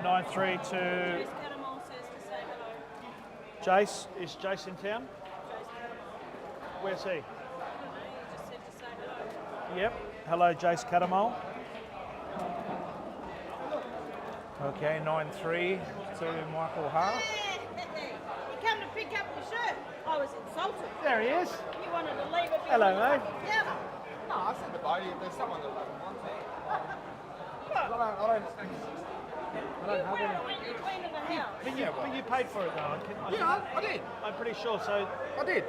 9-3 to Jace. Is Jace in town? Where's he? Yep. Hello, Jace Catamol. Okay, 9-3 to Michael Haas. You come to pick up your shirt. I was insulted. There he is. You wanted to leave it. Hello, mate. Yeah. No, I said the boat. If there's someone that doesn't want to. I don't have any. When you cleaning the house. But you paid for it though. Yeah, I did. I'm pretty sure. So I did.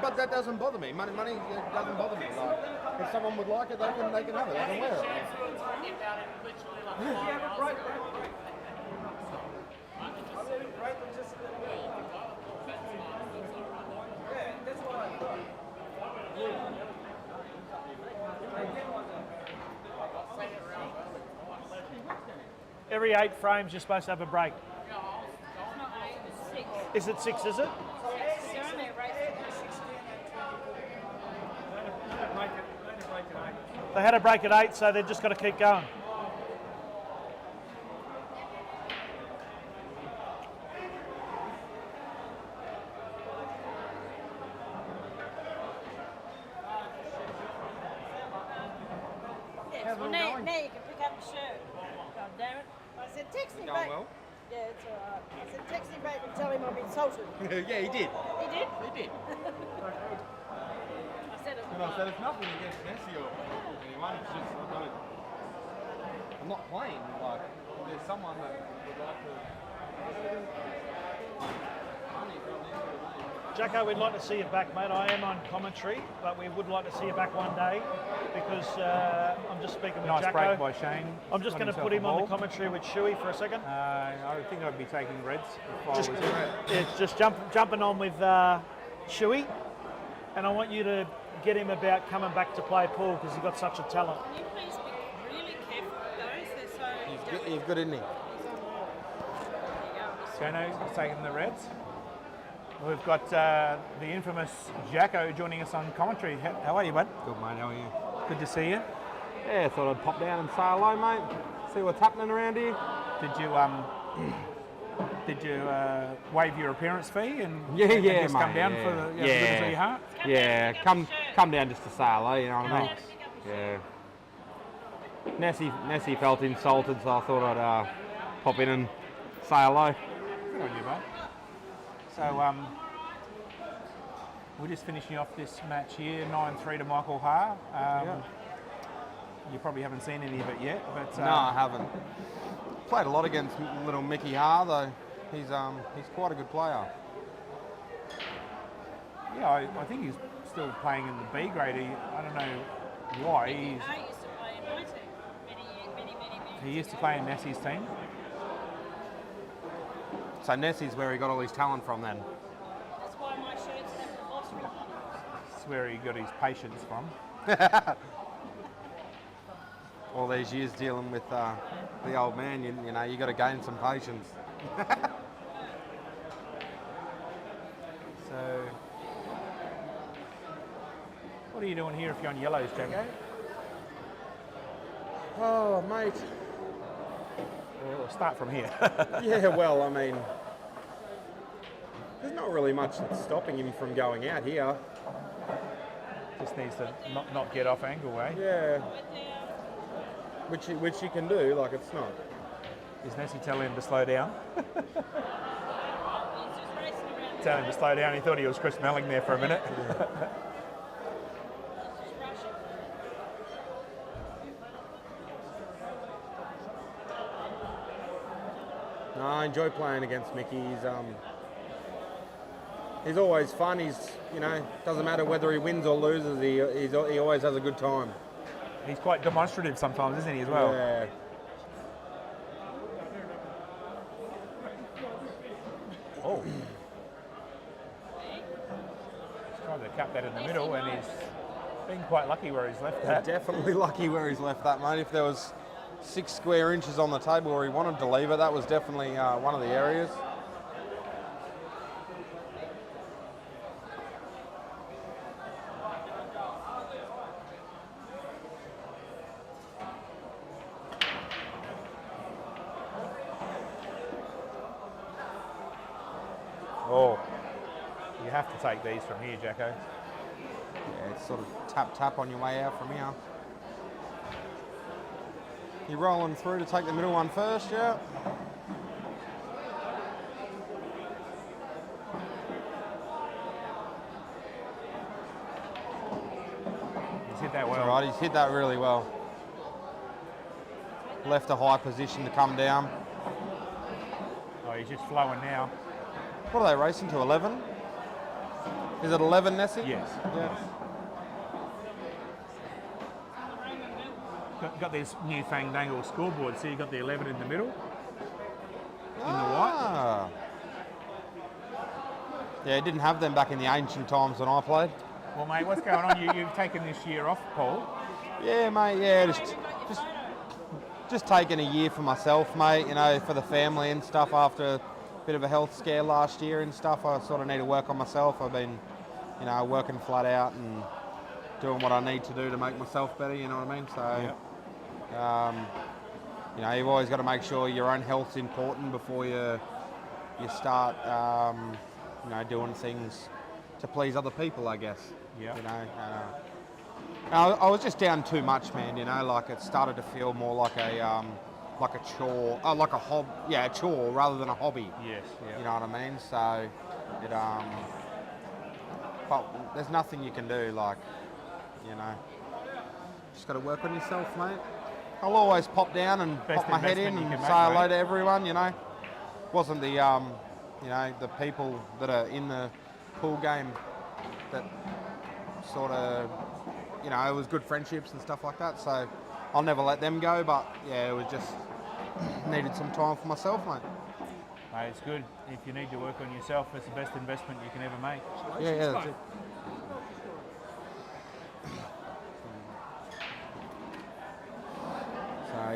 But that doesn't bother me. Money doesn't bother me. Like, if someone would like it, they can have it. They can wear it. every 8 frames you're supposed to have a break. Is it 6, is it? They had a break at 8, so they've just got to keep going. Yes, well now you can pick up the shirt. God damn it. I said text him back. Well? Yeah, it's alright. I said text him back and tell him I've insulted him. Yeah, he did. He did? He did. I said it. And I said it's nothing against Messi or anyone. It's just I'm not playing. Like there's someone that would like to. Jacko, we'd like to see you back, mate. I am on commentary, but we would like to see you back one day because I'm just speaking with Nice Jacko. break by Shayne. I'm just going to put him on the commentary with Shuey for a second. I think I'd be taking Reds if Just, I was it's just jumping on with Shuey, and I want you to get him about coming back to play pool because he's got such a talent. Can you please be really careful with those? They're so... He's good, isn't he? Shano taking the Reds. We've got the infamous Jacko joining us on commentary. How are you, bud? Good, mate. How are you? Good to see you. Yeah, thought I'd pop down and say hello, mate. See what's happening around here. Did you waive your appearance fee and Yeah, and just mate. come down for the goodness of your heart? Yeah, come down just to say hello. You know what I mean? Nice. Yeah. Nessie felt insulted, so I thought I'd pop in and say hello. Good on you, bud. So we're just finishing off this match here, 9-3 to Michael Ha. You probably haven't seen any of it yet, but No, I haven't. Played a lot against little Mickey Ha though. He's quite a good player. Yeah, I think he's still playing in the B grade. I don't know why. I used to play in my team many. He used to play in Nessie's team. So Nessie's where he got all his talent from then. That's why my shirts have the boss written on it. That's where he got his patience from. All these years dealing with the old man, you know, you got to gain some patience. So, what are you doing here if you're on yellows, Jacko? Oh, mate. We'll start from here. Yeah, well, I mean, there's not really much that's stopping him from going out here. Just needs to not get off angle, eh? Yeah. Which he can do, like it's not. Is Nessie telling him to slow down? Telling him to slow down. He thought he was Chris Melling there for a minute. No, I enjoy playing against Mickey. He's always fun. Doesn't matter whether he wins or loses. He always has a good time. He's quite demonstrative sometimes, isn't he, as well? Yeah. Oh. He's trying to cap that in the middle, and he's been quite lucky where he's left that. Definitely lucky where he's left that, mate. If there was 6 square inches on the table where he wanted to leave it, that was definitely one of the areas. Oh, you have to take these from here, Jacko. Yeah, it's sort of tap on your way out from here. You're rolling through to take the middle one first, yeah? He's hit that well. That's all right, he's hit that really well. Left a high position to come down. Oh, he's just flowing now. What are they racing to, 11? Is it 11, Nessie? Yes. Yes. Got this new fandangle scoreboard, so you got the 11 in the middle, in the white. Yeah, it didn't have them back in the ancient times when I played. Well, mate, what's going on? You've taken this year off, Paul. Yeah, mate, yeah, just taking a year for myself, mate, for the family and stuff after a bit of a health scare last year and stuff. I sort of need to work on myself. I've been, working flat out and doing what I need to do to make myself better, you know what I mean? So, you've always got to make sure your own health's important before you start, doing things to please other people, I guess. Yeah. I was just down too much, man. It started to feel more like a chore, like a a chore rather than a hobby. Yes. Yeah. You know what I mean? So, but there's nothing you can do. Just got to work on yourself, mate. I'll always pop down and pop my head in and say hello to everyone. Wasn't the the people that are in the pool game that sort of, it was good friendships and stuff like that, so I'll never let them go, but yeah, it was just needed some time for myself, mate. Mate, it's good. If you need to work on yourself, it's the best investment you can ever make. Yeah, that's it.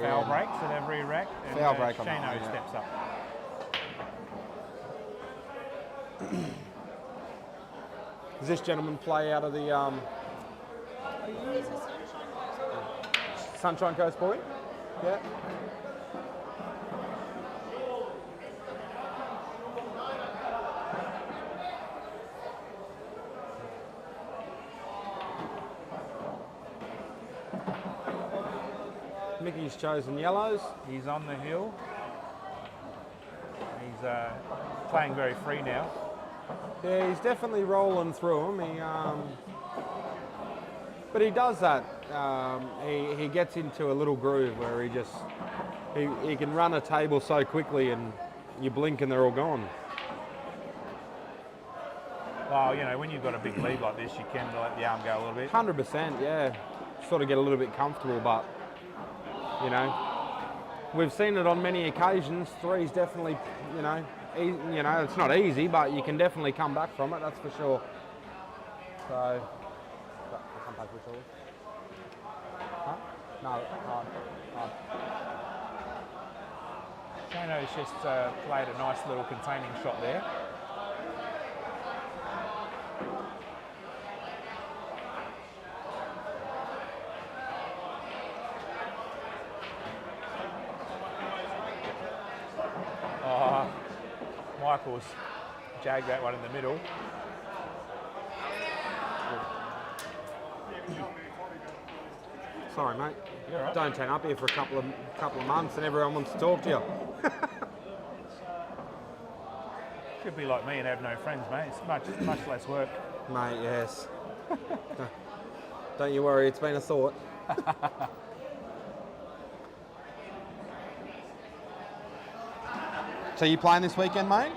Foul breaks at every rack, and Foul break on Shayne that one, steps up. Does this gentleman play out of the He's a Sunshine Sunshine Coast boy. Coast boy? Yeah. Mickey's chosen yellows. He's on the hill. He's playing very free now. Yeah, he's definitely rolling through them. But he does that. He gets into a little groove where he can run a table so quickly, and you blink and they're all gone. Well, you know, when you've got a big lead like this, you can let the arm go a little bit. 100%, yeah. Sort of get a little bit comfortable, but you know, we've seen it on many occasions. Three's definitely, it's not easy, but you can definitely come back from it. That's for sure. So, I can't pass which all. Huh? No, hard. Shayno's just played a nice little containing shot there. Michael's jagged that one in the middle. Sorry, mate. You're right. Don't turn up here for a couple of months and everyone wants to talk to you. Could be like me and have no friends, mate. It's much less work. Mate, yes. Don't you worry, it's been a thought. So you playing this weekend, mate?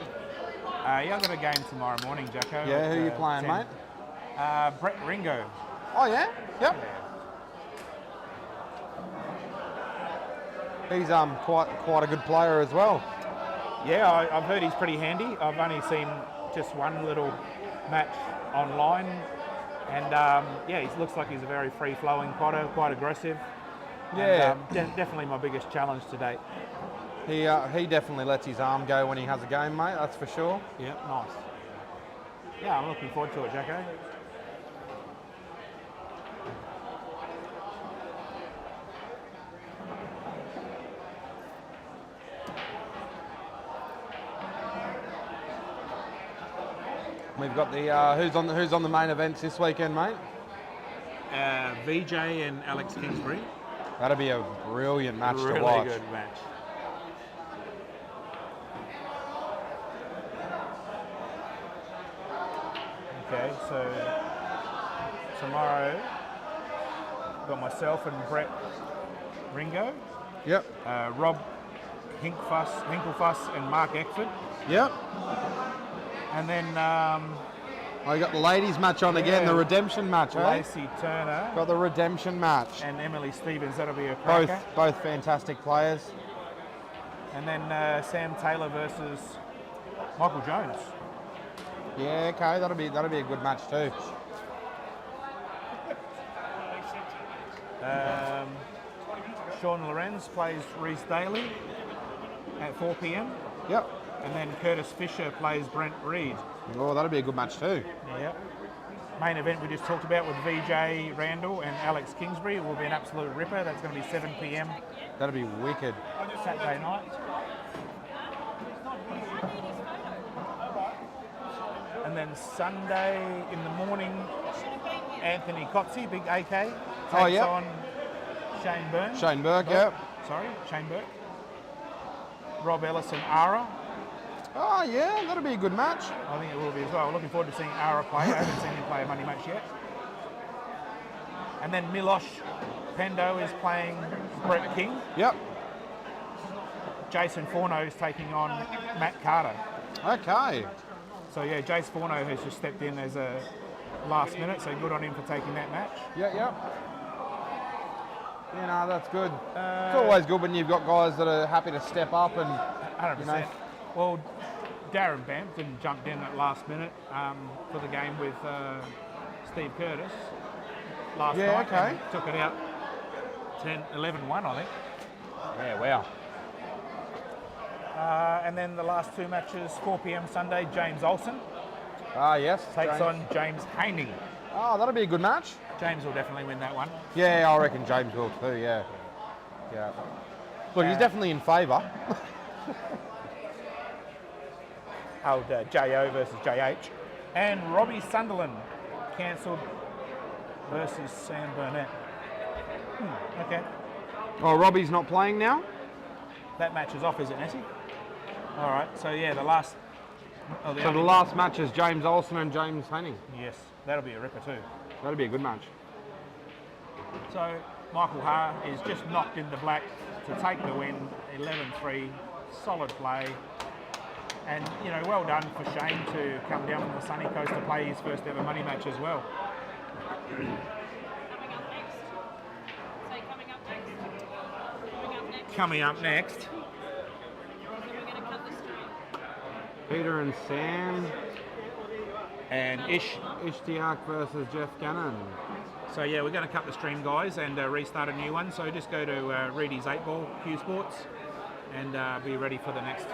Yeah, I've got a game tomorrow morning, Jacko. Yeah, who are you playing, 10. mate? Brett Ringo. Oh, yeah? Yep. He's quite a good player as well. Yeah, I've heard he's pretty handy. I've only seen just one little match online, and yeah, he looks like he's a very free-flowing potter, quite aggressive. Yeah. And, definitely my biggest challenge to date. He definitely lets his arm go when he has a game, mate, that's for sure. Yeah, nice. Yeah, I'm looking forward to it, Jacko. We've got the who's on the main events this weekend, mate? VJ and Alex Kingsbury. That'll be a brilliant match really to watch. Really good match. Okay, so tomorrow I've got myself and Brett Ringo. Yep. Rob Hinklefuss and Mark Eckford. Yep. And then I got the ladies match on again, the redemption match, eh? Lacey Turner. Got the redemption match. And Emily Stevens, that'll be a cracker. Both fantastic players. And then Sam Taylor versus Michael Jones. Yeah, okay, that'll be a good match too. Sean Lorenz plays Reese Daly at 4 p.m. Yep. And then Curtis Fisher plays Brent Reed. Oh, that'll be a good match too. Yep. Main event we just talked about with VJ Randall and Alex Kingsbury will be an absolute ripper. That's going to be 7 p.m. That'll be wicked. Saturday night. And then Sunday in the morning, Anthony Cotzi, big AK, takes on Shane Burke. Shane Burke, yep. Sorry, Shane Burke. Rob Ellis and Ara. Oh yeah, that'll be a good match. I think it will be as well. Looking forward to seeing Ara play. I haven't seen him play a money match yet. And then Milosh Pendo is playing Brett King. Yep. Jason Forno is taking on Matt Carter. Okay. So yeah, Jace Forno has just stepped in as a last minute, so good on him for taking that match. Yep. You know, that's good. It's always good when you've got guys that are happy to step up and 100%. You know. Well, Darrin Bampton jumped in at last minute for the game with Steve Curtis last night. Okay. And took it out 11-1, I think. Yeah, wow. And then the last two matches, 4 p.m. Sunday, James Olsen Ah, yes. Takes on James Haining. Oh, that'll be a good match. James will definitely win that one. Yeah, I reckon James will too, yeah. Yeah. Look, he's definitely in favour. Old JO versus JH. And Robbie Sunderland cancelled versus Sam Burnett. Okay. Oh, Robbie's not playing now? That match is off, is it, Nessie? All right, so yeah, the last... So the last match is James Olsen and James Hanning. Yes, that'll be a ripper too. That'll be a good match. So Michael Ha is just knocked in the black to take the win, 11-3, solid play. And, you know, well done for Shayne to come down from the sunny coast to play his first ever money match as well. Coming up next. Peter and Sam. And Ishtiaq versus Jeff Gannon. So yeah, we're going to cut the stream, guys, and restart a new one. So just go to Reedy's 8 Ball Q Sports and be ready for the next